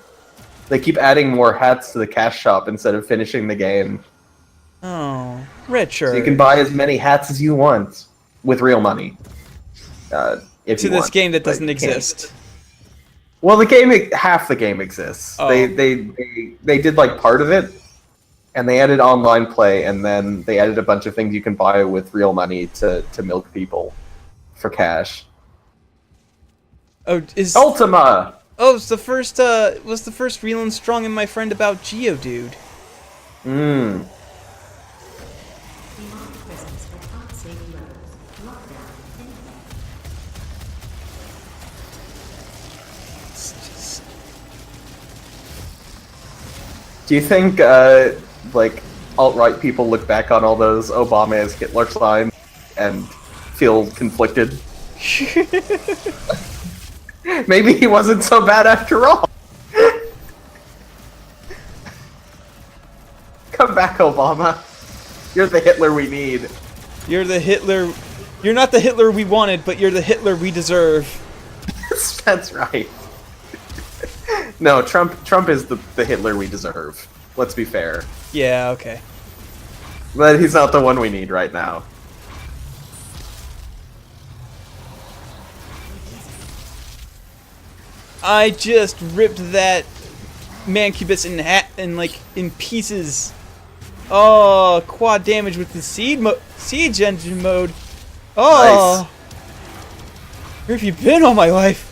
They keep adding more hats to the cash shop instead of finishing the game. Oh, Richard. So you can buy as many hats as you want with real money. If to you this want, game that but doesn't you can't. exist. Well, half the game exists. Oh. They did like part of it, and they added online play, and then they added a bunch of things you can buy with real money to milk people for cash. Oh, is Ultima! Oh, it's the first real and strong in my friend about Geodude. Mmm. Demonic presence at unsafe levels. Lockdown. Anything. It's just... Do you think, like, alt-right people look back on all those Obama as Hitler signs and feel conflicted? Maybe he wasn't so bad after all. Come back, Obama. You're the Hitler we need. You're the Hitler... You're not the Hitler we wanted, but you're the Hitler we deserve. That's right. No, Trump is the Hitler we deserve. Let's be fair. Yeah, okay. But he's not the one we need right now. I just ripped that Mancubus in pieces. Oh, quad damage with the siege engine mode. Oh, Nice. where have you been all my life?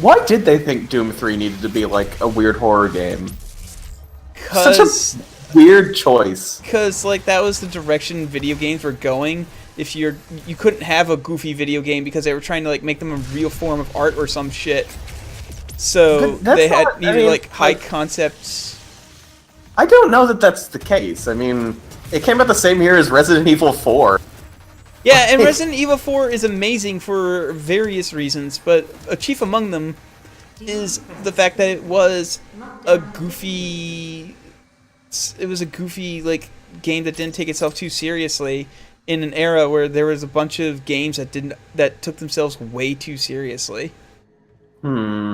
Why did they think Doom 3 needed to be like a weird horror game? Such Cause, a weird choice. Cause like that was the direction video games were going. If you couldn't have a goofy video game because they were trying to like make them a real form of art or some shit. So But that's they had not- I needed mean, like high like- concepts. I don't know that that's the case. I mean, it came out the same year as Resident Evil 4. Yeah, and Resident Evil 4 is amazing for various reasons, but chief among them is the fact that it was a goofy like game that didn't take itself too seriously in an era where there was a bunch of games that took themselves way too seriously. Hmm.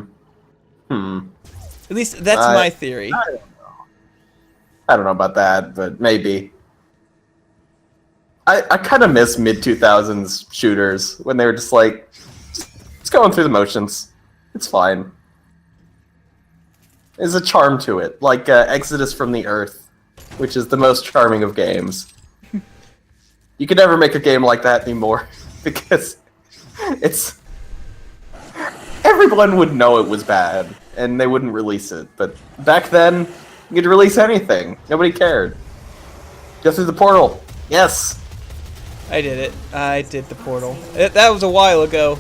At least that's my theory. I don't know about that, but maybe. I kind of miss mid-2000s shooters when they were just like, just going through the motions. It's fine. There's a charm to it, like Exodus from the Earth, which is the most charming of games. You could never make a game like that anymore, because it's... Everyone would know it was bad, and they wouldn't release it, but back then, you could release anything. Nobody cared. Go through the portal. Yes! I did it. I did the portal. That was a while ago.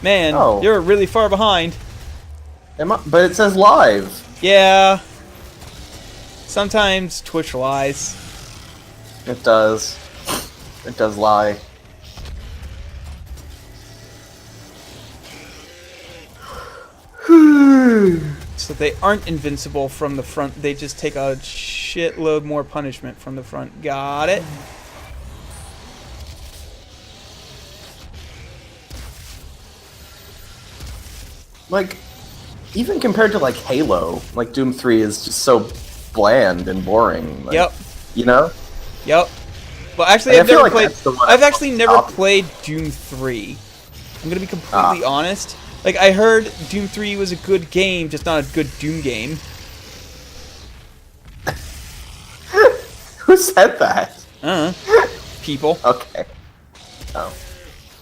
Man, Oh. you're really far behind. But it says live. Yeah. Sometimes Twitch lies. It does. It does lie. So they aren't invincible from the front. They just take a shitload more punishment from the front. Got it? Like, even compared to like Halo, like Doom 3 is just so bland and boring. Like, Yep. You know? Yep. Well, actually, I I've feel never like played. that's the one I've I actually never stopped. played Doom 3. I'm gonna be completely honest. Like, I heard Doom 3 was a good game, just not a good Doom game. Who said that? People. Okay. Oh.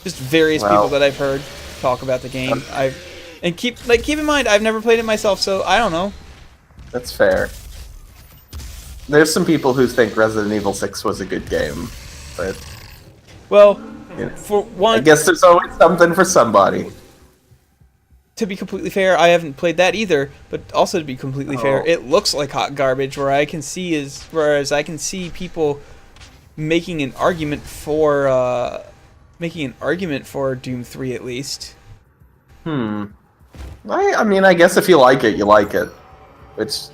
Just various Well. people that I've heard talk about the game. Keep in mind, I've never played it myself, so I don't know. That's fair. There's some people who think Resident Evil 6 was a good game, but Well, you know, for I one, guess there's always something for somebody. to be completely fair, I haven't played that either. But also to be completely fair, it looks like hot garbage. Whereas I can see people making an argument for Doom 3 at least. I mean, I guess if you like it, you like it. Which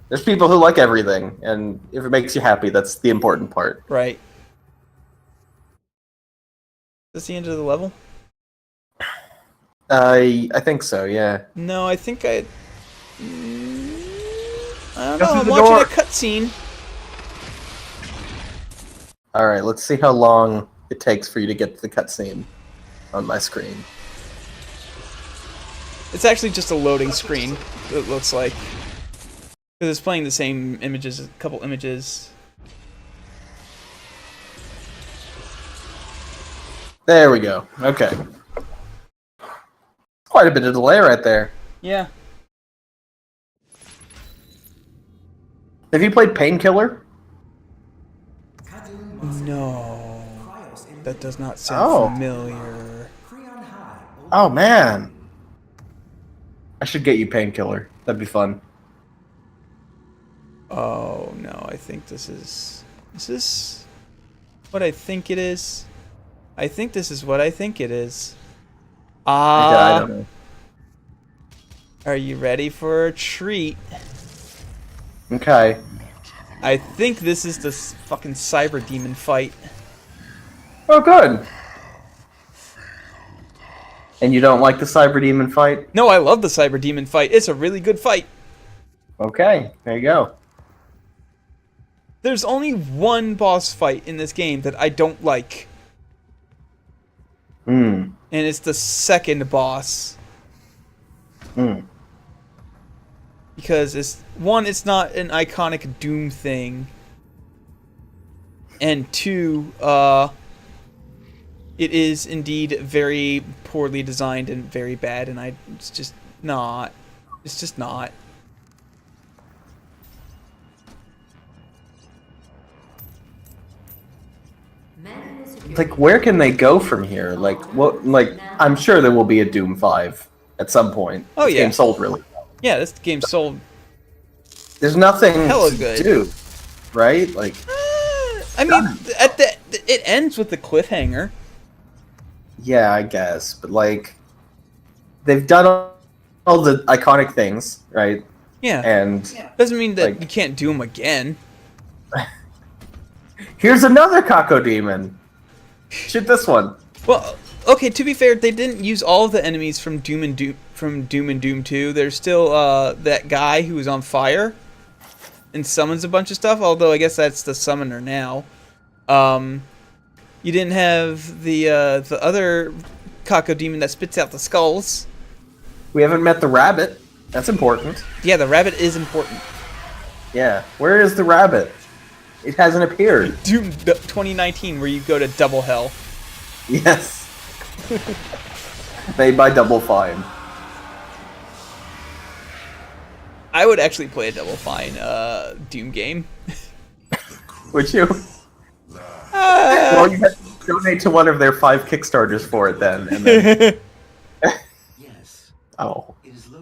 there's people who like everything, and if it makes you happy, that's the important part. Right. Is this the end of the level? I think so. Yeah. No, I think I don't Go know. through I'm the watching door. a cutscene. All right. Let's see how long it takes for you to get to the cutscene on my screen. It's actually just a loading screen. It looks like because it's playing the same images, a couple images. There we go. Okay. quite a bit of delay right there. Yeah. Have you played Painkiller? No. That does not sound familiar. Oh man. I should get you Painkiller. That'd be fun. Oh no, I think this is... Is this what I think it is? I think this is what I think it is. I don't know. Are you ready for a treat? Okay. I think this is the fucking Cyberdemon fight. Oh, good. And you don't like the Cyberdemon fight? No, I love the Cyberdemon fight. It's a really good fight. Okay, there you go. There's only one boss fight in this game that I don't like. Hmm. And it's the second boss. Hmm. Because it's not an iconic Doom thing. And two, it is indeed very poorly designed and very bad, and it's just not. It's just not. Like, where can they go from here? Like, what? Like, I'm sure there will be a Doom 5 at some point. Oh, this yeah. game sold really well. Yeah, this game sold There's nothing hella to good. do, right? Like, I mean, it ends with the cliffhanger. yeah, I guess, but like, they've done all the iconic things, right? Yeah. And Doesn't mean that like- you can't do them again. here's another Kako Demon. Shoot this one. Well, okay. To be fair, they didn't use all of the enemies from Doom and Doom 2. There's still that guy who was on fire and summons a bunch of stuff. Although I guess that's the summoner now. You didn't have the other Kako Demon that spits out the skulls. We haven't met the rabbit. That's important. Yeah, the rabbit is important. Yeah. Where is the rabbit? It hasn't appeared. Doom 2019, where you go to Double Hell. Yes. Made by Double Fine. I would actually play a Double Fine Doom game. Would you? Well, you have to donate to one of their 5 Kickstarters for it then. And then... Yes. Oh.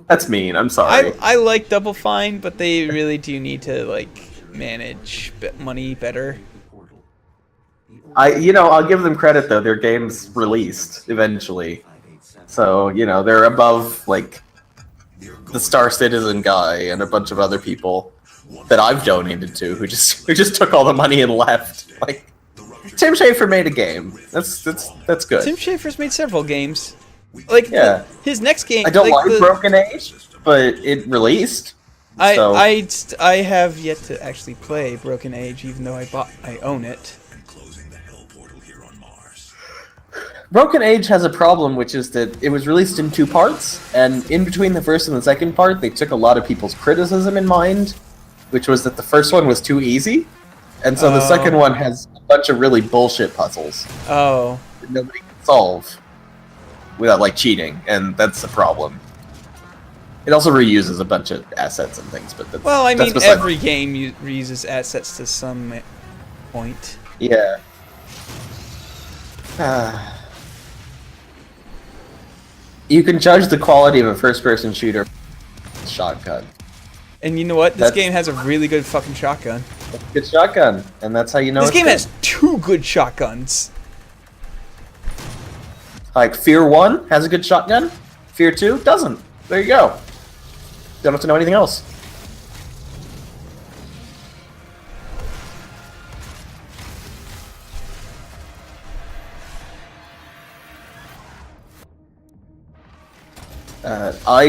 That's mean. I'm sorry. I like Double Fine, but they really do need to like manage money better. I'll give them credit though. Their game's released eventually, so they're above like the Star Citizen guy and a bunch of other people that I've donated to who just took all the money and left. Like Tim Schafer made a game. That's good. Tim Schafer's made several games. Like Yeah. his next game. I don't like Broken Age, but it released. So. I have yet to actually play Broken Age, even though I own it. Broken Age has a problem, which is that it was released in 2 parts, and in between the first and the second part, they took a lot of people's criticism in mind, which was that the first one was too easy, and so the second one has a bunch of really bullshit puzzles Oh. that nobody can solve without like cheating, and that's the problem. It also reuses a bunch of assets and things, but that's Well, I that's mean, beside- every game reuses assets to some point. Yeah. You can judge the quality of a first-person shooter with a shotgun. And you know what? This That's- game has a really good fucking shotgun. Good shotgun, and that's how you know This it's game good. has 2 good shotguns. Like, Fear 1 has a good shotgun, Fear 2 doesn't. There you go. Don't have to know anything else.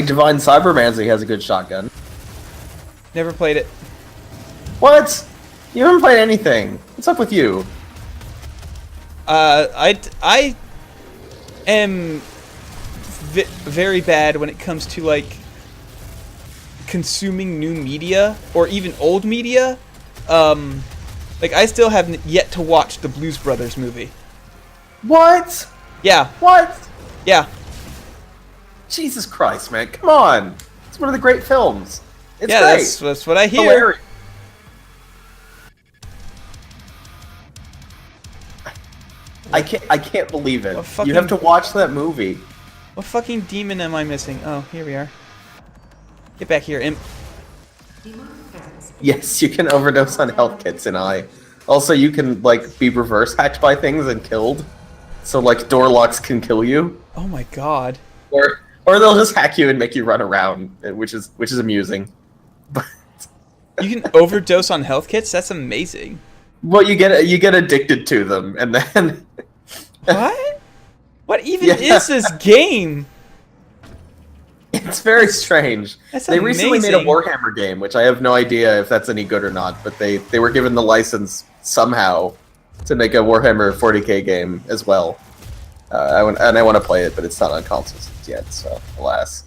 Divine Cybermancy has a good shotgun. Never played it. What? You haven't played anything. What's up with you? I am very bad when it comes to like consuming new media or even old media. Like I still haven't yet to watch the Blues Brothers movie. What? Yeah, What? yeah. Jesus Christ, man! Come on, it's one of the great films. It's yeah, great. that's what I hear. Hilarious. I can't believe it. What You have to fucking- watch that movie. What fucking demon am I missing? Oh, here we are. Get back here, imp. Yes, you can overdose on health kits in I. Also, you can like be reverse hacked by things and killed. So like door locks can kill you, Oh my god. or they'll just hack you and make you run around, which is amusing. But You can overdose on health kits? That's amazing. well, you get addicted to them, and then What? What even Yeah. is this game? it's very strange. That's They recently made a amazing. Warhammer game, which I have no idea if that's any good or not, but they were given the license somehow to make a Warhammer 40k game as well. I want to play it, but it's not on consoles yet, so alas.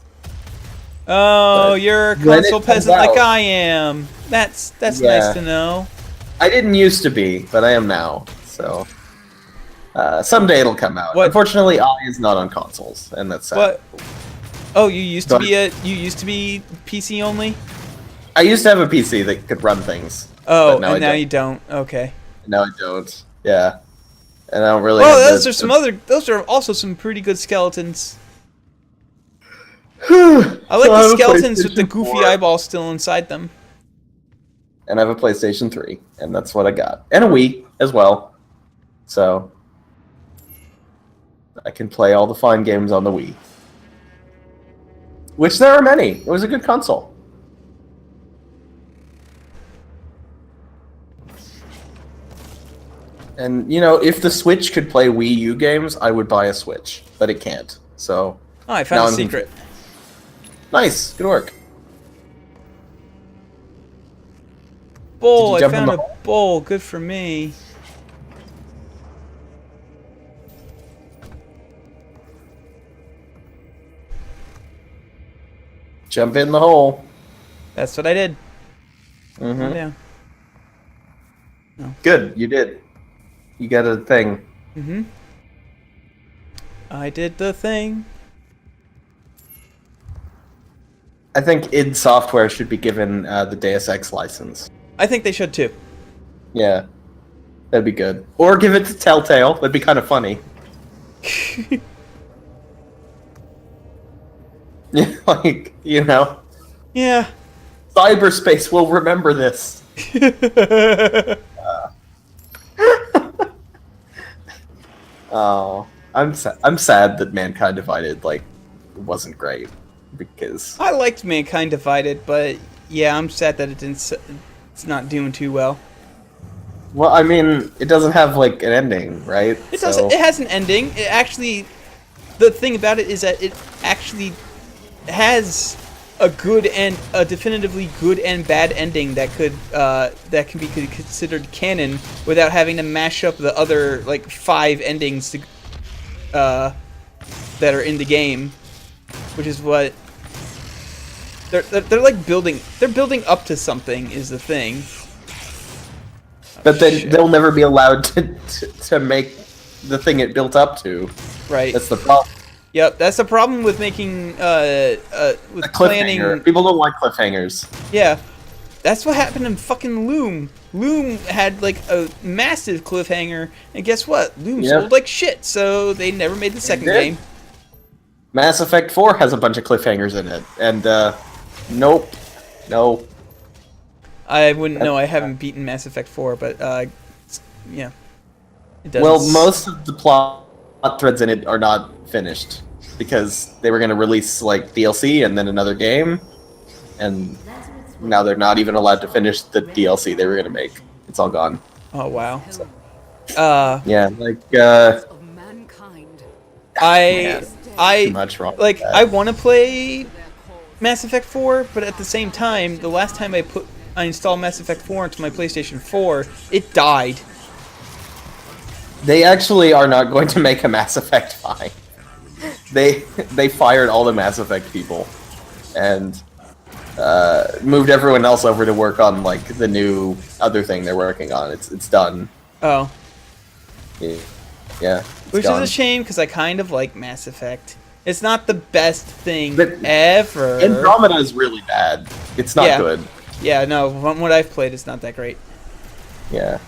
Oh, But you're a when it console comes peasant like out- I am. That's Yeah. nice to know. I didn't used to be, but I am now. So someday it'll come out. What- Unfortunately, I is not on consoles, and that's sad. What? Oh, you used to But- be PC only? I used to have a PC that could run things. Oh, but now and I now don't. you don't. Okay. No, I don't. Yeah, and I don't really. Oh, have those the- are some other. Those are also some pretty good skeletons. I like So I the have a skeletons with the PlayStation goofy 4. eyeballs still inside them. And I have a PlayStation 3, and that's what I got, and a Wii as well. So I can play all the fine games on the Wii, which there are many. It was a good console. And you know, if the Switch could play Wii U games, I would buy a Switch, but it can't. So Oh, I Now found a I'm secret. nice, good work. Bowl. Did I you jump in found the a hole? bowl. Good for me. Jump in the hole. That's what I did. Mm-hmm. Yeah. Good, you did. You got a thing. Mm-hmm. I did the thing. I think id Software should be given the Deus Ex license. I think they should too. Yeah, that'd be good. Or give it to Telltale. That'd be kind of funny. Like, you know, Yeah. cyberspace will remember this. Oh, I'm sad that Mankind Divided wasn't great because I liked Mankind Divided, but yeah, I'm sad that it's not doing too well. well, I mean, it doesn't have an ending, right? It doesn't. It has an ending. It actually, the thing about it is that it actually has a definitively good and bad ending that can be considered canon without having to mash up the other 5 endings that are in the game, which is what they're building. They're building up to something is the thing. But then Shit. they'll never be allowed to make the thing it built up to. Right. That's the problem. Yep. That's the problem with making with A planning. cliffhanger. People don't like cliffhangers. Yeah, that's what happened in fucking Loom. Loom had a massive cliffhanger, and guess what? Loom Yeah. sold like shit, so they never made the second did. game. Mass Effect 4 has a bunch of cliffhangers in it, and nope, no. I wouldn't know. I haven't beaten Mass Effect 4, but yeah, it does. Well, most of the plot threads in it are not finished because they were going to release DLC and then another game, and now they're not even allowed to finish the DLC they were going to make. It's all gone. Oh wow. Yeah, Of mankind. I too much wrong. like with that. I want to play Mass Effect 4, but at the same time, the last time I installed Mass Effect 4 into my PlayStation 4, it died. They actually are not going to make a Mass Effect 5. They fired all the Mass Effect people and moved everyone else over to work on the new other thing they're working on. It's done. Oh, Yeah, it's which gone. is a shame because I kind of like Mass Effect. It's not the best thing But ever. Andromeda is really bad. It's not Yeah. good. Yeah, no, from what I've played, it's not that great. Yeah.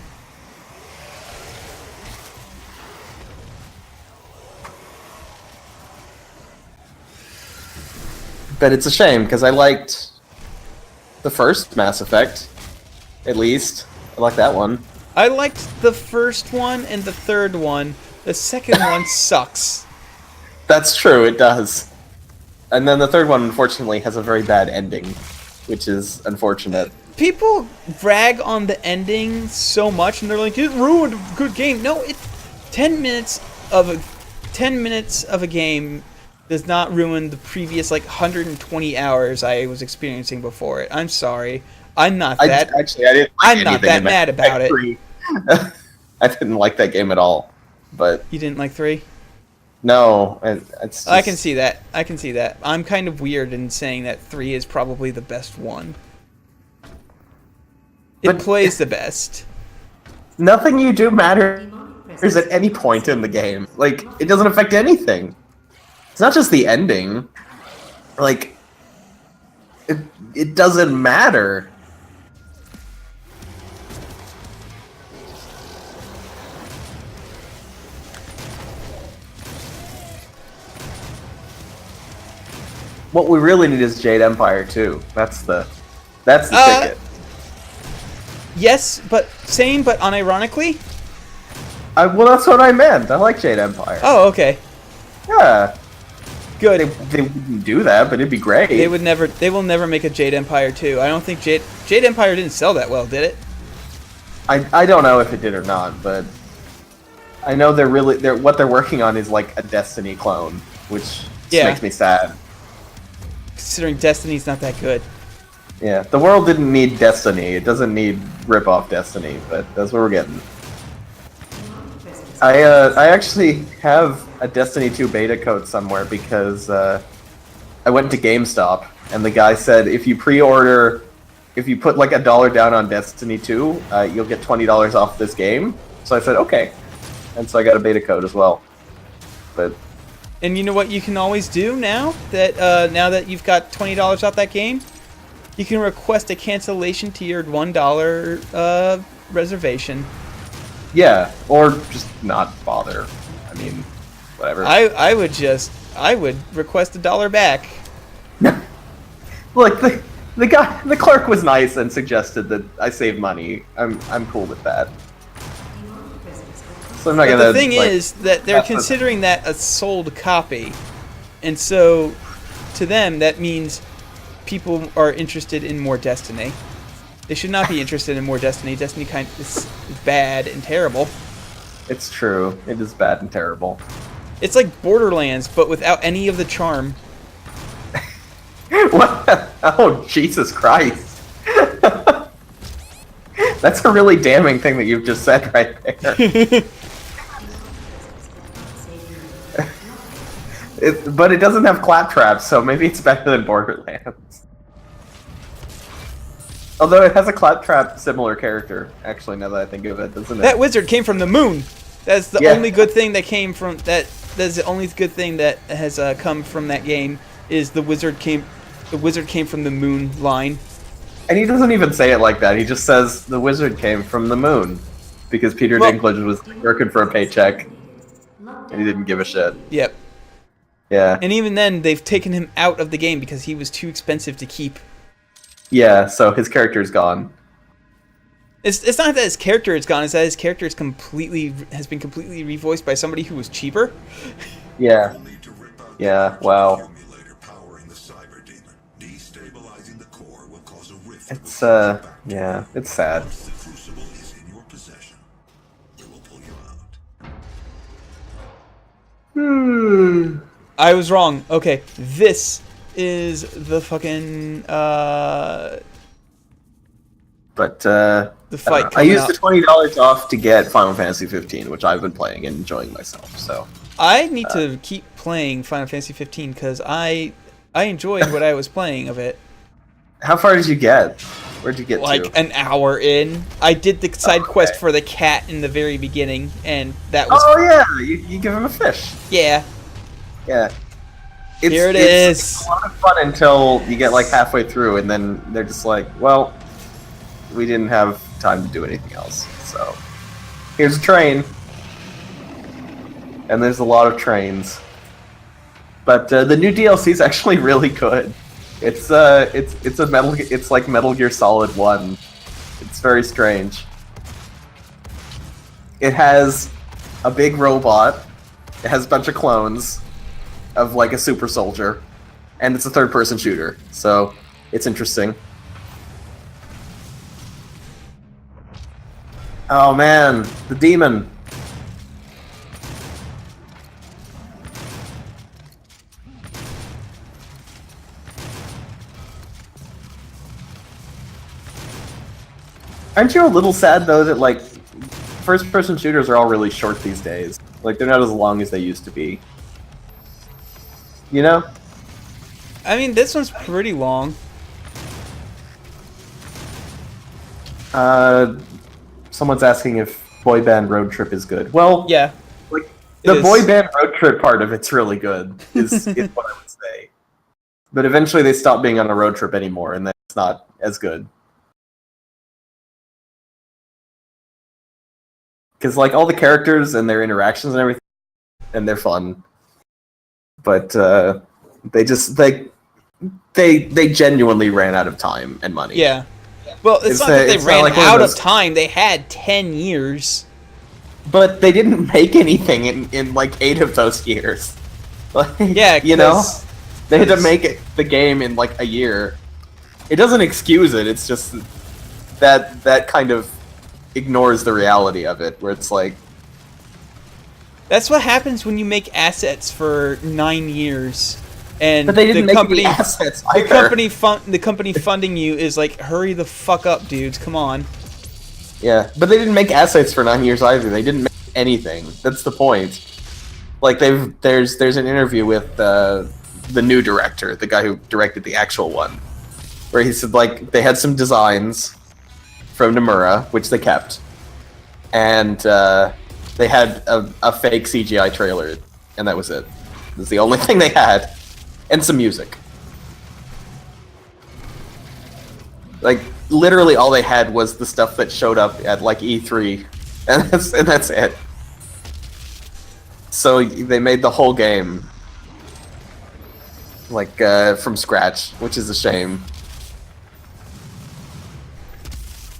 But it's a shame, because I liked the first Mass Effect, at least. I like that one. I liked the first one and the third one. The second one sucks. That's true, it does. And then the third one, unfortunately, has a very bad ending, which is unfortunate. People brag on the ending so much, and they're like, "It ruined a good game." No, 10 minutes of a game does not ruin the previous 120 hours I was experiencing before it. I'm sorry. I'm not that. I didn't like I'm not anything that in mad Mass about Effect it. 3. I didn't like that game at all. But You didn't like 3? no, it's. I can see that. I can see that. I'm kind of weird in saying that 3 is probably the best one. It But- plays the best. Nothing you do matters at any point in the game. Like, it doesn't affect anything. It's not just the ending. Like, it doesn't matter. What we really need is Jade Empire too. That's the ticket. Yes, but same, but unironically. Well, that's what I meant. I like Jade Empire. Oh, okay. Yeah. Good. They wouldn't do that, but it'd be great. They will never make a Jade Empire 2. I don't think Jade Empire didn't sell that well, did it? I don't know if it did or not, but I know what they're working on is like a Destiny clone, which just makes me sad. Considering Destiny's not that good. Yeah, the world didn't need Destiny. It doesn't need rip-off Destiny, but that's what we're getting. I actually have a Destiny 2 beta code somewhere because I went to GameStop and the guy said if you pre-order, if you put like $1 down on Destiny 2, you'll get $20 off this game. So I said okay, and so I got a beta code as well. But And you know what you can always do now that you've got $20 off that game? You can request a cancellation to your $1 reservation. yeah, or just not bother. I mean, whatever. I would request $1 back. Look, the clerk was nice and suggested that I save money. I'm cool with that. So I'm not But gonna. the thing like, is that they're considering that a sold copy, and so to them that means people are interested in more Destiny. They should not be interested in more Destiny. Destiny kind of is bad and terrible. It's true. It is bad and terrible. It's like Borderlands, but without any of the charm. What? Oh, Jesus Christ! That's a really damning thing that you've just said right there. But it doesn't have claptraps, so maybe it's better than Borderlands. Although it has a claptrap similar character, actually, now that I think of it, doesn't it? That wizard came from the moon. That's the Yeah. only good thing that came from that. That's the only good thing that has come from that game is the wizard came. The wizard came from the moon line. And he doesn't even say it like that. He just says the wizard came from the moon because Peter Dinklage was working for a paycheck and he didn't give a shit. Yep. Yeah. And even then, they've taken him out of the game because he was too expensive to keep. Yeah, so his character's gone. It's not that his character is gone; it's that his character is has been completely revoiced by somebody who was cheaper. Yeah. Yeah, wow. Accumulator powering the Cyberdemon. Destabilizing the core will cause a rift. It's, yeah, it's sad. Once the crucible is in your possession, we will pull you out. I was wrong. Okay, this is the fucking But, the fight. I coming used up. the $20 off to get Final Fantasy 15, which I've been playing and enjoying myself, so. I need to keep playing Final Fantasy 15 because I enjoyed what I was playing of it. How far did you get? Where'd you get Like to? an hour in, I did the side quest for the cat in the very beginning, and that was Oh, yeah, you give him a fish. yeah. Yeah. Here it it's is. a lot of fun until you get like halfway through, and then they're just like, well, we didn't have time to do anything else. So here's a train, and there's a lot of trains. But the new DLC is actually really good. It's like Metal Gear Solid 1. It's very strange. It has a big robot. It has a bunch of clones of like a super soldier, and it's a third-person shooter, so it's interesting. Oh man, the demon. Aren't you a little sad though that like first-person shooters are all really short these days? Like they're not as long as they used to be. You know? I mean, this one's pretty long. Someone's asking if Boy Band Road Trip is good. Well, Yeah. like It the is. Boy Band Road Trip part of it's really good. Is what I would say. But eventually they stop being on a road trip anymore, and then it's not as good. Because like all the characters and their interactions and everything, and they're fun. But they genuinely ran out of time and money. Yeah. Well, it's not that they ran out of time. They had 10 years. But they didn't make anything in like 8 of those years. Like, Yeah, you know, 'cause- they had to make the game in like a year. It doesn't excuse it. It's just that kind of ignores the reality of it, where it's like, That's what happens when you make assets for 9 years, and but they didn't the make company, any assets the either. the company funding you is like, hurry the fuck up, dudes! Come on. Yeah, but they didn't make assets for 9 years either. They didn't make anything. That's the point. Like there's an interview with the new director, the guy who directed the actual one, where he said like they had some designs from Nomura, which they kept, and they had a fake CGI trailer, and that was it. It was the only thing they had, and some music. Like literally, all they had was the stuff that showed up at like E3, and that's it. So they made the whole game like from scratch, which is a shame.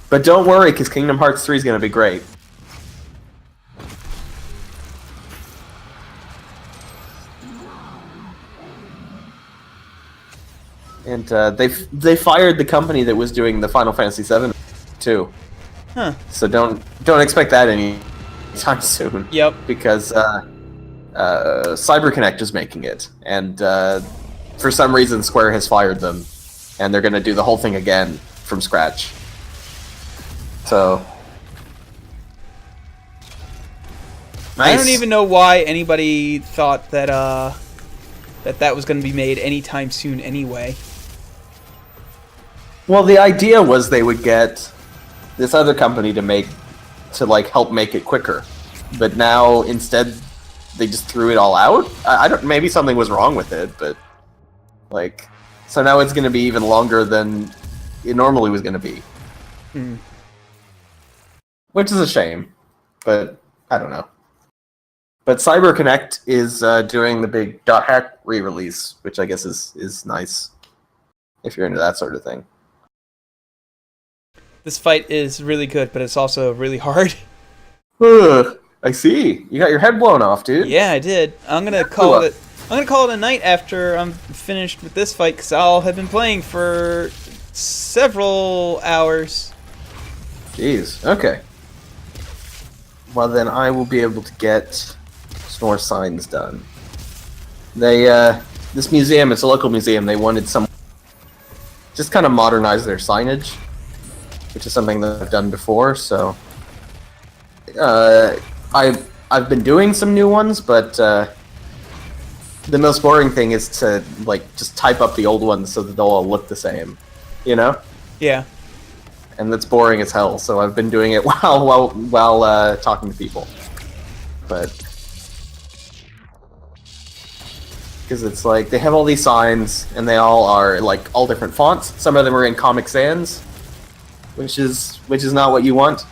But don't worry, because Kingdom Hearts 3 is going to be great. And they fired the company that was doing the Final Fantasy VII too. Huh. So don't expect that anytime soon. Yep. Because CyberConnect is making it, and for some reason Square has fired them, and they're going to do the whole thing again from scratch. So nice. I don't even know why anybody thought that that was going to be made anytime soon anyway. Well, the idea was they would get this other company to help make it quicker, but now instead they just threw it all out. I don't. Maybe something was wrong with it, but like, so now it's going to be even longer than it normally was going to be. Hmm. Which is a shame, but I don't know. But CyberConnect is doing the big .hack re-release, which I guess is nice if you're into that sort of thing. This fight is really good, but it's also really hard. Ugh, I see. You got your head blown off, dude. Yeah, I did. I'm gonna call it a night after I'm finished with this fight, because I'll have been playing for several hours. Jeez. Okay. Well, then I will be able to get some more signs done. They, this museum, it's a local museum, they wanted some... just kind of modernize their signage, which is something that I've done before, so... I've been doing some new ones, but, the most boring thing is to, like, just type up the old ones so that they'll all look the same, you know? Yeah. And that's boring as hell, so I've been doing it while talking to people. But because it's like they have all these signs, and they all are like all different fonts. Some of them are in Comic Sans, which is not what you want.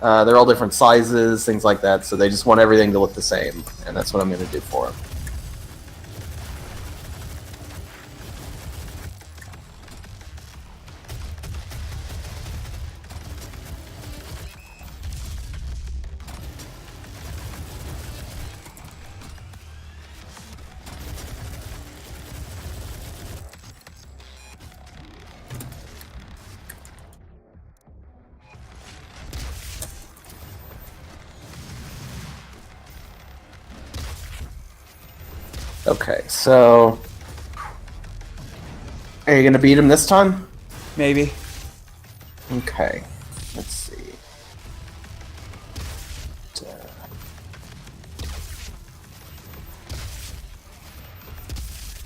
They're all different sizes, things like that. So they just want everything to look the same, and that's what I'm going to do for them. Okay, so are you gonna beat him this time? Maybe. Okay, let's see.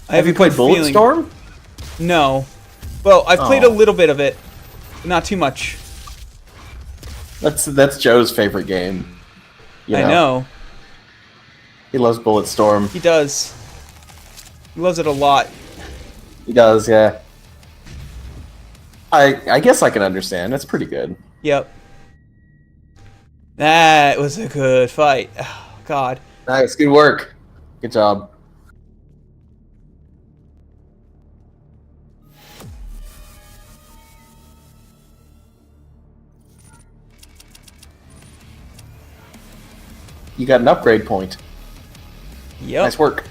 Have you played Bulletstorm? No. Well, I've played a little bit of it, but not too much. That's Joe's favorite game. You I know. He loves Bulletstorm. He does. He loves it a lot. He does, yeah. I guess I can understand. That's pretty good. Yep. That was a good fight. Oh, God. Nice, good work. Good job. You got an upgrade point. Yep. Nice work.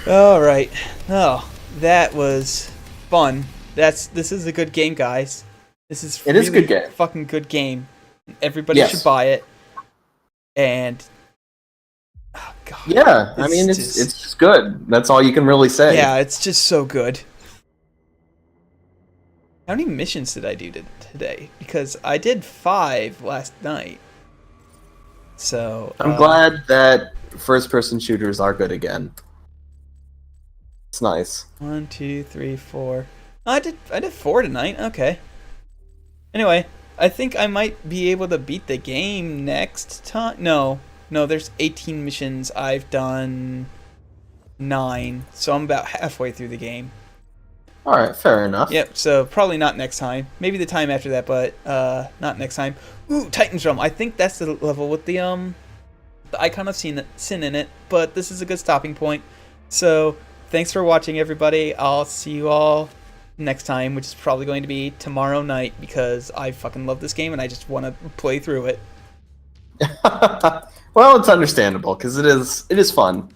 Alright. Oh, that was fun. This is a good game, guys. This is It is a good game. Fucking good game. Everybody should buy it. And oh God. Yeah, I mean it's just good. That's all you can really say. Yeah, it's just so good. How many missions did I do today? Because I did 5 last night. So I'm glad that first-person shooters are good again. It's nice. 1, 2, 3, 4. Oh, I did 4 tonight. Okay. Anyway, I think I might be able to beat the game next time. No, there's 18 missions. I've done 9, so I'm about halfway through the game. All right, fair enough. Yep. So probably not next time. Maybe the time after that, but not next time. Ooh, Titan's Drum. I think that's the level with the icon of sin in it. But this is a good stopping point. So thanks for watching, everybody. I'll see you all next time, which is probably going to be tomorrow night because I fucking love this game and I just want to play through it. Well, it's understandable because it is fun.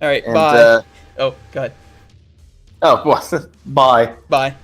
All right, bye. Oh, go ahead. Oh, well, bye. Bye.